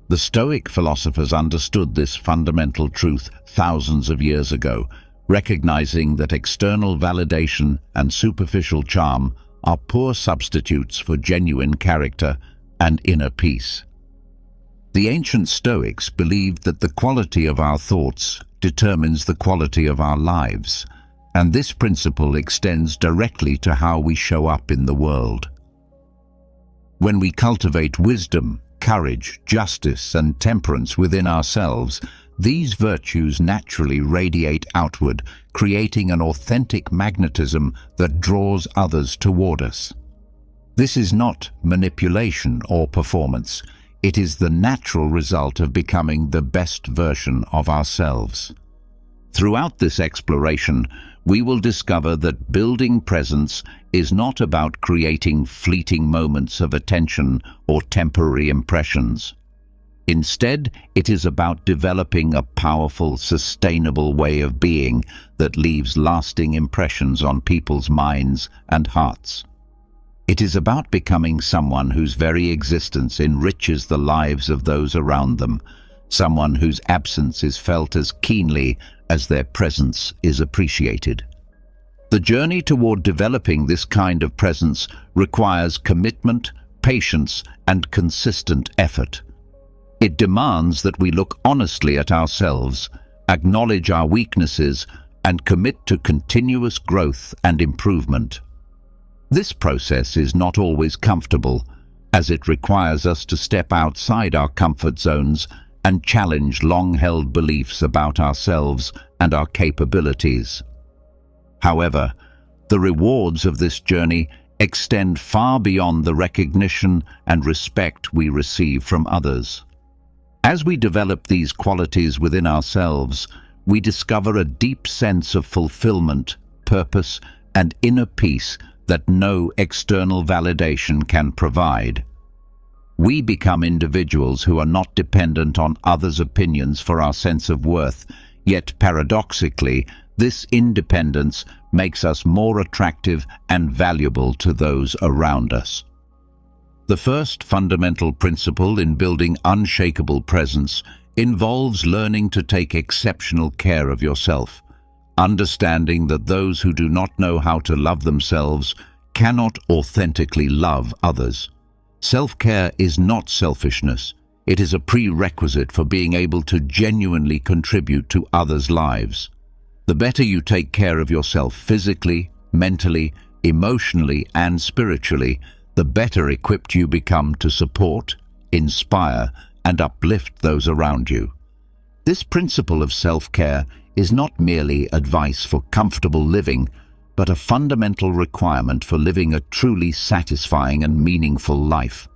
The Stoic philosophers understood this fundamental truth thousands of years ago, recognizing that external validation and superficial charm are poor substitutes for genuine character and inner peace. The ancient Stoics believed that the quality of our thoughts determines the quality of our lives, and this principle extends directly to how we show up in the world. When we cultivate wisdom, courage, justice, and temperance within ourselves, these virtues naturally radiate outward, creating an authentic magnetism that draws others toward us. This is not manipulation or performance. It is the natural result of becoming the best version of ourselves. Throughout this exploration, we will discover that building presence is not about creating fleeting moments of attention or temporary impressions. Instead, it is about developing a powerful, sustainable way of being that leaves lasting impressions on people's minds and hearts. It is about becoming someone whose very existence enriches the lives of those around them, someone whose absence is felt as keenly as their presence is appreciated. The journey toward developing this kind of presence requires commitment, patience, and consistent effort. It demands that we look honestly at ourselves, acknowledge our weaknesses, and commit to continuous growth and improvement. This process is not always comfortable, as it requires us to step outside our comfort zones and challenge long-held beliefs about ourselves and our capabilities. However, the rewards of this journey extend far beyond the recognition and respect we receive from others. As we develop these qualities within ourselves, we discover a deep sense of fulfillment, purpose, and inner peace that no external validation can provide. We become individuals who are not dependent on others' opinions for our sense of worth, yet paradoxically, this independence makes us more attractive and valuable to those around us. The first fundamental principle in building unshakable presence involves learning to take exceptional care of yourself, understanding that those who do not know how to love themselves cannot authentically love others. Self-care is not selfishness. It is a prerequisite for being able to genuinely contribute to others' lives. The better you take care of yourself physically, mentally, emotionally, and spiritually, the better equipped you become to support, inspire, and uplift those around you. This principle of self-care is not merely advice for comfortable living, but a fundamental requirement for living a truly satisfying and meaningful life.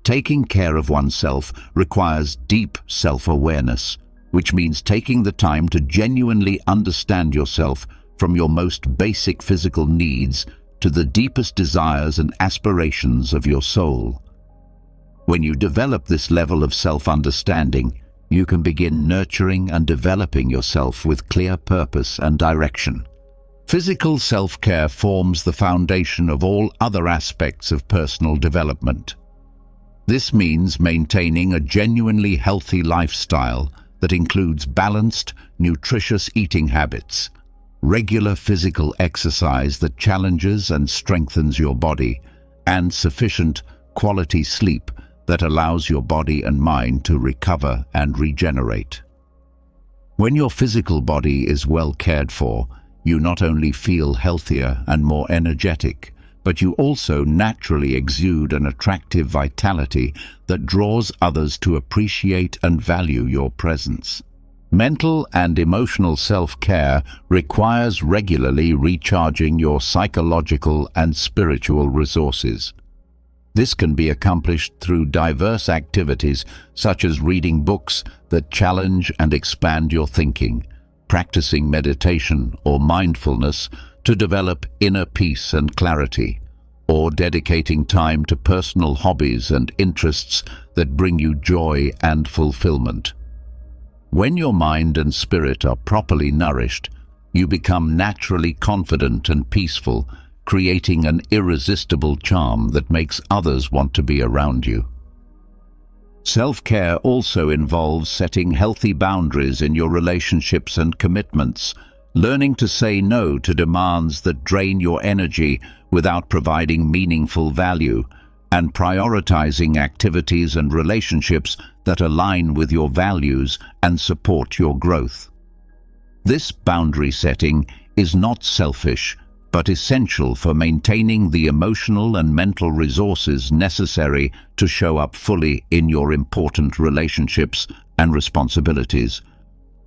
Taking care of oneself requires deep self-awareness, which means taking the time to genuinely understand yourself from your most basic physical needs to the deepest desires and aspirations of your soul. When you develop this level of self-understanding, you can begin nurturing and developing yourself with clear purpose and direction. Physical self-care forms the foundation of all other aspects of personal development. This means maintaining a genuinely healthy lifestyle that includes balanced, nutritious eating habits, regular physical exercise that challenges and strengthens your body, and sufficient quality sleep that allows your body and mind to recover and regenerate. When your physical body is well cared for, you not only feel healthier and more energetic, but you also naturally exude an attractive vitality that draws others to appreciate and value your presence. Mental and emotional self-care requires regularly recharging your psychological and spiritual resources. This can be accomplished through diverse activities such as reading books that challenge and expand your thinking, practicing meditation or mindfulness to develop inner peace and clarity, or dedicating time to personal hobbies and interests that bring you joy and fulfillment. When your mind and spirit are properly nourished, You become naturally confident and peaceful, creating an irresistible charm that makes others want to be around you. Self-care also involves setting healthy boundaries in your relationships and commitments, learning to say no to demands that drain your energy without providing meaningful value, and prioritizing activities and relationships that align with your values and support your growth. This boundary setting is not selfish, but essential for maintaining the emotional and mental resources necessary to show up fully in your important relationships and responsibilities.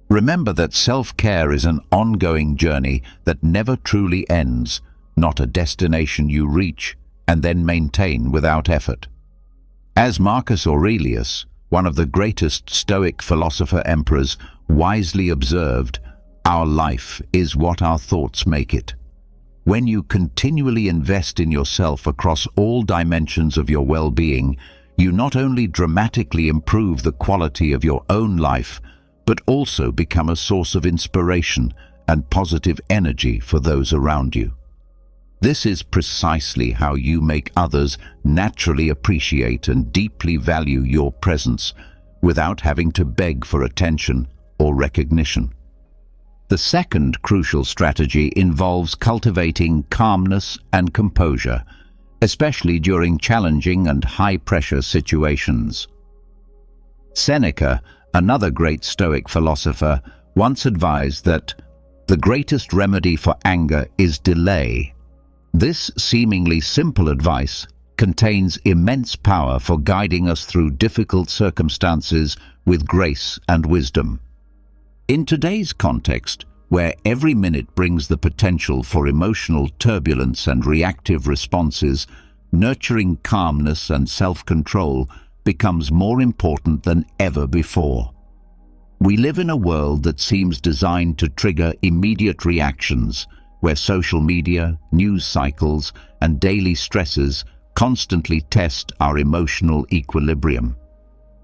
Remember that self-care is an ongoing journey that never truly ends, not a destination you reach and then maintain without effort. As Marcus Aurelius, one of the greatest Stoic philosopher-emperors, wisely observed, "Our life is what our thoughts make it." When you continually invest in yourself across all dimensions of your well-being, you not only dramatically improve the quality of your own life, but also become a source of inspiration and positive energy for those around you. This is precisely how you make others naturally appreciate and deeply value your presence without having to beg for attention or recognition. The second crucial strategy involves cultivating calmness and composure, especially during challenging and high-pressure situations. Seneca, another great Stoic philosopher, once advised that the greatest remedy for anger is delay. This seemingly simple advice contains immense power for guiding us through difficult circumstances with grace and wisdom. In today's context, where every minute brings the potential for emotional turbulence and reactive responses, nurturing calmness and self-control becomes more important than ever before. We live in a world that seems designed to trigger immediate reactions, where social media, news cycles, and daily stresses constantly test our emotional equilibrium.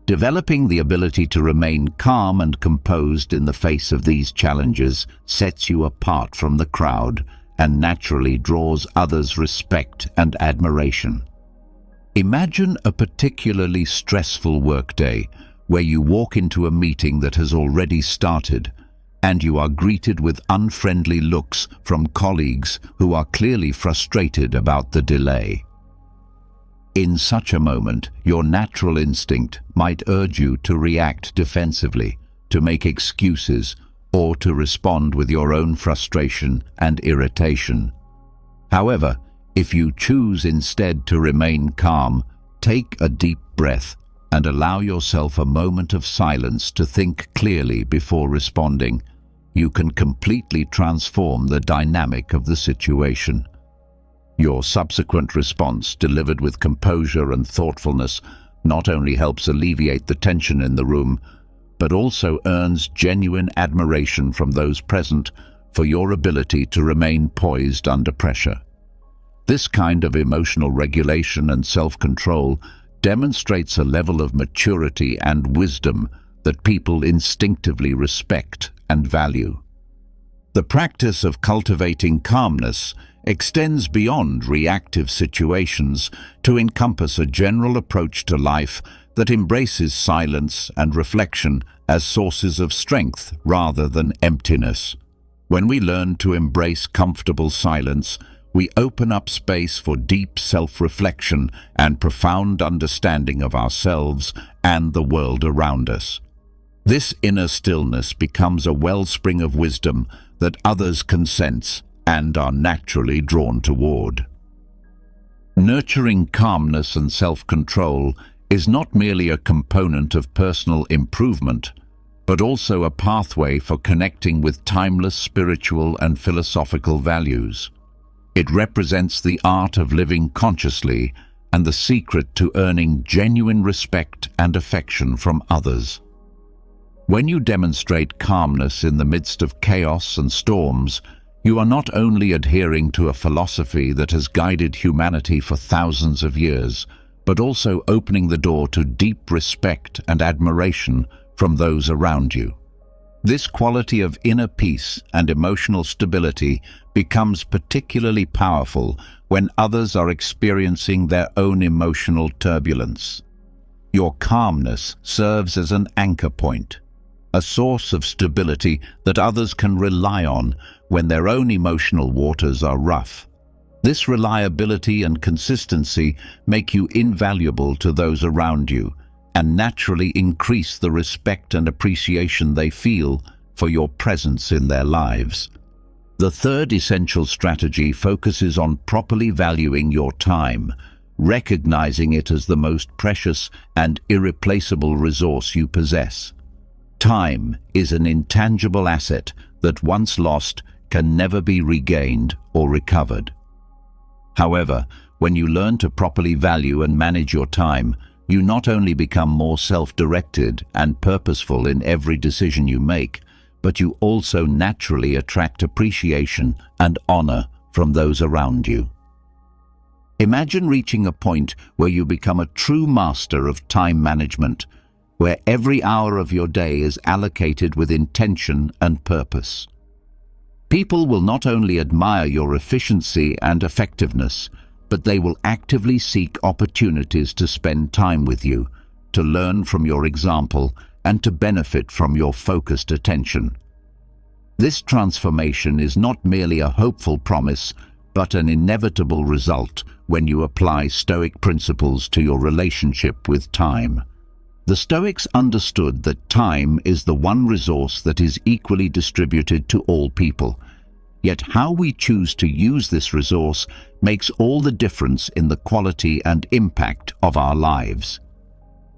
Developing the ability to remain calm and composed in the face of these challenges sets you apart from the crowd and naturally draws others' respect and admiration. Imagine a particularly stressful workday where you walk into a meeting that has already started and you are greeted with unfriendly looks from colleagues who are clearly frustrated about the delay. In such a moment, your natural instinct might urge you to react defensively, to make excuses, or to respond with your own frustration and irritation. However, if you choose instead to remain calm, take a deep breath and allow yourself a moment of silence to think clearly before responding. You can completely transform the dynamic of the situation. Your subsequent response, delivered with composure and thoughtfulness, not only helps alleviate the tension in the room, but also earns genuine admiration from those present for your ability to remain poised under pressure. This kind of emotional regulation and self-control demonstrates a level of maturity and wisdom that people instinctively respect and value. The practice of cultivating calmness extends beyond reactive situations to encompass a general approach to life that embraces silence and reflection as sources of strength rather than emptiness. When we learn to embrace comfortable silence, we open up space for deep self-reflection and profound understanding of ourselves and the world around us. This inner stillness becomes a wellspring of wisdom that others can sense and are naturally drawn toward. Nurturing calmness and self-control is not merely a component of personal improvement, but also a pathway for connecting with timeless spiritual and philosophical values. It represents the art of living consciously and the secret to earning genuine respect and affection from others. When you demonstrate calmness in the midst of chaos and storms, you are not only adhering to a philosophy that has guided humanity for thousands of years, but also opening the door to deep respect and admiration from those around you. This quality of inner peace and emotional stability becomes particularly powerful when others are experiencing their own emotional turbulence. Your calmness serves as an anchor point, a source of stability that others can rely on when their own emotional waters are rough. This reliability and consistency make you invaluable to those around you and naturally increase the respect and appreciation they feel for your presence in their lives. The third essential strategy focuses on properly valuing your time, recognizing it as the most precious and irreplaceable resource you possess. Time is an intangible asset that, once lost, can never be regained or recovered. However, when you learn to properly value and manage your time, you not only become more self-directed and purposeful in every decision you make, but you also naturally attract appreciation and honor from those around you. Imagine reaching a point where you become a true master of time management, where every hour of your day is allocated with intention and purpose. People will not only admire your efficiency and effectiveness, but they will actively seek opportunities to spend time with you, to learn from your example, and to benefit from your focused attention. This transformation is not merely a hopeful promise, but an inevitable result when you apply Stoic principles to your relationship with time. The Stoics understood that time is the one resource that is equally distributed to all people. Yet how we choose to use this resource makes all the difference in the quality and impact of our lives.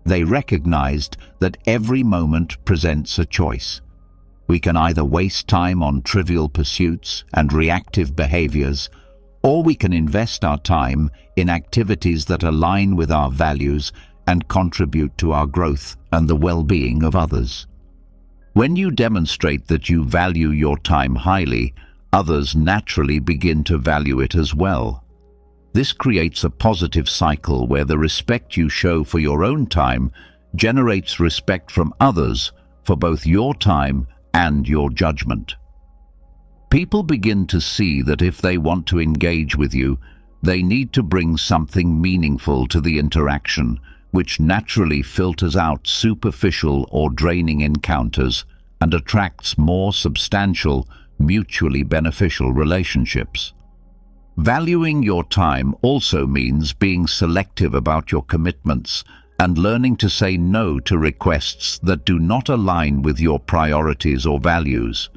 They recognized that every moment presents a choice. We can either waste time on trivial pursuits and reactive behaviors, or we can invest our time in activities that align with our values and contribute to our growth and the well-being of others. When you demonstrate that you value your time highly, others naturally begin to value it as well. This creates a positive cycle where the respect you show for your own time generates respect from others for both your time and your judgment. People begin to see that if they want to engage with you, they need to bring something meaningful to the interaction, which naturally filters out superficial or draining encounters and attracts more substantial, mutually beneficial relationships. Valuing your time also means being selective about your commitments and learning to say no to requests that do not align with your priorities or values.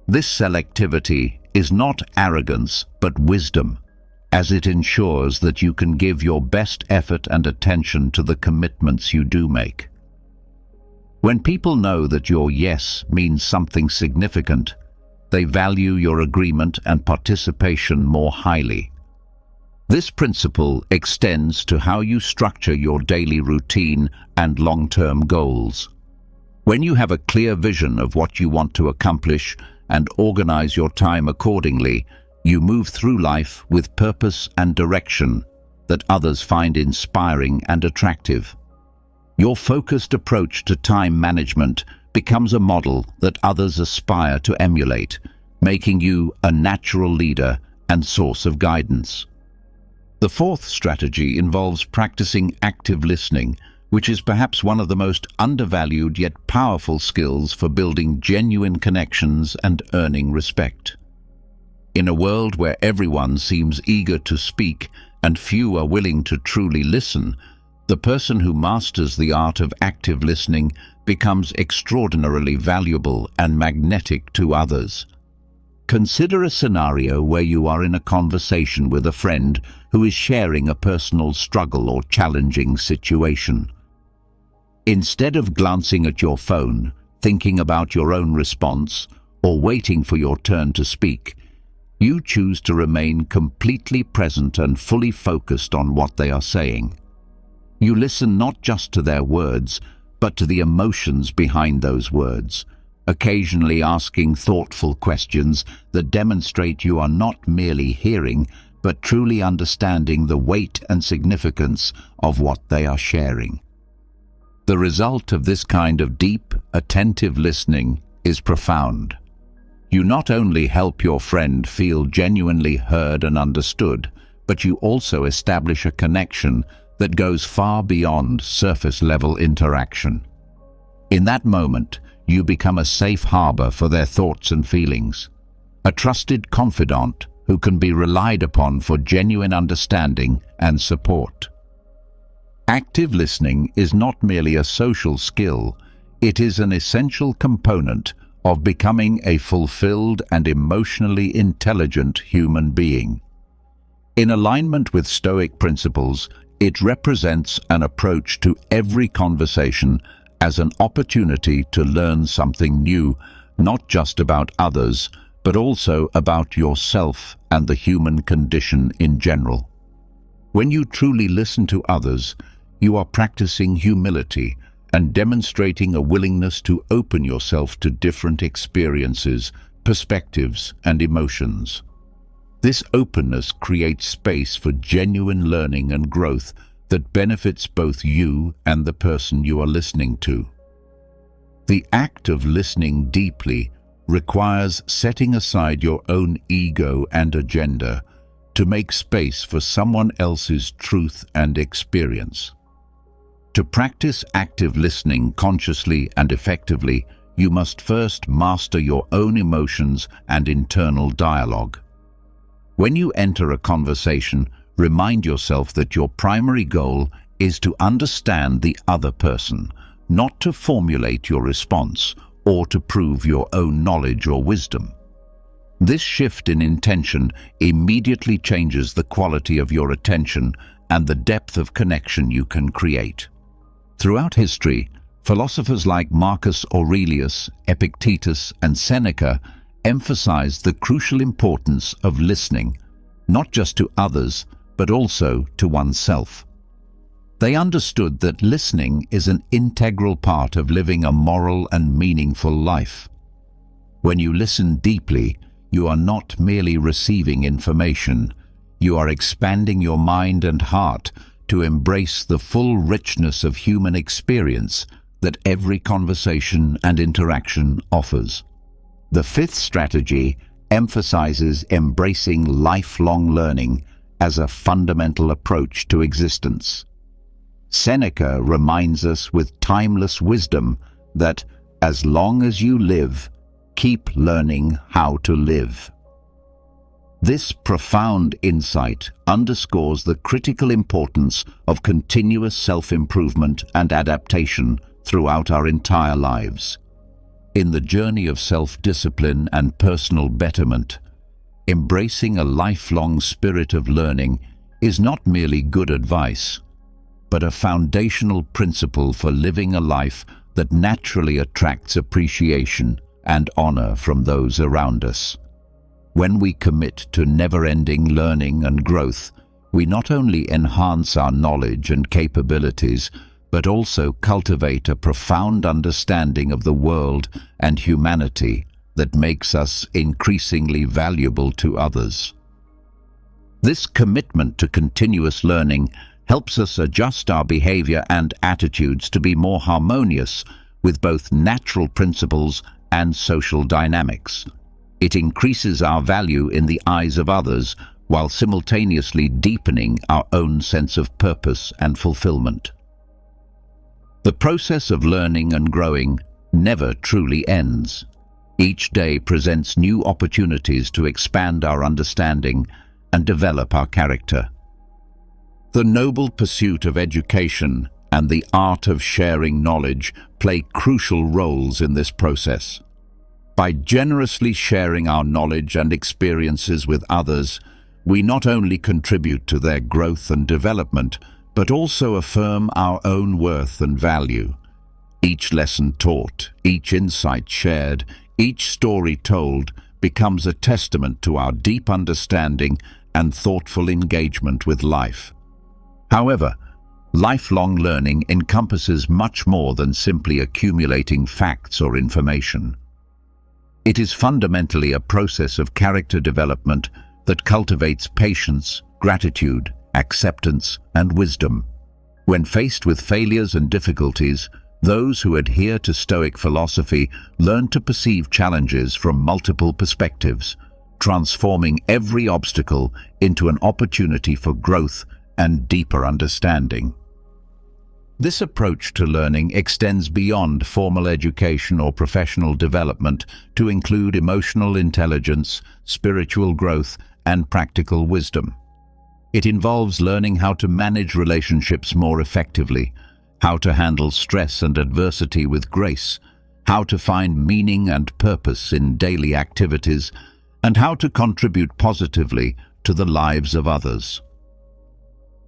This selectivity is not arrogance but wisdom, as it ensures that you can give your best effort and attention to the commitments you do make. When people know that your yes means something significant, they value your agreement and participation more highly. This principle extends to how you structure your daily routine and long-term goals. When you have a clear vision of what you want to accomplish and organize your time accordingly, you move through life with purpose and direction that others find inspiring and attractive. Your focused approach to time management becomes a model that others aspire to emulate, making you a natural leader and source of guidance. The fourth strategy involves practicing active listening, which is perhaps one of the most undervalued yet powerful skills for building genuine connections and earning respect. In a world where everyone seems eager to speak and few are willing to truly listen, the person who masters the art of active listening becomes extraordinarily valuable and magnetic to others. Consider a scenario where you are in a conversation with a friend who is sharing a personal struggle or challenging situation. Instead of glancing at your phone, thinking about your own response, or waiting for your turn to speak, you choose to remain completely present and fully focused on what they are saying. You listen not just to their words, but to the emotions behind those words, occasionally asking thoughtful questions that demonstrate you are not merely hearing, but truly understanding the weight and significance of what they are sharing. The result of this kind of deep, attentive listening is profound. You not only help your friend feel genuinely heard and understood, but you also establish a connection that goes far beyond surface-level interaction. In that moment, you become a safe harbor for their thoughts and feelings, a trusted confidant who can be relied upon for genuine understanding and support. Active listening is not merely a social skill, it is an essential component of becoming a fulfilled and emotionally intelligent human being. In alignment with Stoic principles, it represents an approach to every conversation as an opportunity to learn something new, not just about others, but also about yourself and the human condition in general. When you truly listen to others, you are practicing humility and demonstrating a willingness to open yourself to different experiences, perspectives, and emotions. This openness creates space for genuine learning and growth that benefits both you and the person you are listening to. The act of listening deeply requires setting aside your own ego and agenda to make space for someone else's truth and experience. To practice active listening consciously and effectively, you must first master your own emotions and internal dialogue. When you enter a conversation, remind yourself that your primary goal is to understand the other person, not to formulate your response or to prove your own knowledge or wisdom. This shift in intention immediately changes the quality of your attention and the depth of connection you can create. Throughout history, philosophers like Marcus Aurelius, Epictetus, and Seneca emphasized the crucial importance of listening, not just to others, but also to oneself. They understood that listening is an integral part of living a moral and meaningful life. When you listen deeply, you are not merely receiving information, you are expanding your mind and heart to embrace the full richness of human experience that every conversation and interaction offers. The fifth strategy emphasizes embracing lifelong learning as a fundamental approach to existence. Seneca reminds us with timeless wisdom that as long as you live, keep learning how to live. This profound insight underscores the critical importance of continuous self-improvement and adaptation throughout our entire lives. In the journey of self-discipline and personal betterment, embracing a lifelong spirit of learning is not merely good advice, but a foundational principle for living a life that naturally attracts appreciation and honor from those around us. When we commit to never-ending learning and growth, we not only enhance our knowledge and capabilities, but also cultivate a profound understanding of the world and humanity that makes us increasingly valuable to others. This commitment to continuous learning helps us adjust our behavior and attitudes to be more harmonious with both natural principles and social dynamics. It increases our value in the eyes of others while simultaneously deepening our own sense of purpose and fulfillment. The process of learning and growing never truly ends. Each day presents new opportunities to expand our understanding and develop our character. The noble pursuit of education and the art of sharing knowledge play crucial roles in this process. By generously sharing our knowledge and experiences with others, we not only contribute to their growth and development, but also affirm our own worth and value. Each lesson taught, each insight shared, each story told becomes a testament to our deep understanding and thoughtful engagement with life. However, lifelong learning encompasses much more than simply accumulating facts or information. It is fundamentally a process of character development that cultivates patience, gratitude, acceptance, and wisdom. When faced with failures and difficulties, Those who adhere to Stoic philosophy learn to perceive challenges from multiple perspectives, transforming every obstacle into an opportunity for growth and deeper understanding. This approach to learning extends beyond formal education or professional development to include emotional intelligence, spiritual growth, and practical wisdom. It involves learning how to manage relationships more effectively, how to handle stress and adversity with grace, how to find meaning and purpose in daily activities, and how to contribute positively to the lives of others.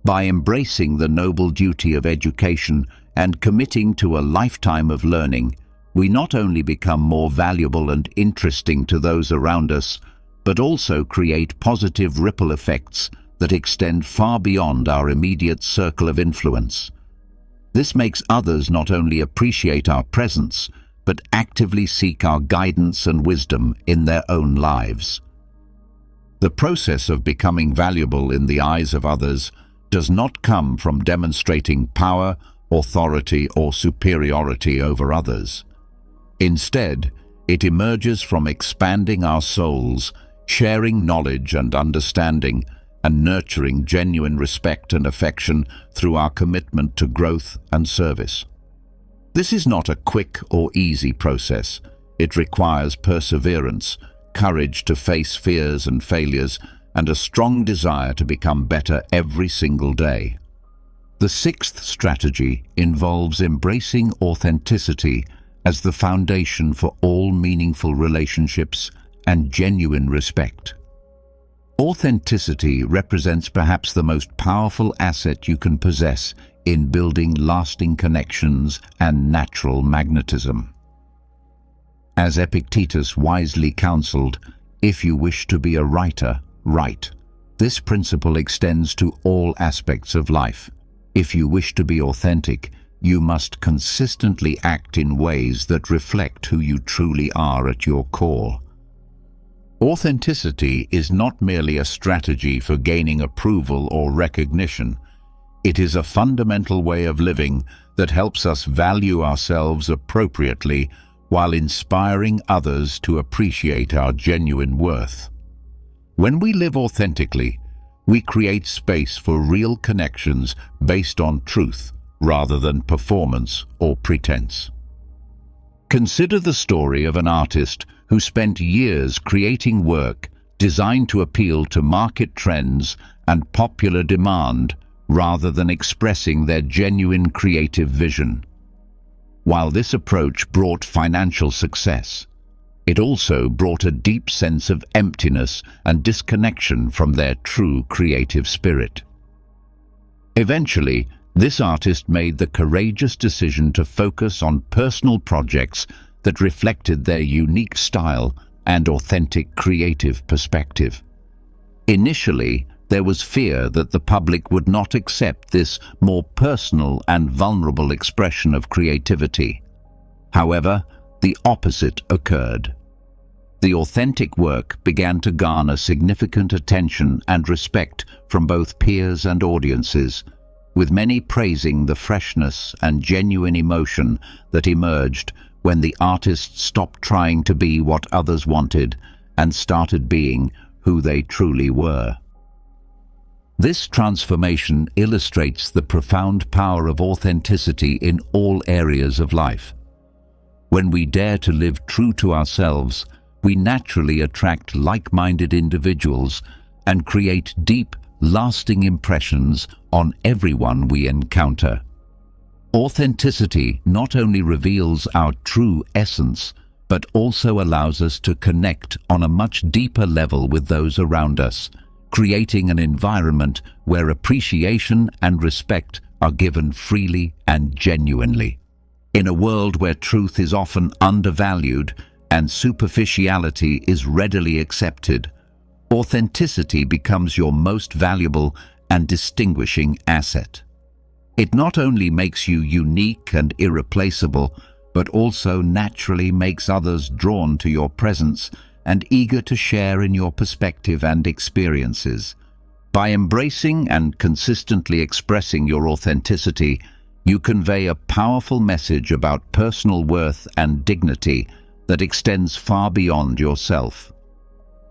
By embracing the noble duty of education and committing to a lifetime of learning, we not only become more valuable and interesting to those around us, but also create positive ripple effects that extend far beyond our immediate circle of influence. This makes others not only appreciate our presence, but actively seek our guidance and wisdom in their own lives. The process of becoming valuable in the eyes of others does not come from demonstrating power, authority, or superiority over others. Instead, it emerges from expanding our souls, sharing knowledge and understanding, and nurturing genuine respect and affection through our commitment to growth and service. This is not a quick or easy process. It requires perseverance, courage to face fears and failures, and a strong desire to become better every single day. The sixth strategy involves embracing authenticity as the foundation for all meaningful relationships and genuine respect. Authenticity represents perhaps the most powerful asset you can possess in building lasting connections and natural magnetism. As Epictetus wisely counseled, if you wish to be a writer, write. This principle extends to all aspects of life. If you wish to be authentic, you must consistently act in ways that reflect who you truly are at your core. Authenticity is not merely a strategy for gaining approval or recognition. It is a fundamental way of living that helps us value ourselves appropriately while inspiring others to appreciate our genuine worth. When we live authentically, we create space for real connections based on truth rather than performance or pretense. Consider the story of an artist who spent years creating work designed to appeal to market trends and popular demand rather than expressing their genuine creative vision. While this approach brought financial success, it also brought a deep sense of emptiness and disconnection from their true creative spirit. Eventually, this artist made the courageous decision to focus on personal projects that reflected their unique style and authentic creative perspective. Initially, there was fear that the public would not accept this more personal and vulnerable expression of creativity. However, the opposite occurred. The authentic work began to garner significant attention and respect from both peers and audiences, with many praising the freshness and genuine emotion that emerged when the artist stopped trying to be what others wanted and started being who they truly were. This transformation illustrates the profound power of authenticity in all areas of life. When we dare to live true to ourselves, we naturally attract like-minded individuals and create deep, lasting impressions on everyone we encounter. Authenticity not only reveals our true essence, but also allows us to connect on a much deeper level with those around us, creating an environment where appreciation and respect are given freely and genuinely. In a world where truth is often undervalued and superficiality is readily accepted, authenticity becomes your most valuable and distinguishing asset. It not only makes you unique and irreplaceable, but also naturally makes others drawn to your presence and eager to share in your perspective and experiences. By embracing and consistently expressing your authenticity, You convey a powerful message about personal worth and dignity that extends far beyond yourself.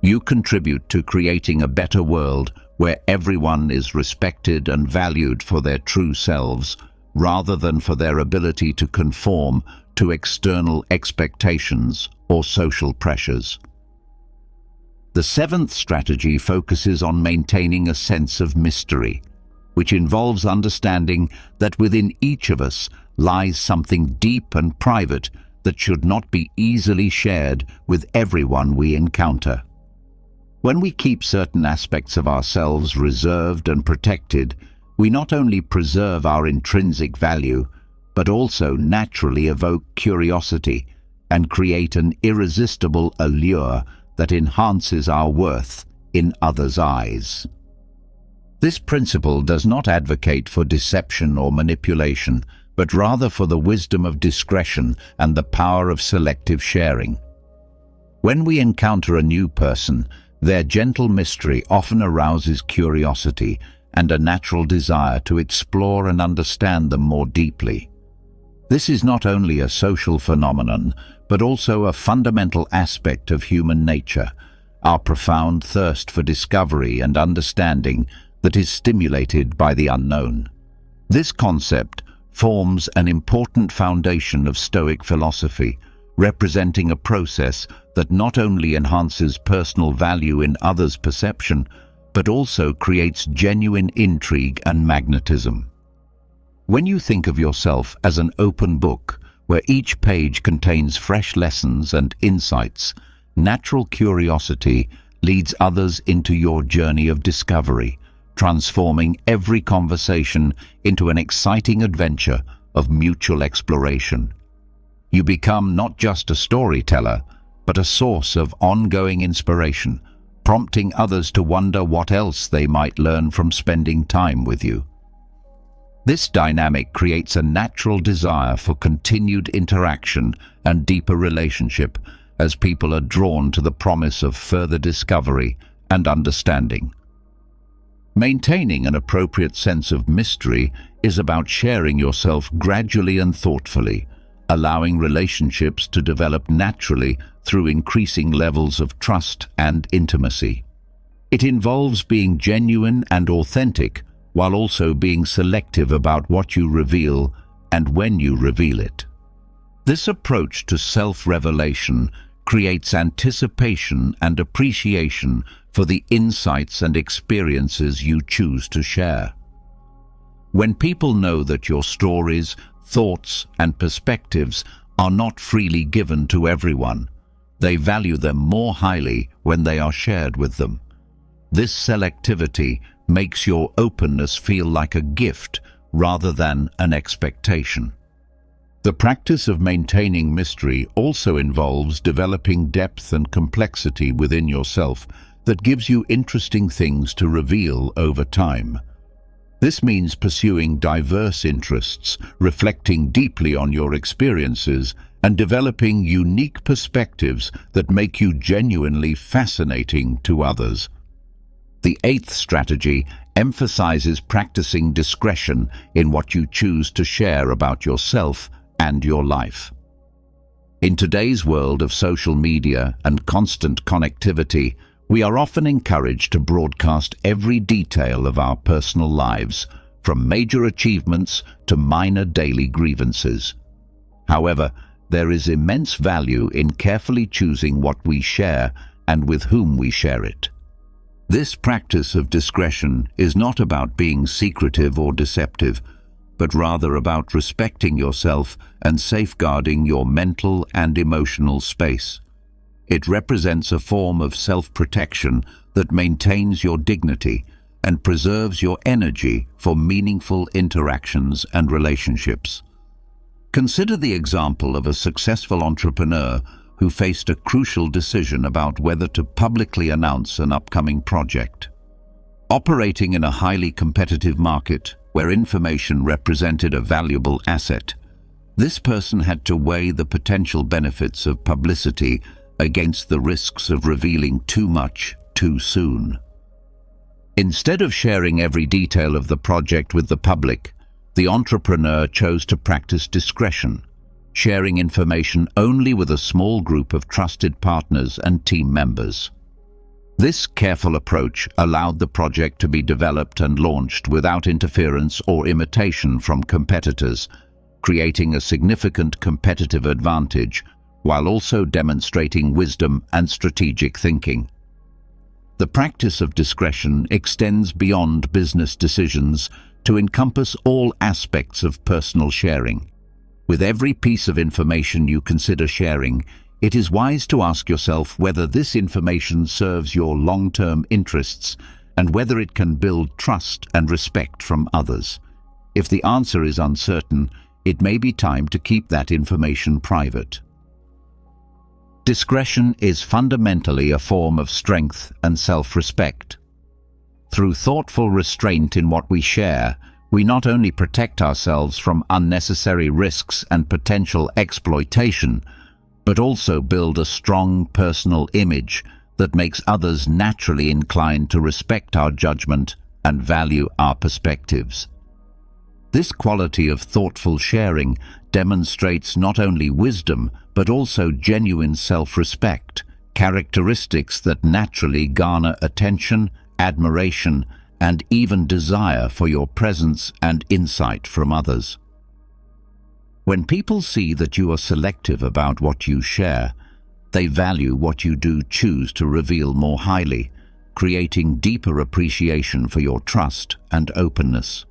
You contribute to creating a better world where everyone is respected and valued for their true selves, rather than for their ability to conform to external expectations or social pressures. The seventh strategy focuses on maintaining a sense of mystery, which involves understanding that within each of us lies something deep and private that should not be easily shared with everyone we encounter. When we keep certain aspects of ourselves reserved and protected, we not only preserve our intrinsic value, but also naturally evoke curiosity and create an irresistible allure that enhances our worth in others' eyes. This principle does not advocate for deception or manipulation, but rather for the wisdom of discretion and the power of selective sharing. When we encounter a new person, their gentle mystery often arouses curiosity and a natural desire to explore and understand them more deeply. This is not only a social phenomenon, but also a fundamental aspect of human nature, our profound thirst for discovery and understanding that is stimulated by the unknown. This concept forms an important foundation of Stoic philosophy, representing a process that not only enhances personal value in others' perception, but also creates genuine intrigue and magnetism. When you think of yourself as an open book, where each page contains fresh lessons and insights, natural curiosity leads others into your journey of discovery, transforming every conversation into an exciting adventure of mutual exploration. You become not just a storyteller, but a source of ongoing inspiration, prompting others to wonder what else they might learn from spending time with you. This dynamic creates a natural desire for continued interaction and deeper relationship as people are drawn to the promise of further discovery and understanding. Maintaining an appropriate sense of mystery is about sharing yourself gradually and thoughtfully, allowing relationships to develop naturally through increasing levels of trust and intimacy. It involves being genuine and authentic, while also being selective about what you reveal and when you reveal it. This approach to self-revelation creates anticipation and appreciation for the insights and experiences you choose to share. When people know that your stories, thoughts, and perspectives are not freely given to everyone, they value them more highly when they are shared with them. This selectivity makes your openness feel like a gift rather than an expectation. The practice of maintaining mystery also involves developing depth and complexity within yourself that gives you interesting things to reveal over time. This means pursuing diverse interests, reflecting deeply on your experiences, and developing unique perspectives that make you genuinely fascinating to others. The eighth strategy emphasizes practicing discretion in what you choose to share about yourself and your life. In today's world of social media and constant connectivity, we are often encouraged to broadcast every detail of our personal lives, from major achievements to minor daily grievances. However, there is immense value in carefully choosing what we share and with whom we share it. This practice of discretion is not about being secretive or deceptive, but rather about respecting yourself and safeguarding your mental and emotional space. It represents a form of self-protection that maintains your dignity and preserves your energy for meaningful interactions and relationships. Consider the example of a successful entrepreneur who faced a crucial decision about whether to publicly announce an upcoming project. Operating in a highly competitive market where information represented a valuable asset, this person had to weigh the potential benefits of publicity against the risks of revealing too much too soon. Instead of sharing every detail of the project with the public, The entrepreneur chose to practice discretion, sharing information only with a small group of trusted partners and team members. This careful approach allowed the project to be developed and launched without interference or imitation from competitors, creating a significant competitive advantage while also demonstrating wisdom and strategic thinking. The practice of discretion extends beyond business decisions to encompass all aspects of personal sharing. With every piece of information you consider sharing, it is wise to ask yourself whether this information serves your long-term interests and whether it can build trust and respect from others. If the answer is uncertain, it may be time to keep that information private. Discretion is fundamentally a form of strength and self-respect. Through thoughtful restraint in what we share, we not only protect ourselves from unnecessary risks and potential exploitation, but also build a strong personal image that makes others naturally inclined to respect our judgment and value our perspectives. This quality of thoughtful sharing demonstrates not only wisdom, but also genuine self-respect, characteristics that naturally garner attention, admiration, and even desire for your presence and insight from others. When people see that you are selective about what you share, they value what you do choose to reveal more highly, creating deeper appreciation for your trust and openness.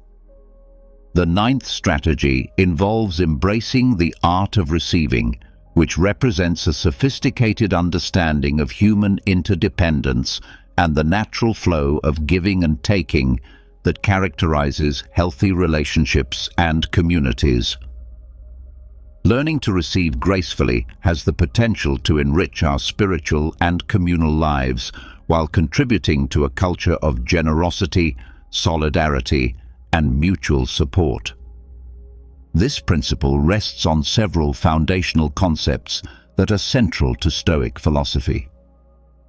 The ninth strategy involves embracing the art of receiving, which represents a sophisticated understanding of human interdependence and the natural flow of giving and taking that characterizes healthy relationships and communities. Learning to receive gracefully has the potential to enrich our spiritual and communal lives while contributing to a culture of generosity, solidarity, and mutual support. This principle rests on several foundational concepts that are central to Stoic philosophy.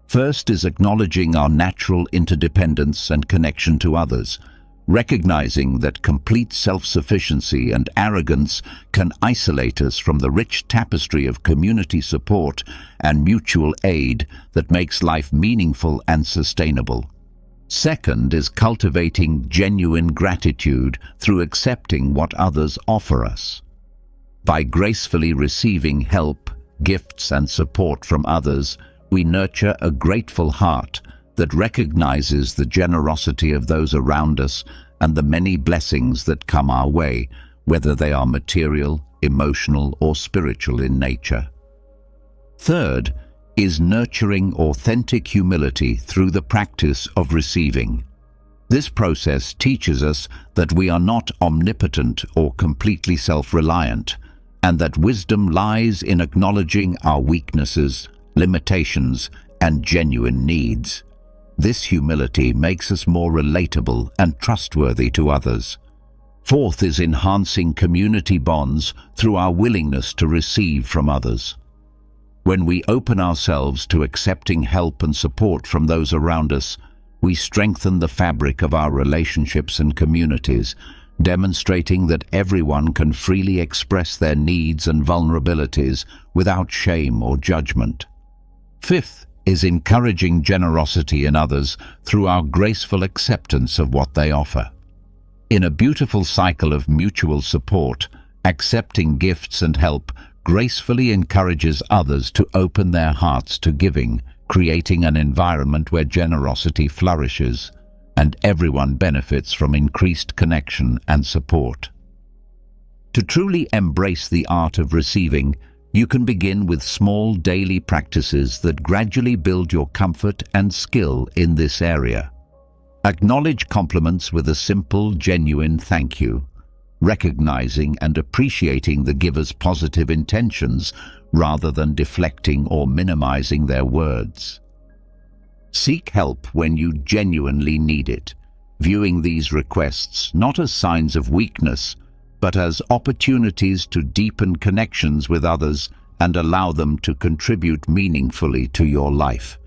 First is acknowledging our natural interdependence and connection to others, recognizing that complete self-sufficiency and arrogance can isolate us from the rich tapestry of community support and mutual aid that makes life meaningful and sustainable. Second is cultivating genuine gratitude through accepting what others offer us. By gracefully receiving help, gifts, and support from others, we nurture a grateful heart that recognizes the generosity of those around us and the many blessings that come our way, whether they are material, emotional, or spiritual in nature. Third is nurturing authentic humility through the practice of receiving. This process teaches us that we are not omnipotent or completely self-reliant, and that wisdom lies in acknowledging our weaknesses, limitations, and genuine needs. This humility makes us more relatable and trustworthy to others. Fourth is enhancing community bonds through our willingness to receive from others. When we open ourselves to accepting help and support from those around us, we strengthen the fabric of our relationships and communities, demonstrating that everyone can freely express their needs and vulnerabilities without shame or judgment. Fifth is encouraging generosity in others through our graceful acceptance of what they offer. In a beautiful cycle of mutual support, accepting gifts and help gracefully encourages others to open their hearts to giving, creating an environment where generosity flourishes and everyone benefits from increased connection and support. To truly embrace the art of receiving, you can begin with small daily practices that gradually build your comfort and skill in this area. Acknowledge compliments with a simple, genuine thank you, recognizing and appreciating the giver's positive intentions rather than deflecting or minimizing their words. Seek help when you genuinely need it, viewing these requests not as signs of weakness, but as opportunities to deepen connections with others and allow them to contribute meaningfully to your life.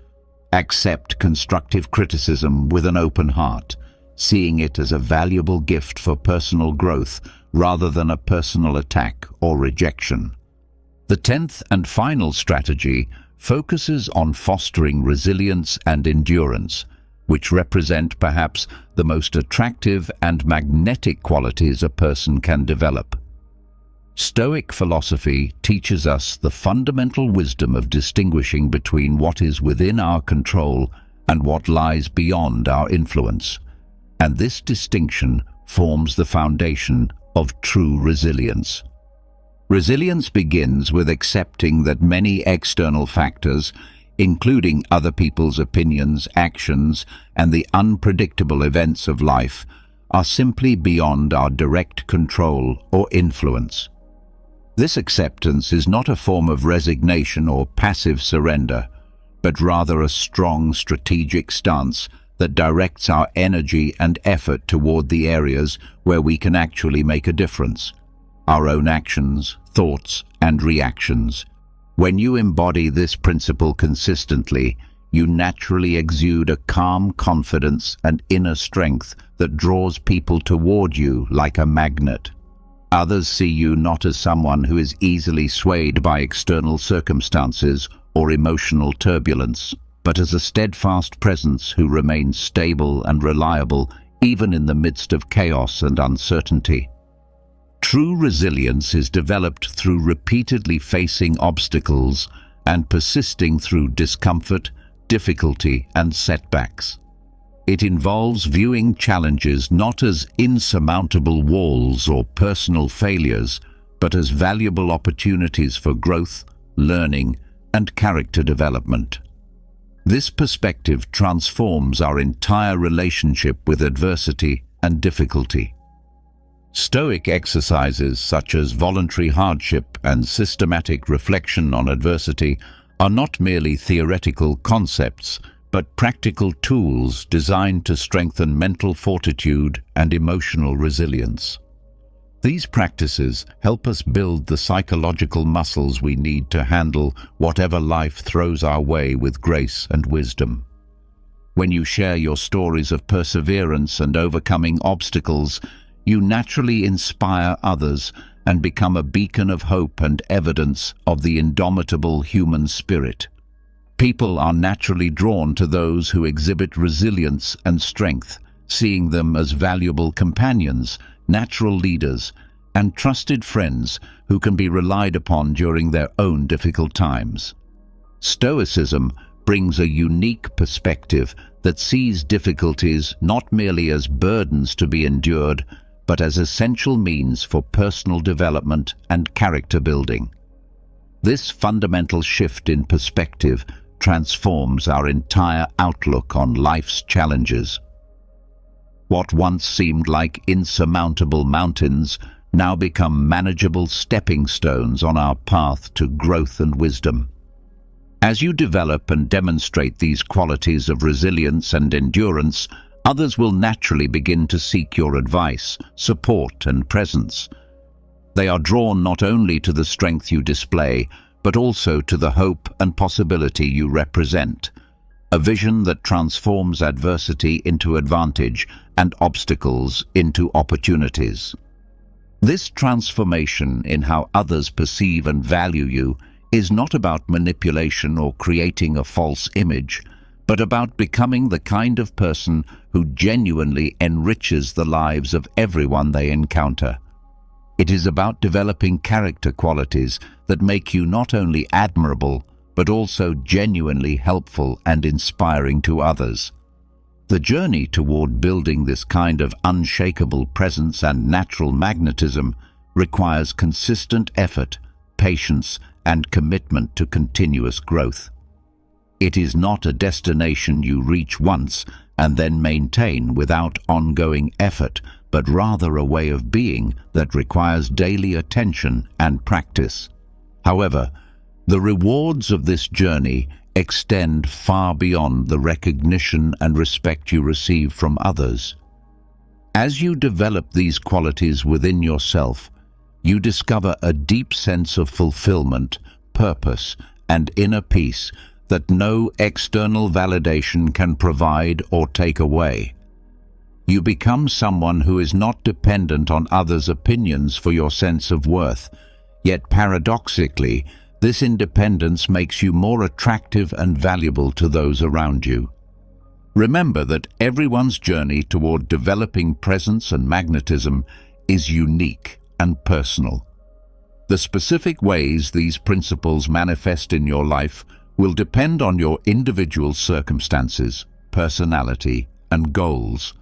Accept constructive criticism with an open heart, seeing it as a valuable gift for personal growth rather than a personal attack or rejection. The 10th and final strategy focuses on fostering resilience and endurance, which represent perhaps the most attractive and magnetic qualities a person can develop. Stoic philosophy teaches us the fundamental wisdom of distinguishing between what is within our control and what lies beyond our influence, and this distinction forms the foundation of true resilience. Resilience begins with accepting that many external factors, including other people's opinions, actions, and the unpredictable events of life, are simply beyond our direct control or influence. This acceptance is not a form of resignation or passive surrender, but rather a strong strategic stance that directs our energy and effort toward the areas where we can actually make a difference: our own actions, thoughts, and reactions. When you embody this principle consistently, you naturally exude a calm confidence and inner strength that draws people toward you like a magnet. Others see you not as someone who is easily swayed by external circumstances or emotional turbulence, but as a steadfast presence who remains stable and reliable even in the midst of chaos and uncertainty. True resilience is developed through repeatedly facing obstacles and persisting through discomfort, difficulty, and setbacks. It involves viewing challenges not as insurmountable walls or personal failures, but as valuable opportunities for growth, learning, and character development. This perspective transforms our entire relationship with adversity and difficulty. Stoic exercises such as voluntary hardship and systematic reflection on adversity are not merely theoretical concepts, but practical tools designed to strengthen mental fortitude and emotional resilience. These practices help us build the psychological muscles we need to handle whatever life throws our way with grace and wisdom. When you share your stories of perseverance and overcoming obstacles, you naturally inspire others and become a beacon of hope and evidence of the indomitable human spirit. People are naturally drawn to those who exhibit resilience and strength, seeing them as valuable companions, natural leaders, and trusted friends who can be relied upon during their own difficult times. Stoicism brings a unique perspective that sees difficulties not merely as burdens to be endured, but as essential means for personal development and character building. This fundamental shift in perspective transforms our entire outlook on life's challenges. What once seemed like insurmountable mountains now become manageable stepping stones on our path to growth and wisdom. As you develop and demonstrate these qualities of resilience and endurance, others will naturally begin to seek your advice, support, and presence. They are drawn not only to the strength you display, but also to the hope and possibility you represent, a vision that transforms adversity into advantage and obstacles into opportunities. This transformation in how others perceive and value you is not about manipulation or creating a false image, but about becoming the kind of person who genuinely enriches the lives of everyone they encounter. It is about developing character qualities that make you not only admirable, but also genuinely helpful and inspiring to others. The journey toward building this kind of unshakable presence and natural magnetism requires consistent effort, patience, and commitment to continuous growth. It is not a destination you reach once and then maintain without ongoing effort, but rather a way of being that requires daily attention and practice. However, the rewards of this journey extend far beyond the recognition and respect you receive from others. As you develop these qualities within yourself, you discover a deep sense of fulfillment, purpose, and inner peace that no external validation can provide or take away. You become someone who is not dependent on others' opinions for your sense of worth. Yet paradoxically, this independence makes you more attractive and valuable to those around you. Remember that everyone's journey toward developing presence and magnetism is unique and personal. The specific ways these principles manifest in your life will depend on your individual circumstances, personality, and goals.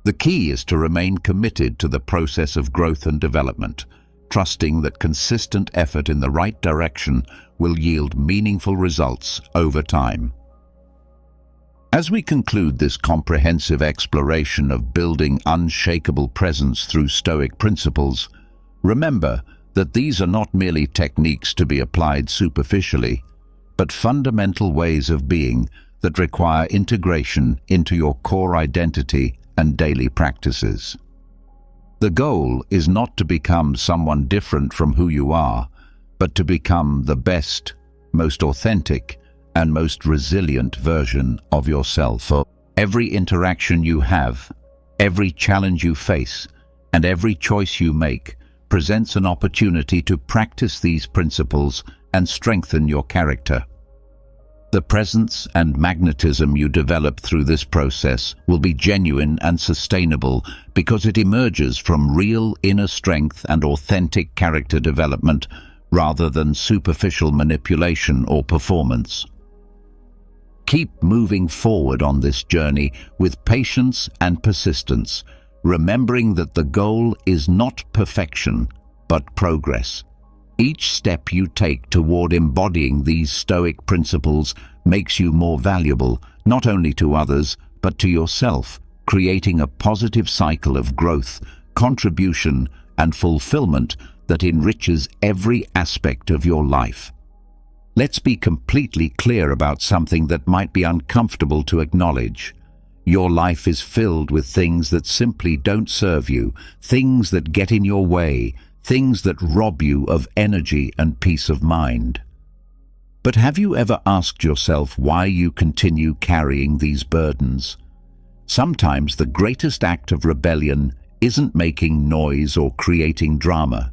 The key is to remain committed to the process of growth and development, trusting that consistent effort in the right direction will yield meaningful results over time. As we conclude this comprehensive exploration of building unshakable presence through Stoic principles, remember that these are not merely techniques to be applied superficially, but fundamental ways of being that require integration into your core identity and daily practices. The goal is not to become someone different from who you are, but to become the best, most authentic, and most resilient version of yourself. Every interaction you have, every challenge you face, and every choice you make presents an opportunity to practice these principles and strengthen your character. The presence and magnetism you develop through this process will be genuine and sustainable because it emerges from real inner strength and authentic character development rather than superficial manipulation or performance. Keep moving forward on this journey with patience and persistence, remembering that the goal is not perfection, but progress. Each step you take toward embodying these Stoic principles makes you more valuable, not only to others, but to yourself, creating a positive cycle of growth, contribution, and fulfillment that enriches every aspect of your life. Let's be completely clear about something that might be uncomfortable to acknowledge. Your life is filled with things that simply don't serve you, things that get in your way, things that rob you of energy and peace of mind. But have you ever asked yourself why you continue carrying these burdens? Sometimes the greatest act of rebellion isn't making noise or creating drama,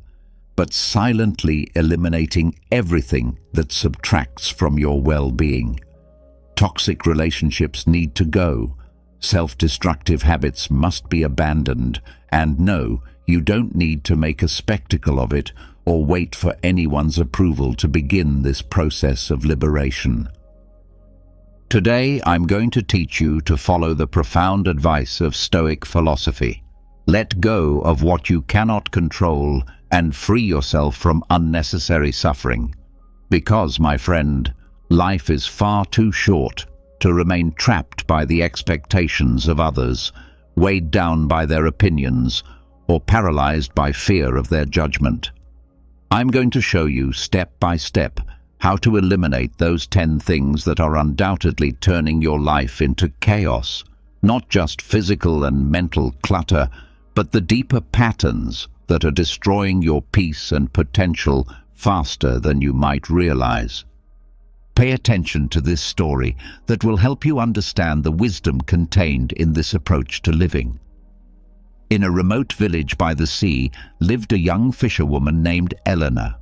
but silently eliminating everything that subtracts from your well-being. Toxic relationships need to go. Self-destructive habits must be abandoned, and no, you don't need to make a spectacle of it or wait for anyone's approval to begin this process of liberation. Today, I'm going to teach you to follow the profound advice of Stoic philosophy. Let go of what you cannot control and free yourself from unnecessary suffering. Because, my friend, life is far too short to remain trapped by the expectations of others, weighed down by their opinions, or paralyzed by fear of their judgment. I'm going to show you step by step how to eliminate those 10 things that are undoubtedly turning your life into chaos, not just physical and mental clutter, but the deeper patterns that are destroying your peace and potential faster than you might realize. Pay attention to this story that will help you understand the wisdom contained in this approach to living. In a remote village by the sea lived a young fisherwoman named Eleanor.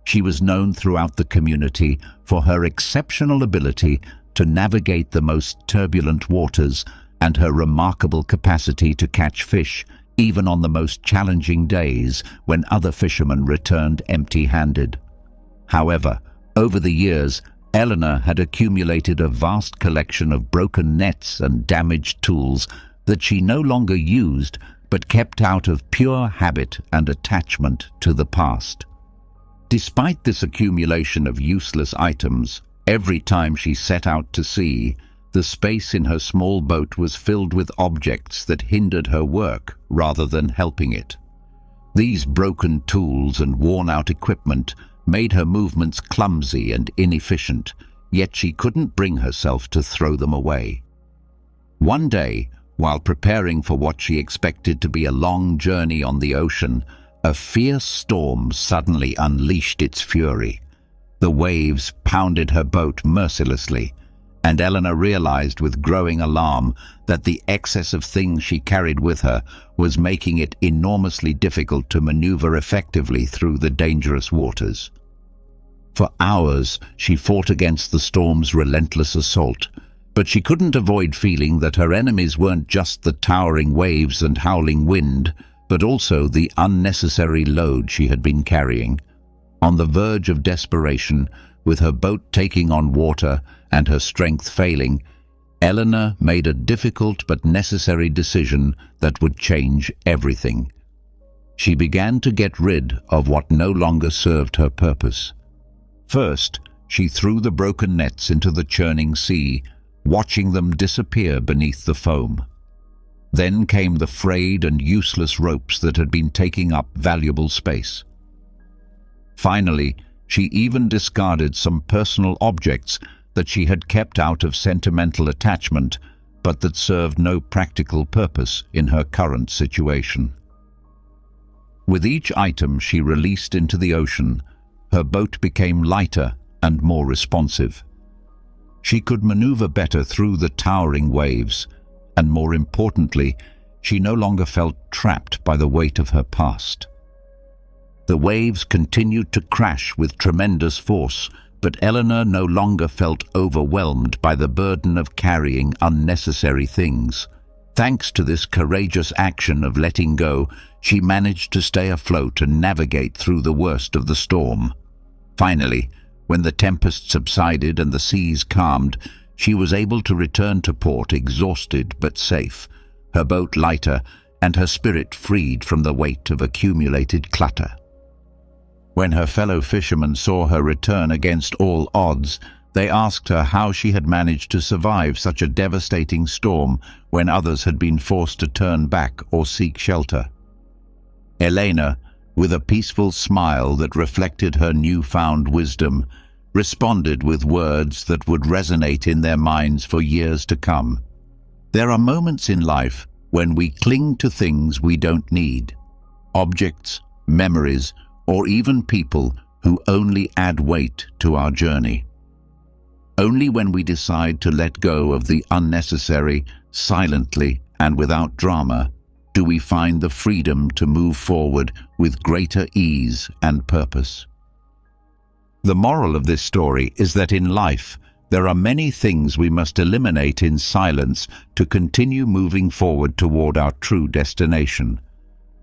She was known throughout the community for her exceptional ability to navigate the most turbulent waters and her remarkable capacity to catch fish, even on the most challenging days when other fishermen returned empty-handed. However, over the years, Eleanor had accumulated a vast collection of broken nets and damaged tools that she no longer used but kept out of pure habit and attachment to the past. Despite this accumulation of useless items, every time she set out to sea, the space in her small boat was filled with objects that hindered her work rather than helping it. These broken tools and worn-out equipment made her movements clumsy and inefficient, yet she couldn't bring herself to throw them away. One day, while preparing for what she expected to be a long journey on the ocean, a fierce storm suddenly unleashed its fury. The waves pounded her boat mercilessly, and Eleanor realized with growing alarm that the excess of things she carried with her was making it enormously difficult to maneuver effectively through the dangerous waters. For hours, she fought against the storm's relentless assault, but she couldn't avoid feeling that her enemies weren't just the towering waves and howling wind, but also the unnecessary load she had been carrying. On the verge of desperation, with her boat taking on water and her strength failing, Eleanor made a difficult but necessary decision that would change everything. She began to get rid of what no longer served her purpose. First, she threw the broken nets into the churning sea, watching them disappear beneath the foam. Then came the frayed and useless ropes that had been taking up valuable space. Finally, she even discarded some personal objects that she had kept out of sentimental attachment, but that served no practical purpose in her current situation. With each item she released into the ocean, her boat became lighter and more responsive. She could maneuver better through the towering waves, and more importantly, she no longer felt trapped by the weight of her past. The waves continued to crash with tremendous force, but Eleanor no longer felt overwhelmed by the burden of carrying unnecessary things. Thanks to this courageous action of letting go, she managed to stay afloat and navigate through the worst of the storm. Finally, when the tempest subsided and the seas calmed, she was able to return to port exhausted but safe, her boat lighter and her spirit freed from the weight of accumulated clutter. When her fellow fishermen saw her return against all odds, they asked her how she had managed to survive such a devastating storm when others had been forced to turn back or seek shelter. Elena, with a peaceful smile that reflected her newfound wisdom, responded with words that would resonate in their minds for years to come. There are moments in life when we cling to things we don't need, objects, memories, or even people who only add weight to our journey. Only when we decide to let go of the unnecessary, silently and without drama, do we find the freedom to move forward with greater ease and purpose. The moral of this story is that in life, there are many things we must eliminate in silence to continue moving forward toward our true destination.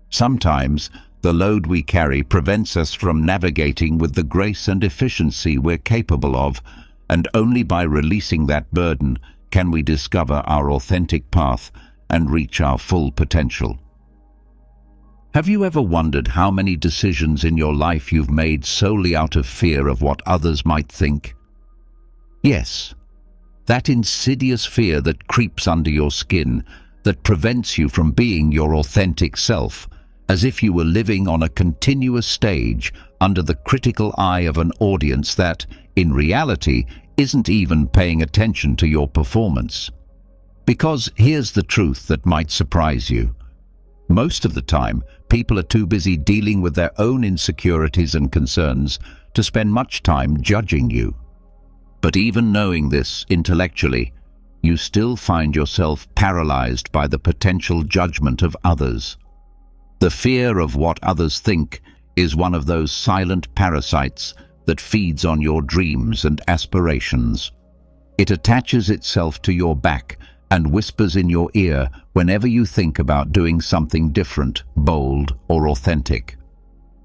Sometimes, the load we carry prevents us from navigating with the grace and efficiency we're capable of, and only by releasing that burden can we discover our authentic path and reach our full potential. Have you ever wondered how many decisions in your life you've made solely out of fear of what others might think? Yes, that insidious fear that creeps under your skin, that prevents you from being your authentic self, as if you were living on a continuous stage under the critical eye of an audience that, in reality, isn't even paying attention to your performance. Because here's the truth that might surprise you. Most of the time, people are too busy dealing with their own insecurities and concerns to spend much time judging you. But even knowing this intellectually, you still find yourself paralyzed by the potential judgment of others. The fear of what others think is one of those silent parasites that feeds on your dreams and aspirations. It attaches itself to your back and whispers in your ear whenever you think about doing something different, bold, or authentic.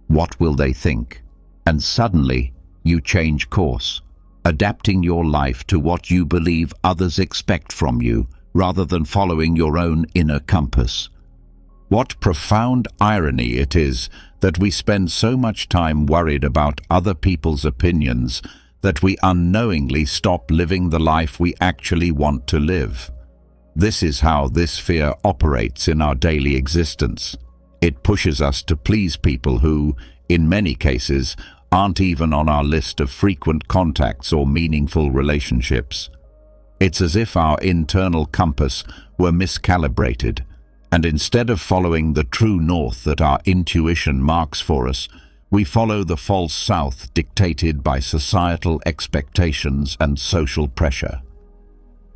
What will they think? And suddenly, you change course, adapting your life to what you believe others expect from you, rather than following your own inner compass. What profound irony it is that we spend so much time worried about other people's opinions that we unknowingly stop living the life we actually want to live. This is how this fear operates in our daily existence. It pushes us to please people who, in many cases, aren't even on our list of frequent contacts or meaningful relationships. It's as if our internal compass were miscalibrated, and instead of following the true north that our intuition marks for us, we follow the false south dictated by societal expectations and social pressure.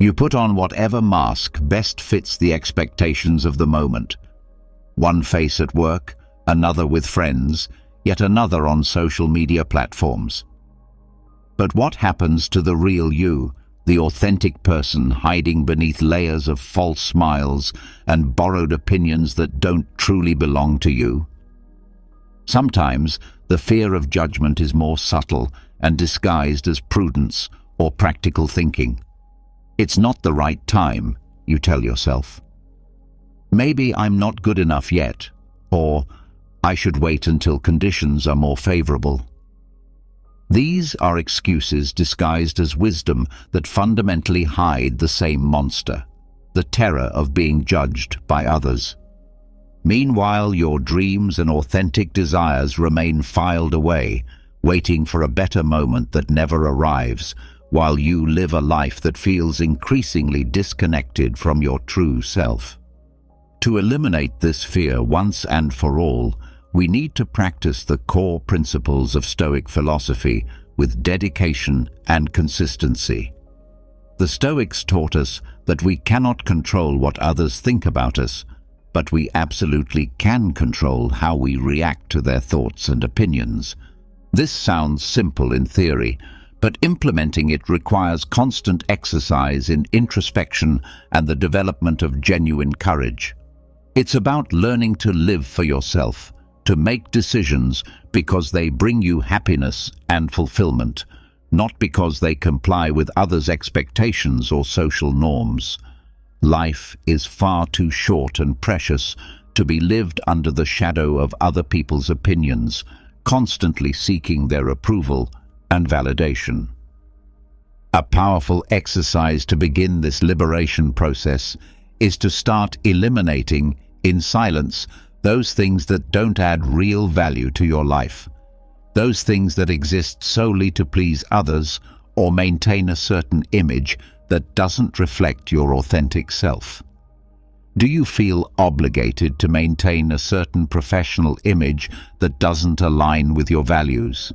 You put on whatever mask best fits the expectations of the moment. One face at work, another with friends, yet another on social media platforms. But what happens to the real you, the authentic person hiding beneath layers of false smiles and borrowed opinions that don't truly belong to you? Sometimes the fear of judgment is more subtle and disguised as prudence or practical thinking. It's not the right time, you tell yourself. Maybe I'm not good enough yet, or I should wait until conditions are more favorable. These are excuses disguised as wisdom that fundamentally hide the same monster, the terror of being judged by others. Meanwhile, your dreams and authentic desires remain filed away, waiting for a better moment that never arrives, while you live a life that feels increasingly disconnected from your true self. To eliminate this fear once and for all, we need to practice the core principles of Stoic philosophy with dedication and consistency. The Stoics taught us that we cannot control what others think about us, but we absolutely can control how we react to their thoughts and opinions. This sounds simple in theory, but implementing it requires constant exercise in introspection and the development of genuine courage. It's about learning to live for yourself, to make decisions because they bring you happiness and fulfillment, not because they comply with others' expectations or social norms. Life is far too short and precious to be lived under the shadow of other people's opinions, constantly seeking their approval and validation. A powerful exercise to begin this liberation process is to start eliminating, in silence, those things that don't add real value to your life. Those things that exist solely to please others or maintain a certain image that doesn't reflect your authentic self. Do you feel obligated to maintain a certain professional image that doesn't align with your values?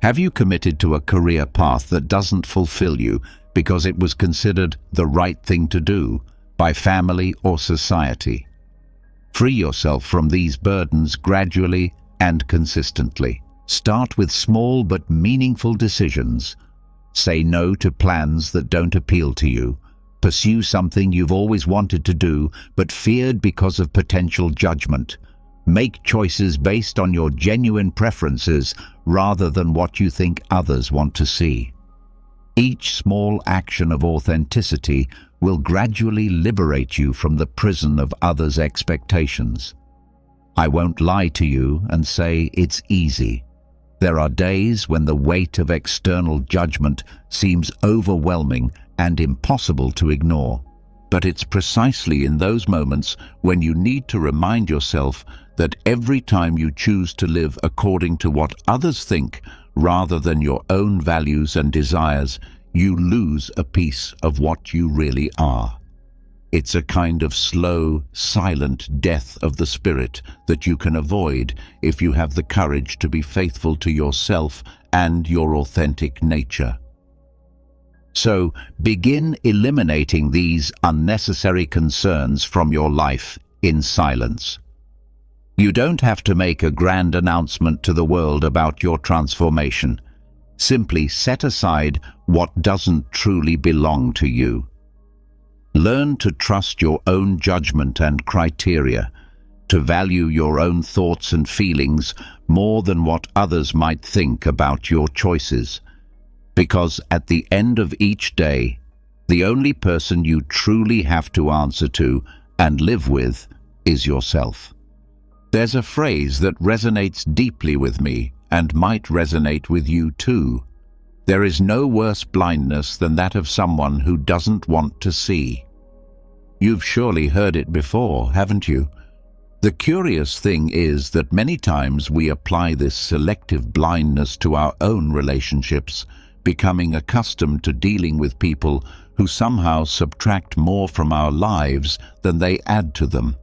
Have you committed to a career path that doesn't fulfill you because it was considered the right thing to do by family or society? Free yourself from these burdens gradually and consistently. Start with small but meaningful decisions. Say no to plans that don't appeal to you. Pursue something you've always wanted to do but feared because of potential judgment. Make choices based on your genuine preferences rather than what you think others want to see. Each small action of authenticity will gradually liberate you from the prison of others' expectations. I won't lie to you and say it's easy. There are days when the weight of external judgment seems overwhelming and impossible to ignore. But it's precisely in those moments when you need to remind yourself that every time you choose to live according to what others think rather than your own values and desires, you lose a piece of what you really are. It's a kind of slow, silent death of the spirit that you can avoid if you have the courage to be faithful to yourself and your authentic nature. So, begin eliminating these unnecessary concerns from your life in silence. You don't have to make a grand announcement to the world about your transformation. Simply set aside what doesn't truly belong to you. Learn to trust your own judgment and criteria, to value your own thoughts and feelings more than what others might think about your choices. Because at the end of each day, the only person you truly have to answer to and live with is yourself. There's a phrase that resonates deeply with me and might resonate with you too. There is no worse blindness than that of someone who doesn't want to see. You've surely heard it before, haven't you? The curious thing is that many times we apply this selective blindness to our own relationships, becoming accustomed to dealing with people who somehow subtract more from our lives than they add to them.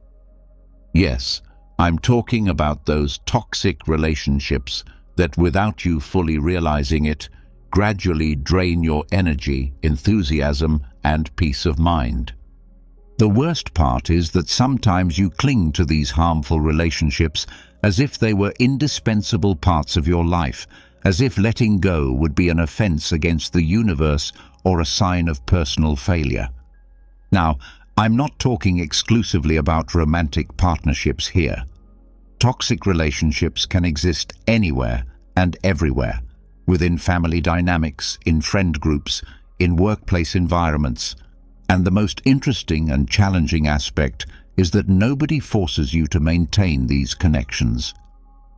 Yes, I'm talking about those toxic relationships that, without you fully realizing it, gradually drain your energy, enthusiasm, and peace of mind. The worst part is that sometimes you cling to these harmful relationships as if they were indispensable parts of your life, as if letting go would be an offense against the universe or a sign of personal failure. Now, I'm not talking exclusively about romantic partnerships here. Toxic relationships can exist anywhere and everywhere, within family dynamics, in friend groups, in workplace environments. And the most interesting and challenging aspect is that nobody forces you to maintain these connections.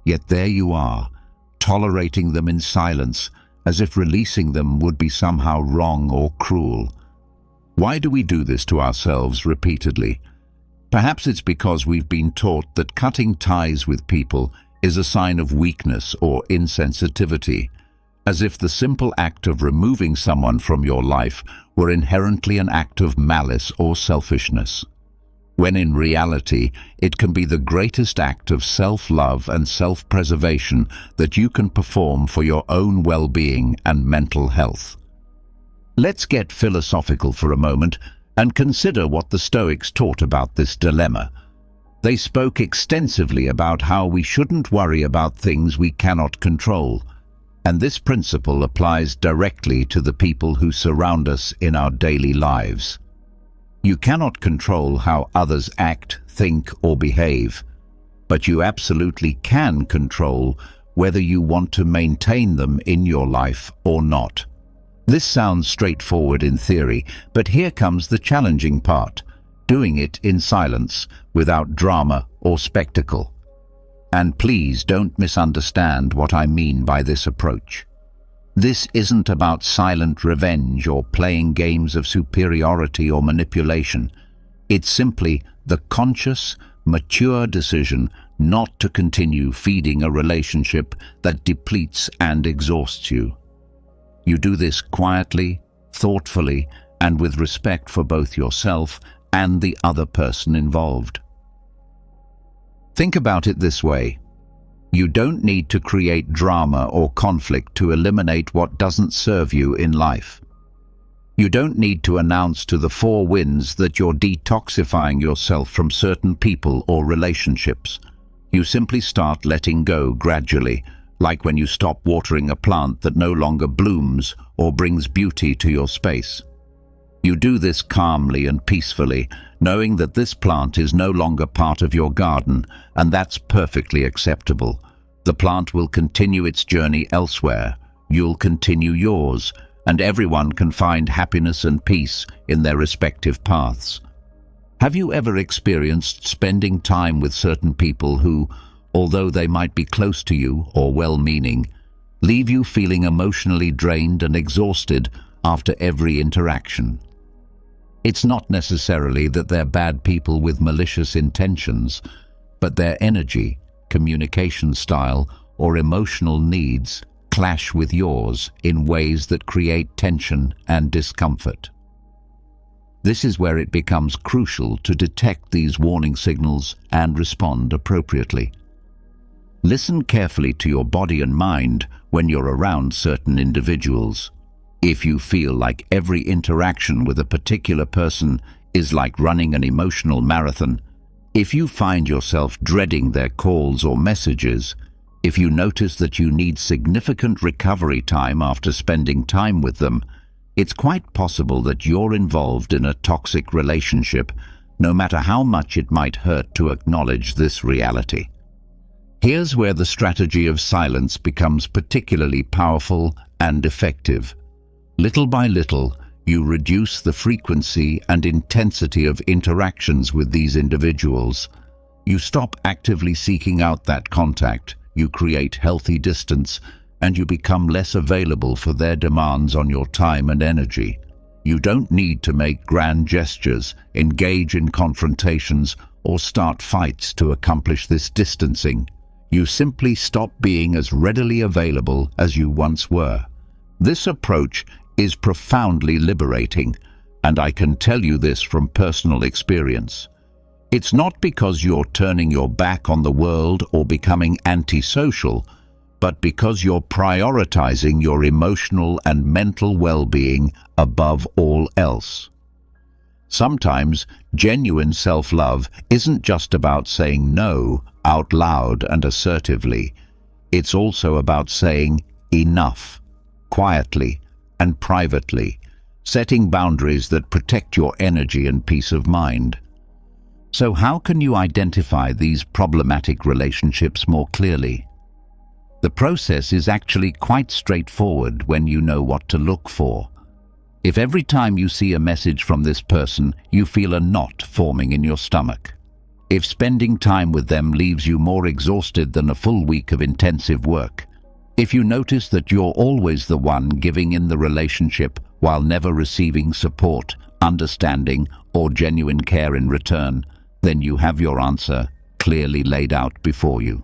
Yet there you are, tolerating them in silence, as if releasing them would be somehow wrong or cruel. Why do we do this to ourselves repeatedly? Perhaps it's because we've been taught that cutting ties with people is a sign of weakness or insensitivity, as if the simple act of removing someone from your life were inherently an act of malice or selfishness, when in reality it can be the greatest act of self-love and self-preservation that you can perform for your own well-being and mental health. Let's get philosophical for a moment and consider what the Stoics taught about this dilemma. They spoke extensively about how we shouldn't worry about things we cannot control, and this principle applies directly to the people who surround us in our daily lives. You cannot control how others act, think, or behave, but you absolutely can control whether you want to maintain them in your life or not. This sounds straightforward in theory, but here comes the challenging part: doing it in silence, without drama or spectacle. And please don't misunderstand what I mean by this approach. This isn't about silent revenge or playing games of superiority or manipulation. It's simply the conscious, mature decision not to continue feeding a relationship that depletes and exhausts you. You do this quietly, thoughtfully, and with respect for both yourself and the other person involved. Think about it this way. You don't need to create drama or conflict to eliminate what doesn't serve you in life. You don't need to announce to the four winds that you're detoxifying yourself from certain people or relationships. You simply start letting go gradually, like when you stop watering a plant that no longer blooms or brings beauty to your space. You do this calmly and peacefully, knowing that this plant is no longer part of your garden, and that's perfectly acceptable. The plant will continue its journey elsewhere, you'll continue yours, and everyone can find happiness and peace in their respective paths. Have you ever experienced spending time with certain people who, although they might be close to you or well-meaning, leave you feeling emotionally drained and exhausted after every interaction? It's not necessarily that they're bad people with malicious intentions, but their energy, communication style, or emotional needs clash with yours in ways that create tension and discomfort. This is where it becomes crucial to detect these warning signals and respond appropriately. Listen carefully to your body and mind when you're around certain individuals. If you feel like every interaction with a particular person is like running an emotional marathon, if you find yourself dreading their calls or messages, if you notice that you need significant recovery time after spending time with them, it's quite possible that you're involved in a toxic relationship, no matter how much it might hurt to acknowledge this reality. Here's where the strategy of silence becomes particularly powerful and effective. Little by little, you reduce the frequency and intensity of interactions with these individuals. You stop actively seeking out that contact, you create healthy distance, and you become less available for their demands on your time and energy. You don't need to make grand gestures, engage in confrontations, or start fights to accomplish this distancing. You simply stop being as readily available as you once were. This approach is profoundly liberating, and I can tell you this from personal experience. It's not because you're turning your back on the world or becoming antisocial, but because you're prioritizing your emotional and mental well-being above all else. Sometimes genuine self-love isn't just about saying no out loud and assertively. It's also about saying enough, quietly and privately, setting boundaries that protect your energy and peace of mind. So how can you identify these problematic relationships more clearly? The process is actually quite straightforward when you know what to look for. If every time you see a message from this person, you feel a knot forming in your stomach, if spending time with them leaves you more exhausted than a full week of intensive work, if you notice that you're always the one giving in the relationship while never receiving support, understanding, or genuine care in return, then you have your answer clearly laid out before you.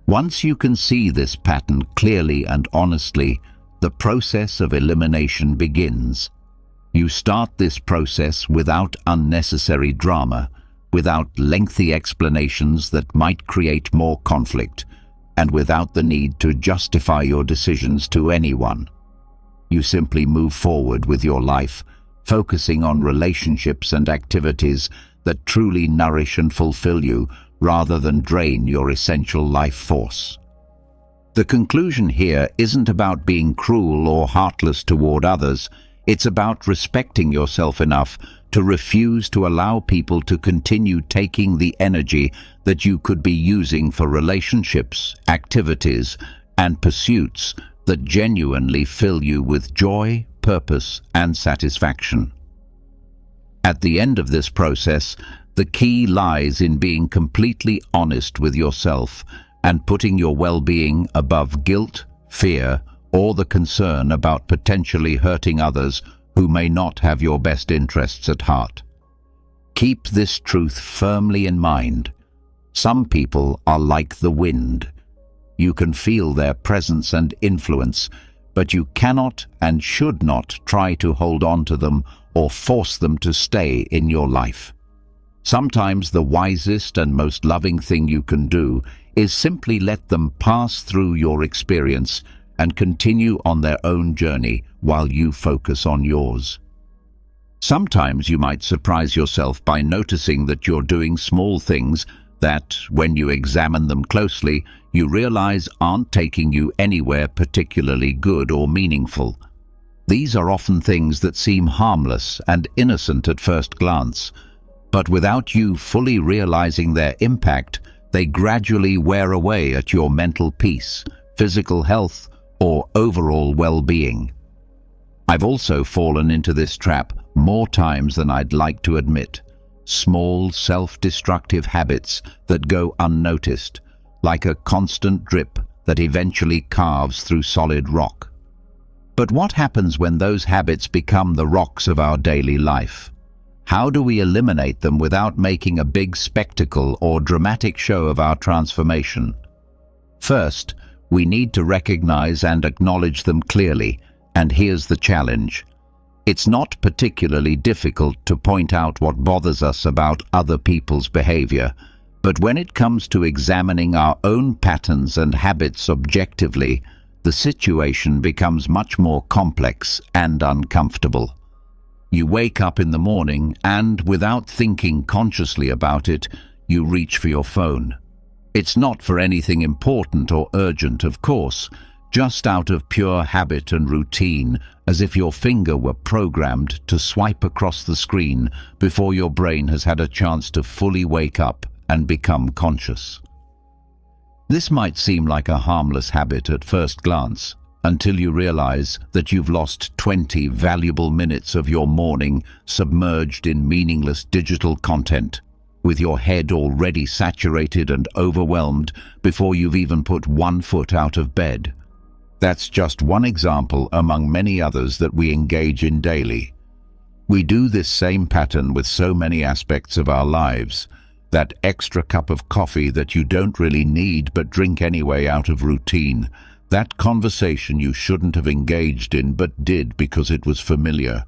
Once you can see this pattern clearly and honestly, the process of elimination begins. You start this process without unnecessary drama, without lengthy explanations that might create more conflict, and without the need to justify your decisions to anyone. You simply move forward with your life, focusing on relationships and activities that truly nourish and fulfill you, rather than drain your essential life force. The conclusion here isn't about being cruel or heartless toward others. It's about respecting yourself enough to refuse to allow people to continue taking the energy that you could be using for relationships, activities, and pursuits that genuinely fill you with joy, purpose, and satisfaction. At the end of this process, the key lies in being completely honest with yourself and putting your well-being above guilt, fear, or the concern about potentially hurting others who may not have your best interests at heart. Keep this truth firmly in mind. Some people are like the wind. You can feel their presence and influence, but you cannot and should not try to hold on to them or force them to stay in your life. Sometimes the wisest and most loving thing you can do is simply let them pass through your experience and continue on their own journey while you focus on yours. Sometimes you might surprise yourself by noticing that you're doing small things that, when you examine them closely, you realize aren't taking you anywhere particularly good or meaningful. These are often things that seem harmless and innocent at first glance, but without you fully realizing their impact, they gradually wear away at your mental peace, physical health, or overall well-being. I've also fallen into this trap more times than I'd like to admit. Small, self-destructive habits that go unnoticed, like a constant drip that eventually carves through solid rock. But what happens when those habits become the rocks of our daily life? How do we eliminate them without making a big spectacle or dramatic show of our transformation? First, we need to recognize and acknowledge them clearly, and here's the challenge. It's not particularly difficult to point out what bothers us about other people's behavior, but when it comes to examining our own patterns and habits objectively, the situation becomes much more complex and uncomfortable. You wake up in the morning and, without thinking consciously about it, you reach for your phone. It's not for anything important or urgent, of course, just out of pure habit and routine, as if your finger were programmed to swipe across the screen before your brain has had a chance to fully wake up and become conscious. This might seem like a harmless habit at first glance, until you realize that you've lost 20 valuable minutes of your morning submerged in meaningless digital content, with your head already saturated and overwhelmed before you've even put one foot out of bed. That's just one example among many others that we engage in daily. We do this same pattern with so many aspects of our lives. That extra cup of coffee that you don't really need but drink anyway out of routine. That conversation you shouldn't have engaged in but did because it was familiar.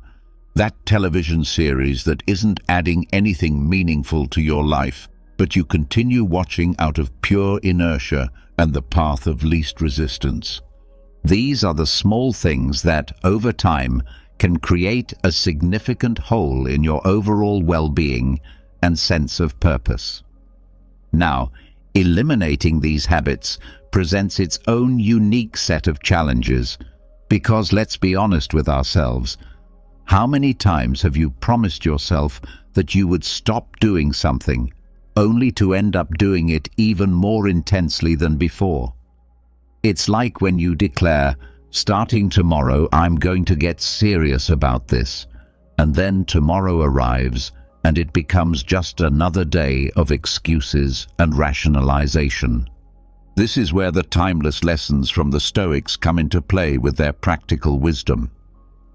That television series that isn't adding anything meaningful to your life, but you continue watching out of pure inertia and the path of least resistance. These are the small things that, over time, can create a significant hole in your overall well-being and sense of purpose. Now, eliminating these habits presents its own unique set of challenges, because let's be honest with ourselves, how many times have you promised yourself that you would stop doing something, only to end up doing it even more intensely than before? It's like when you declare, starting tomorrow, I'm going to get serious about this, and then tomorrow arrives and it becomes just another day of excuses and rationalization. This is where the timeless lessons from the Stoics come into play with their practical wisdom.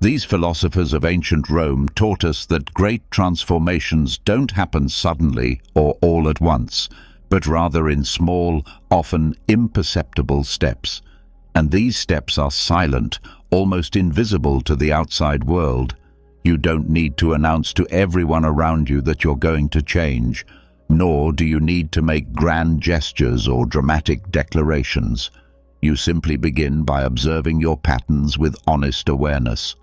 These philosophers of ancient Rome taught us that great transformations don't happen suddenly or all at once, but rather in small, often imperceptible steps. And these steps are silent, almost invisible to the outside world. You don't need to announce to everyone around you that you're going to change, nor do you need to make grand gestures or dramatic declarations. You simply begin by observing your patterns with honest awareness.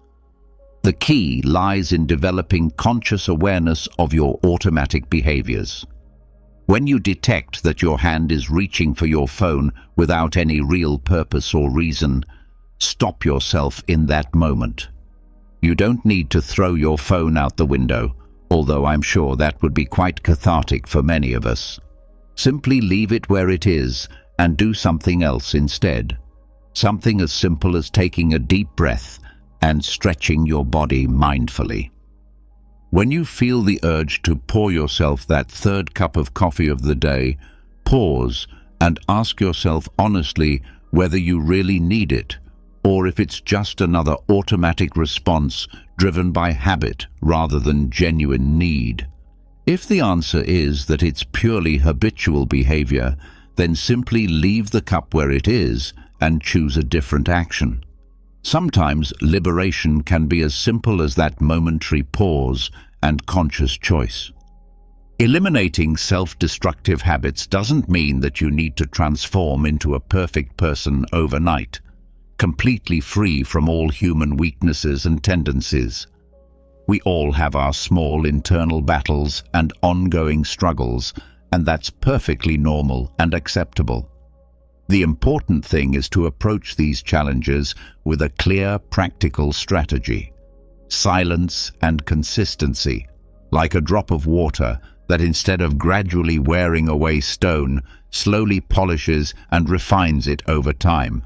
The key lies in developing conscious awareness of your automatic behaviors. When you detect that your hand is reaching for your phone without any real purpose or reason, stop yourself in that moment. You don't need to throw your phone out the window, although I'm sure that would be quite cathartic for many of us. Simply leave it where it is and do something else instead. Something as simple as taking a deep breath and stretching your body mindfully. When you feel the urge to pour yourself that third cup of coffee of the day, pause and ask yourself honestly whether you really need it, or if it's just another automatic response driven by habit rather than genuine need. If the answer is that it's purely habitual behavior, then simply leave the cup where it is and choose a different action. Sometimes liberation can be as simple as that momentary pause and conscious choice. Eliminating self-destructive habits doesn't mean that you need to transform into a perfect person overnight, completely free from all human weaknesses and tendencies. We all have our small internal battles and ongoing struggles, and that's perfectly normal and acceptable. The important thing is to approach these challenges with a clear, practical strategy. Silence and consistency, like a drop of water that instead of gradually wearing away stone, slowly polishes and refines it over time.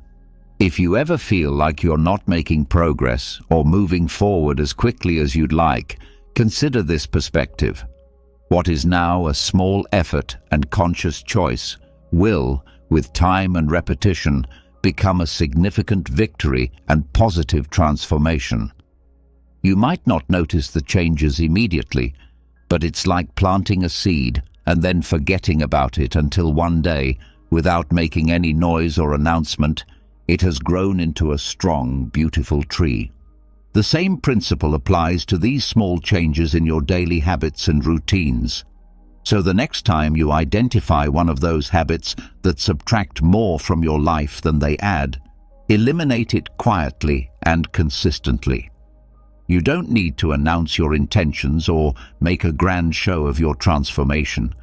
If you ever feel like you're not making progress or moving forward as quickly as you'd like, consider this perspective. What is now a small effort and conscious choice will, with time and repetition, become a significant victory and positive transformation. You might not notice the changes immediately, but it's like planting a seed and then forgetting about it until one day, without making any noise or announcement, it has grown into a strong, beautiful tree. The same principle applies to these small changes in your daily habits and routines. So the next time you identify one of those habits that subtract more from your life than they add, eliminate it quietly and consistently. You don't need to announce your intentions or make a grand show of your transformation.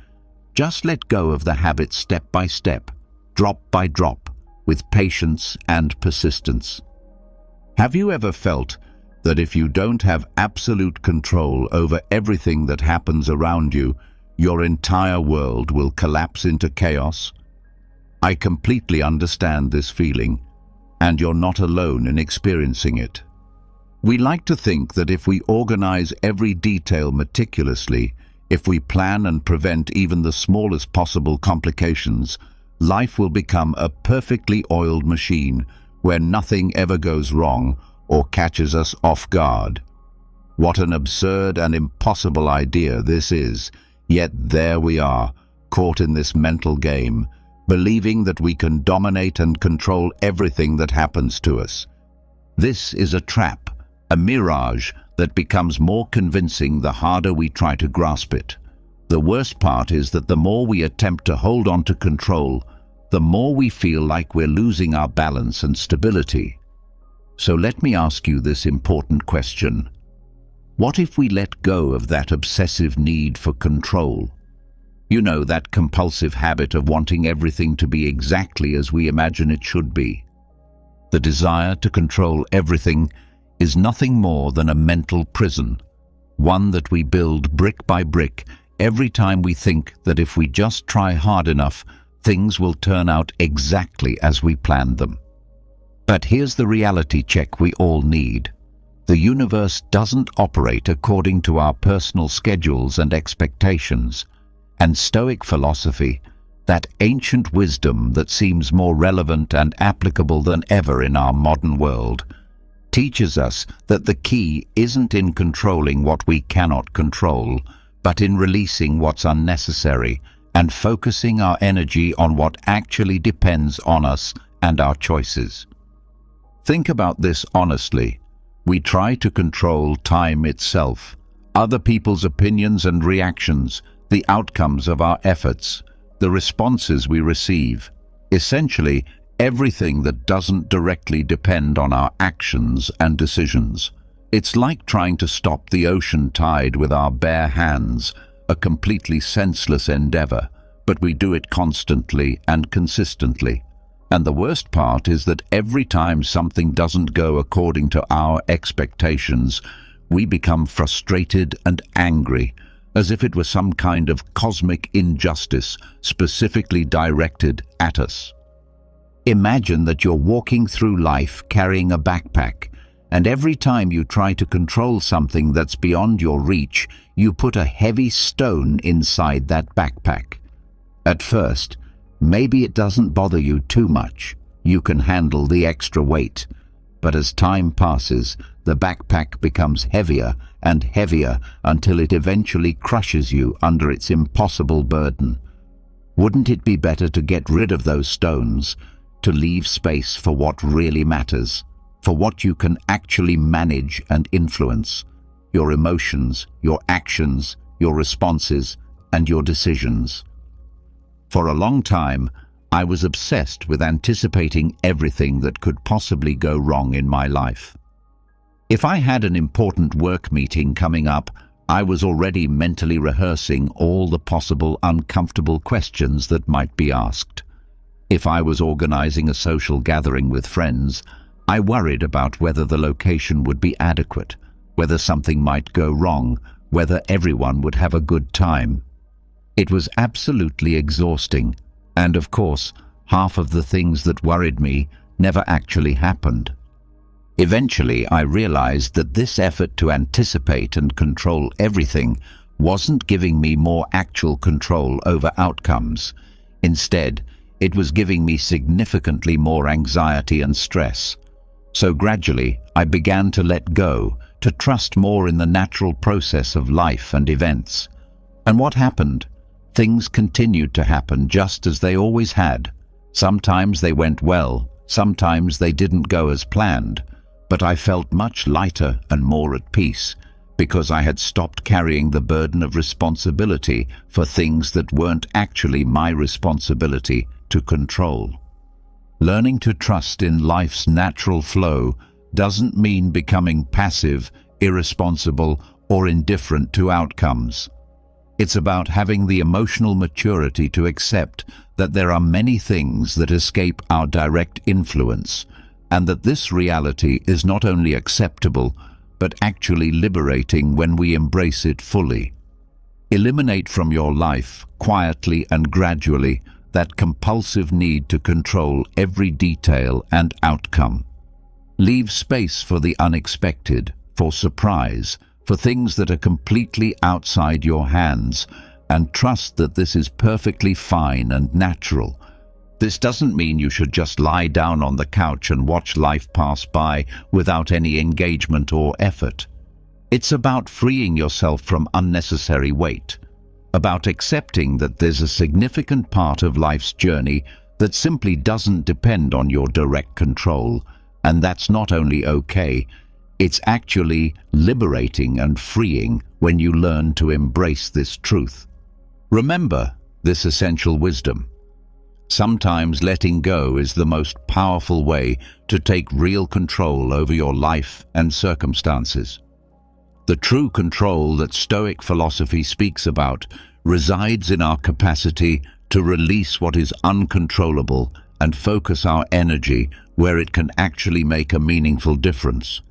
Just let go of the habit step by step, drop by drop, with patience and persistence. Have you ever felt that if you don't have absolute control over everything that happens around you, your entire world will collapse into chaos? I completely understand this feeling, and you're not alone in experiencing it. We like to think that if we organize every detail meticulously, if we plan and prevent even the smallest possible complications, life will become a perfectly oiled machine where nothing ever goes wrong or catches us off guard. What an absurd and impossible idea this is, yet there we are, caught in this mental game, believing that we can dominate and control everything that happens to us. This is a trap, a mirage that becomes more convincing the harder we try to grasp it. The worst part is that the more we attempt to hold on to control, the more we feel like we're losing our balance and stability. So let me ask you this important question. What if we let go of that obsessive need for control? You know, that compulsive habit of wanting everything to be exactly as we imagine it should be. The desire to control everything is nothing more than a mental prison, one that we build brick by brick every time we think that if we just try hard enough, things will turn out exactly as we planned them. But here's the reality check we all need. The universe doesn't operate according to our personal schedules and expectations. And Stoic philosophy, that ancient wisdom that seems more relevant and applicable than ever in our modern world, teaches us that the key isn't in controlling what we cannot control, but in releasing what's unnecessary and focusing our energy on what actually depends on us and our choices. Think about this honestly. We try to control time itself, other people's opinions and reactions, the outcomes of our efforts, the responses we receive, essentially everything that doesn't directly depend on our actions and decisions. It's like trying to stop the ocean tide with our bare hands, a completely senseless endeavor, but we do it constantly and consistently. And the worst part is that every time something doesn't go according to our expectations, we become frustrated and angry, as if it were some kind of cosmic injustice specifically directed at us. Imagine that you're walking through life carrying a backpack, and every time you try to control something that's beyond your reach, you put a heavy stone inside that backpack. At first, maybe it doesn't bother you too much. You can handle the extra weight. But as time passes, the backpack becomes heavier and heavier until it eventually crushes you under its impossible burden. Wouldn't it be better to get rid of those stones, to leave space for what really matters, for what you can actually manage and influence? Your emotions, your actions, your responses, and your decisions. For a long time, I was obsessed with anticipating everything that could possibly go wrong in my life. If I had an important work meeting coming up, I was already mentally rehearsing all the possible uncomfortable questions that might be asked. If I was organizing a social gathering with friends, I worried about whether the location would be adequate, whether something might go wrong, whether everyone would have a good time. It was absolutely exhausting, and of course, half of the things that worried me never actually happened. Eventually, I realized that this effort to anticipate and control everything wasn't giving me more actual control over outcomes. Instead, it was giving me significantly more anxiety and stress. So gradually, I began to let go, to trust more in the natural process of life and events. And what happened? Things continued to happen just as they always had. Sometimes they went well, sometimes they didn't go as planned, but I felt much lighter and more at peace because I had stopped carrying the burden of responsibility for things that weren't actually my responsibility to control. Learning to trust in life's natural flow doesn't mean becoming passive, irresponsible, or indifferent to outcomes. It's about having the emotional maturity to accept that there are many things that escape our direct influence, and that this reality is not only acceptable, but actually liberating when we embrace it fully. Eliminate from your life, quietly and gradually, that compulsive need to control every detail and outcome. Leave space for the unexpected, for surprise, for things that are completely outside your hands, and trust that this is perfectly fine and natural. This doesn't mean you should just lie down on the couch and watch life pass by without any engagement or effort. It's about freeing yourself from unnecessary weight, about accepting that there's a significant part of life's journey that simply doesn't depend on your direct control, and that's not only okay, it's actually liberating and freeing when you learn to embrace this truth. Remember this essential wisdom. Sometimes letting go is the most powerful way to take real control over your life and circumstances. The true control that Stoic philosophy speaks about resides in our capacity to release what is uncontrollable and focus our energy where it can actually make a meaningful difference.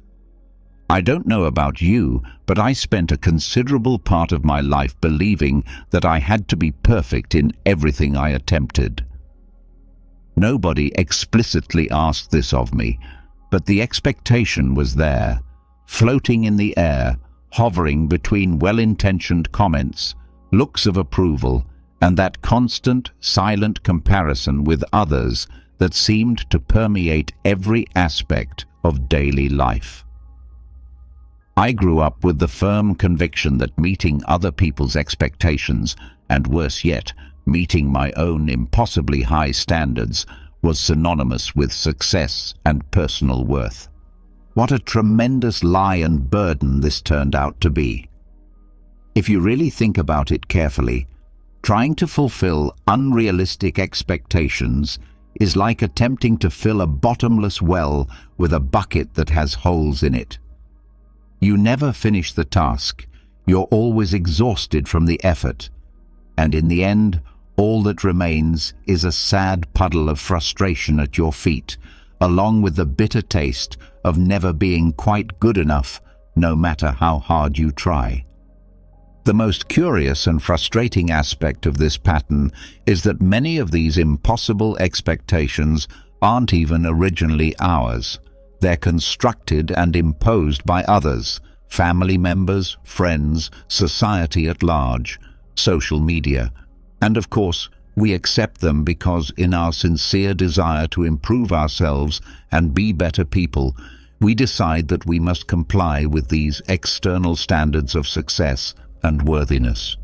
I don't know about you, but I spent a considerable part of my life believing that I had to be perfect in everything I attempted. Nobody explicitly asked this of me, but the expectation was there, floating in the air, hovering between well-intentioned comments, looks of approval, and that constant, silent comparison with others that seemed to permeate every aspect of daily life. I grew up with the firm conviction that meeting other people's expectations, and worse yet, meeting my own impossibly high standards, was synonymous with success and personal worth. What a tremendous lie and burden this turned out to be. If you really think about it carefully, trying to fulfill unrealistic expectations is like attempting to fill a bottomless well with a bucket that has holes in it. You never finish the task, you're always exhausted from the effort, and in the end, all that remains is a sad puddle of frustration at your feet, along with the bitter taste of never being quite good enough, no matter how hard you try. The most curious and frustrating aspect of this pattern is that many of these impossible expectations aren't even originally ours. They're constructed and imposed by others, family members, friends, society at large, social media, and of course, we accept them because in our sincere desire to improve ourselves and be better people, we decide that we must comply with these external standards of success and worthiness.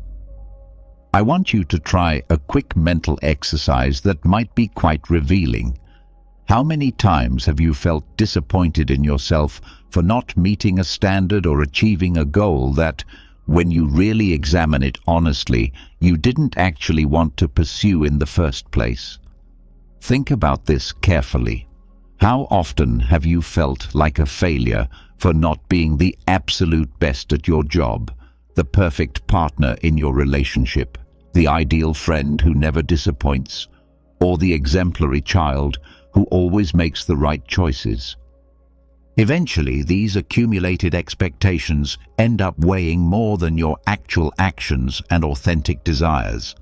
I want you to try a quick mental exercise that might be quite revealing. How many times have you felt disappointed in yourself for not meeting a standard or achieving a goal that, when you really examine it honestly, you didn't actually want to pursue in the first place? Think about this carefully. How often have you felt like a failure for not being the absolute best at your job, the perfect partner in your relationship, the ideal friend who never disappoints, or the exemplary child who always makes the right choices? Eventually, these accumulated expectations end up weighing more than your actual actions and authentic desires.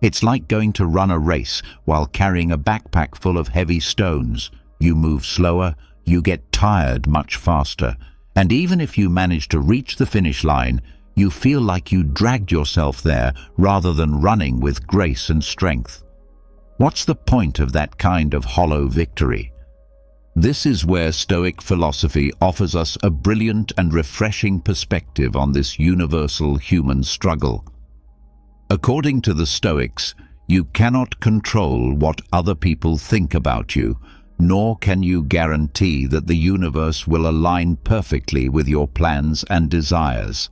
It's like going to run a race while carrying a backpack full of heavy stones. You move slower, you get tired much faster, and even if you manage to reach the finish line, you feel like you dragged yourself there rather than running with grace and strength. What's the point of that kind of hollow victory? This is where Stoic philosophy offers us a brilliant and refreshing perspective on this universal human struggle. According to the Stoics, you cannot control what other people think about you, nor can you guarantee that the universe will align perfectly with your plans and desires.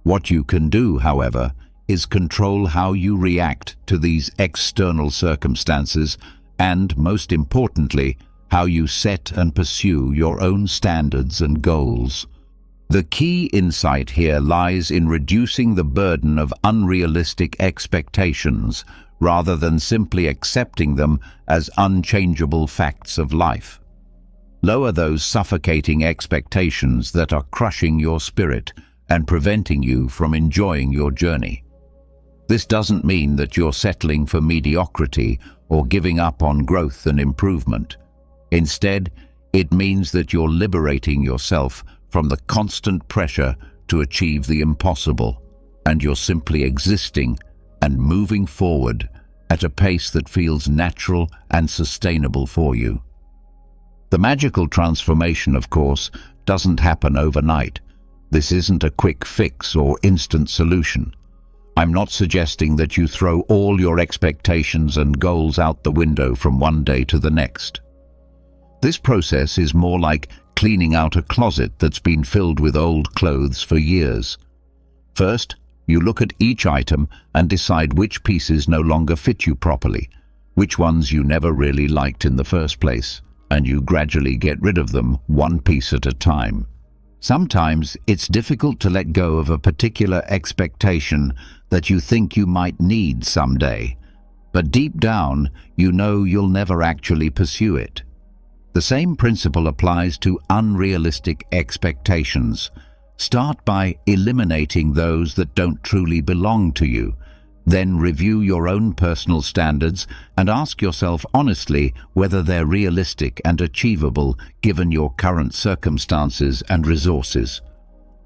What you can do, however, is control how you react to these external circumstances and, most importantly, how you set and pursue your own standards and goals. The key insight here lies in reducing the burden of unrealistic expectations rather than simply accepting them as unchangeable facts of life. Lower those suffocating expectations that are crushing your spirit and preventing you from enjoying your journey. This doesn't mean that you're settling for mediocrity or giving up on growth and improvement. Instead, it means that you're liberating yourself from the constant pressure to achieve the impossible, and you're simply existing and moving forward at a pace that feels natural and sustainable for you. The magical transformation, of course, doesn't happen overnight. This isn't a quick fix or instant solution. I'm not suggesting that you throw all your expectations and goals out the window from one day to the next. This process is more like cleaning out a closet that's been filled with old clothes for years. First, You look at each item and decide which pieces no longer fit you properly, which ones you never really liked in the first place, and you gradually get rid of them one piece at a time. Sometimes it's difficult to let go of a particular expectation that you think you might need someday, but deep down you know you'll never actually pursue it. The same principle applies to unrealistic expectations. Start by eliminating those that don't truly belong to you. Then review your own personal standards and ask yourself honestly whether they're realistic and achievable given your current circumstances and resources.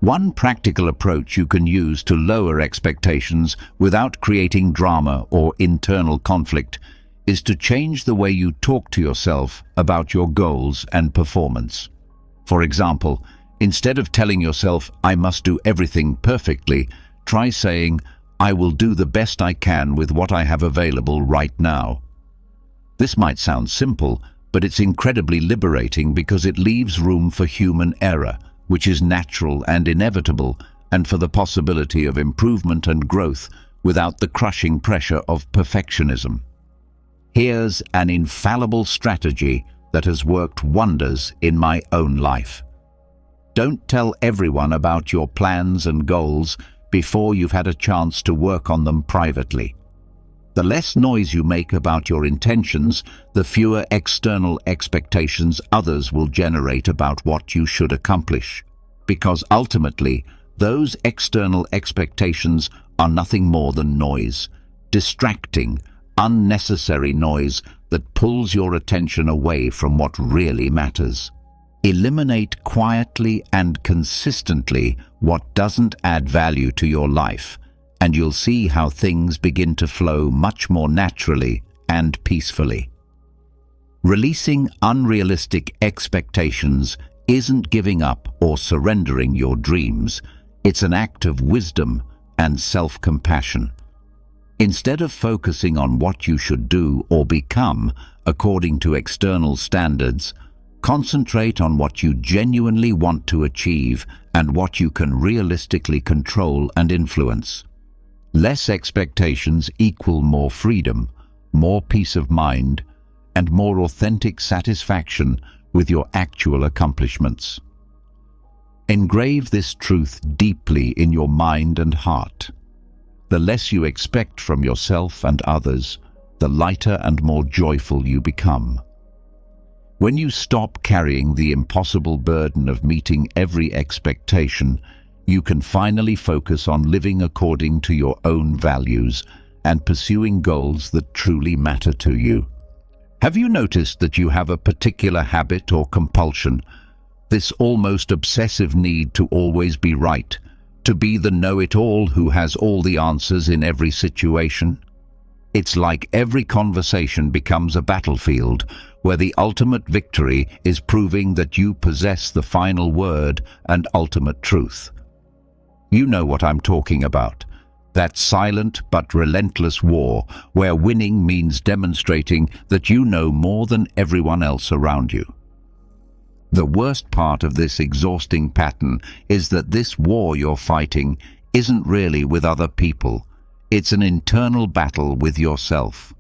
One practical approach you can use to lower expectations without creating drama or internal conflict is to change the way you talk to yourself about your goals and performance. For example, instead of telling yourself, "I must do everything perfectly," try saying, "I will do the best I can with what I have available right now." This might sound simple, but it's incredibly liberating because it leaves room for human error, which is natural and inevitable, and for the possibility of improvement and growth without the crushing pressure of perfectionism. Here's an infallible strategy that has worked wonders in my own life. Don't tell everyone about your plans and goals before you've had a chance to work on them privately. The less noise you make about your intentions, the fewer external expectations others will generate about what you should accomplish. Because ultimately, those external expectations are nothing more than noise, distracting, unnecessary noise that pulls your attention away from what really matters. Eliminate quietly and consistently what doesn't add value to your life, and you'll see how things begin to flow much more naturally and peacefully. Releasing unrealistic expectations isn't giving up or surrendering your dreams. It's an act of wisdom and self-compassion. Instead of focusing on what you should do or become according to external standards, concentrate on what you genuinely want to achieve and what you can realistically control and influence. Less expectations equal more freedom, more peace of mind, and more authentic satisfaction with your actual accomplishments. Engrave this truth deeply in your mind and heart. The less you expect from yourself and others, the lighter and more joyful you become. When you stop carrying the impossible burden of meeting every expectation, you can finally focus on living according to your own values and pursuing goals that truly matter to you. Have you noticed that you have a particular habit or compulsion, this almost obsessive need to always be right, to be the know-it-all who has all the answers in every situation? It's like every conversation becomes a battlefield where the ultimate victory is proving that you possess the final word and ultimate truth. You know what I'm talking about. That silent but relentless war where winning means demonstrating that you know more than everyone else around you. The worst part of this exhausting pattern is that this war you're fighting isn't really with other people. It's an internal battle with yourself.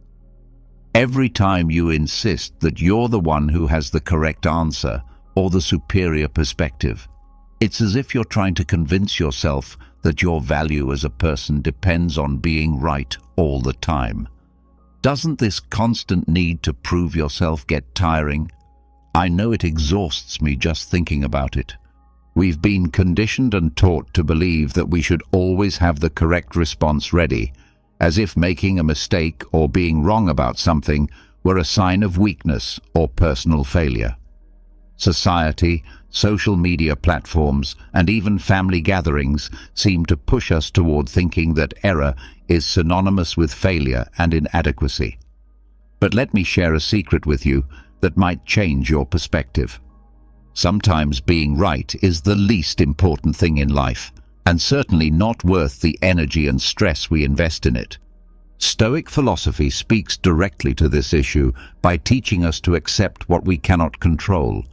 Every time you insist that you're the one who has the correct answer or the superior perspective, it's as if you're trying to convince yourself that your value as a person depends on being right all the time. Doesn't this constant need to prove yourself get tiring? I know it exhausts me just thinking about it. We've been conditioned and taught to believe that we should always have the correct response ready, as if making a mistake or being wrong about something were a sign of weakness or personal failure. Society, social media platforms, and even family gatherings seem to push us toward thinking that error is synonymous with failure and inadequacy. But let me share a secret with you that might change your perspective. Sometimes being right is the least important thing in life, and certainly not worth the energy and stress we invest in it. Stoic philosophy speaks directly to this issue by teaching us to accept what we cannot control.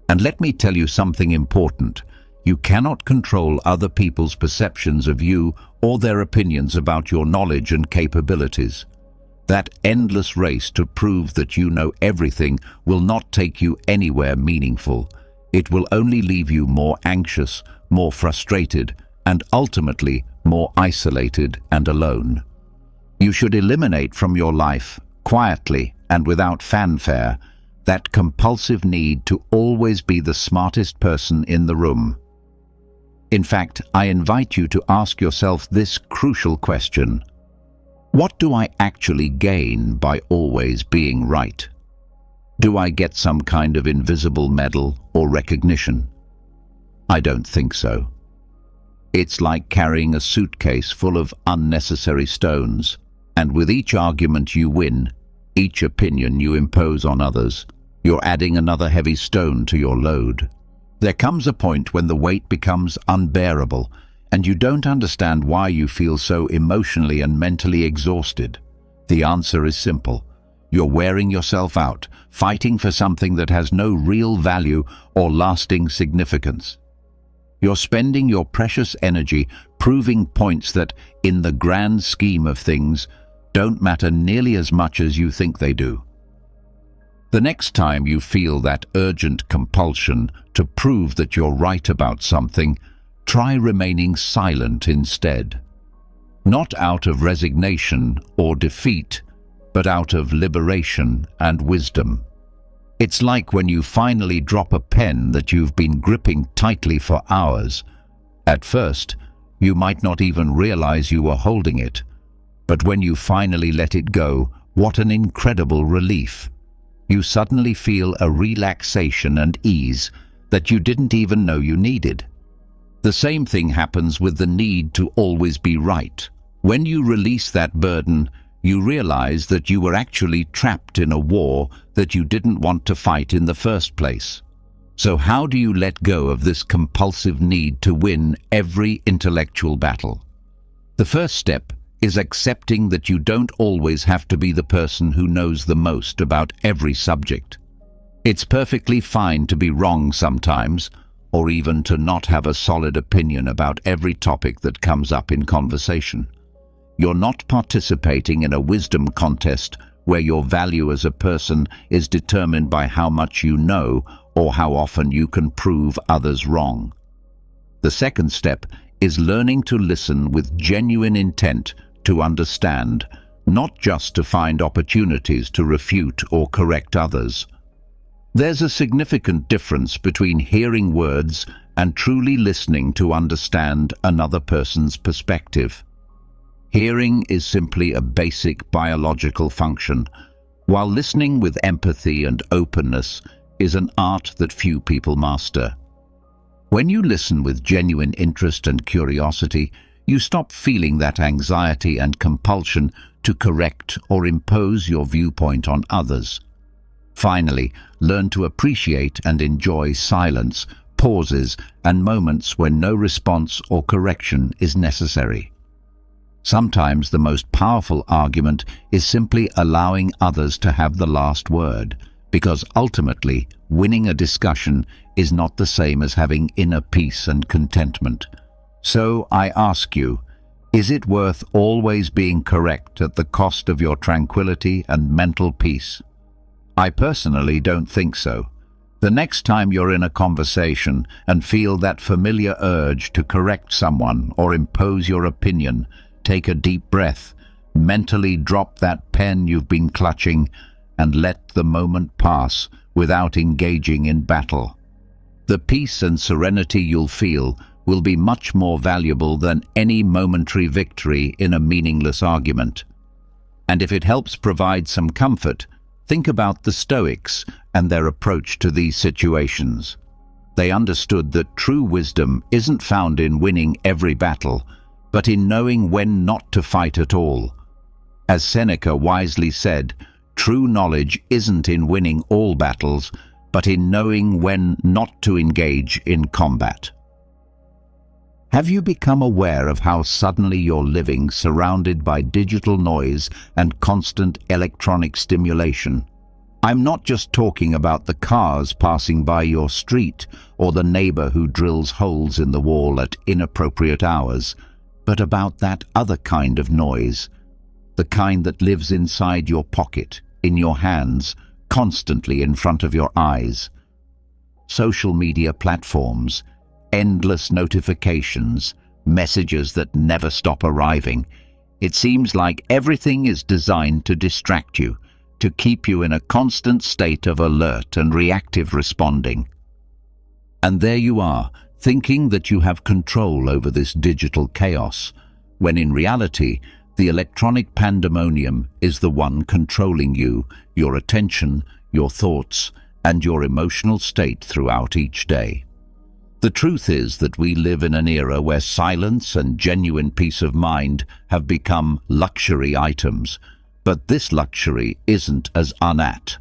And let me tell you something important. You cannot control other people's perceptions of you or their opinions about your knowledge and capabilities. That endless race to prove that you know everything will not take you anywhere meaningful. It will only leave you more anxious, more frustrated, and ultimately more isolated and alone. You should eliminate from your life, quietly and without fanfare, that compulsive need to always be the smartest person in the room. In fact, I invite you to ask yourself this crucial question: what do I actually gain by always being right? Do I get some kind of invisible medal or recognition? I don't think so. It's like carrying a suitcase full of unnecessary stones, and with each argument you win, each opinion you impose on others, you're adding another heavy stone to your load. There comes a point when the weight becomes unbearable, and you don't understand why you feel so emotionally and mentally exhausted. The answer is simple. You're wearing yourself out, fighting for something that has no real value or lasting significance. You're spending your precious energy proving points that, in the grand scheme of things, don't matter nearly as much as you think they do. The next time you feel that urgent compulsion to prove that you're right about something, try remaining silent instead. Not out of resignation or defeat, but out of liberation and wisdom. It's like when you finally drop a pen that you've been gripping tightly for hours. At first, you might not even realize you were holding it, but when you finally let it go, what an incredible relief. You suddenly feel a relaxation and ease that you didn't even know you needed. The same thing happens with the need to always be right. When you release that burden, you realize that you were actually trapped in a war that you didn't want to fight in the first place. So how do you let go of this compulsive need to win every intellectual battle? The first step is accepting that you don't always have to be the person who knows the most about every subject. It's perfectly fine to be wrong sometimes, or even to not have a solid opinion about every topic that comes up in conversation. You're not participating in a wisdom contest where your value as a person is determined by how much you know or how often you can prove others wrong. The second step is learning to listen with genuine intent to understand, not just to find opportunities to refute or correct others. There's a significant difference between hearing words and truly listening to understand another person's perspective. Hearing is simply a basic biological function, while listening with empathy and openness is an art that few people master. When you listen with genuine interest and curiosity, you stop feeling that anxiety and compulsion to correct or impose your viewpoint on others. Finally, learn to appreciate and enjoy silence, pauses, and moments when no response or correction is necessary. Sometimes the most powerful argument is simply allowing others to have the last word, because ultimately, winning a discussion is not the same as having inner peace and contentment. So I ask you, is it worth always being correct at the cost of your tranquility and mental peace? I personally don't think so. The next time you're in a conversation and feel that familiar urge to correct someone or impose your opinion, take a deep breath, mentally drop that pen you've been clutching, and let the moment pass without engaging in battle. The peace and serenity you'll feel will be much more valuable than any momentary victory in a meaningless argument. And if it helps provide some comfort, think about the Stoics and their approach to these situations. They understood that true wisdom isn't found in winning every battle, but in knowing when not to fight at all. As Seneca wisely said, true knowledge isn't in winning all battles, but in knowing when not to engage in combat. Have you become aware of how suddenly you're living surrounded by digital noise and constant electronic stimulation? I'm not just talking about the cars passing by your street or the neighbor who drills holes in the wall at inappropriate hours, but about that other kind of noise, the kind that lives inside your pocket, in your hands, constantly in front of your eyes. Social media platforms, endless notifications, messages that never stop arriving. It seems like everything is designed to distract you, to keep you in a constant state of alert and reactive responding. And there you are, thinking that you have control over this digital chaos, when in reality, the electronic pandemonium is the one controlling you, your attention, your thoughts, and your emotional state throughout each day. The truth is that we live in an era where silence and genuine peace of mind have become luxury items, but this luxury isn't as unapt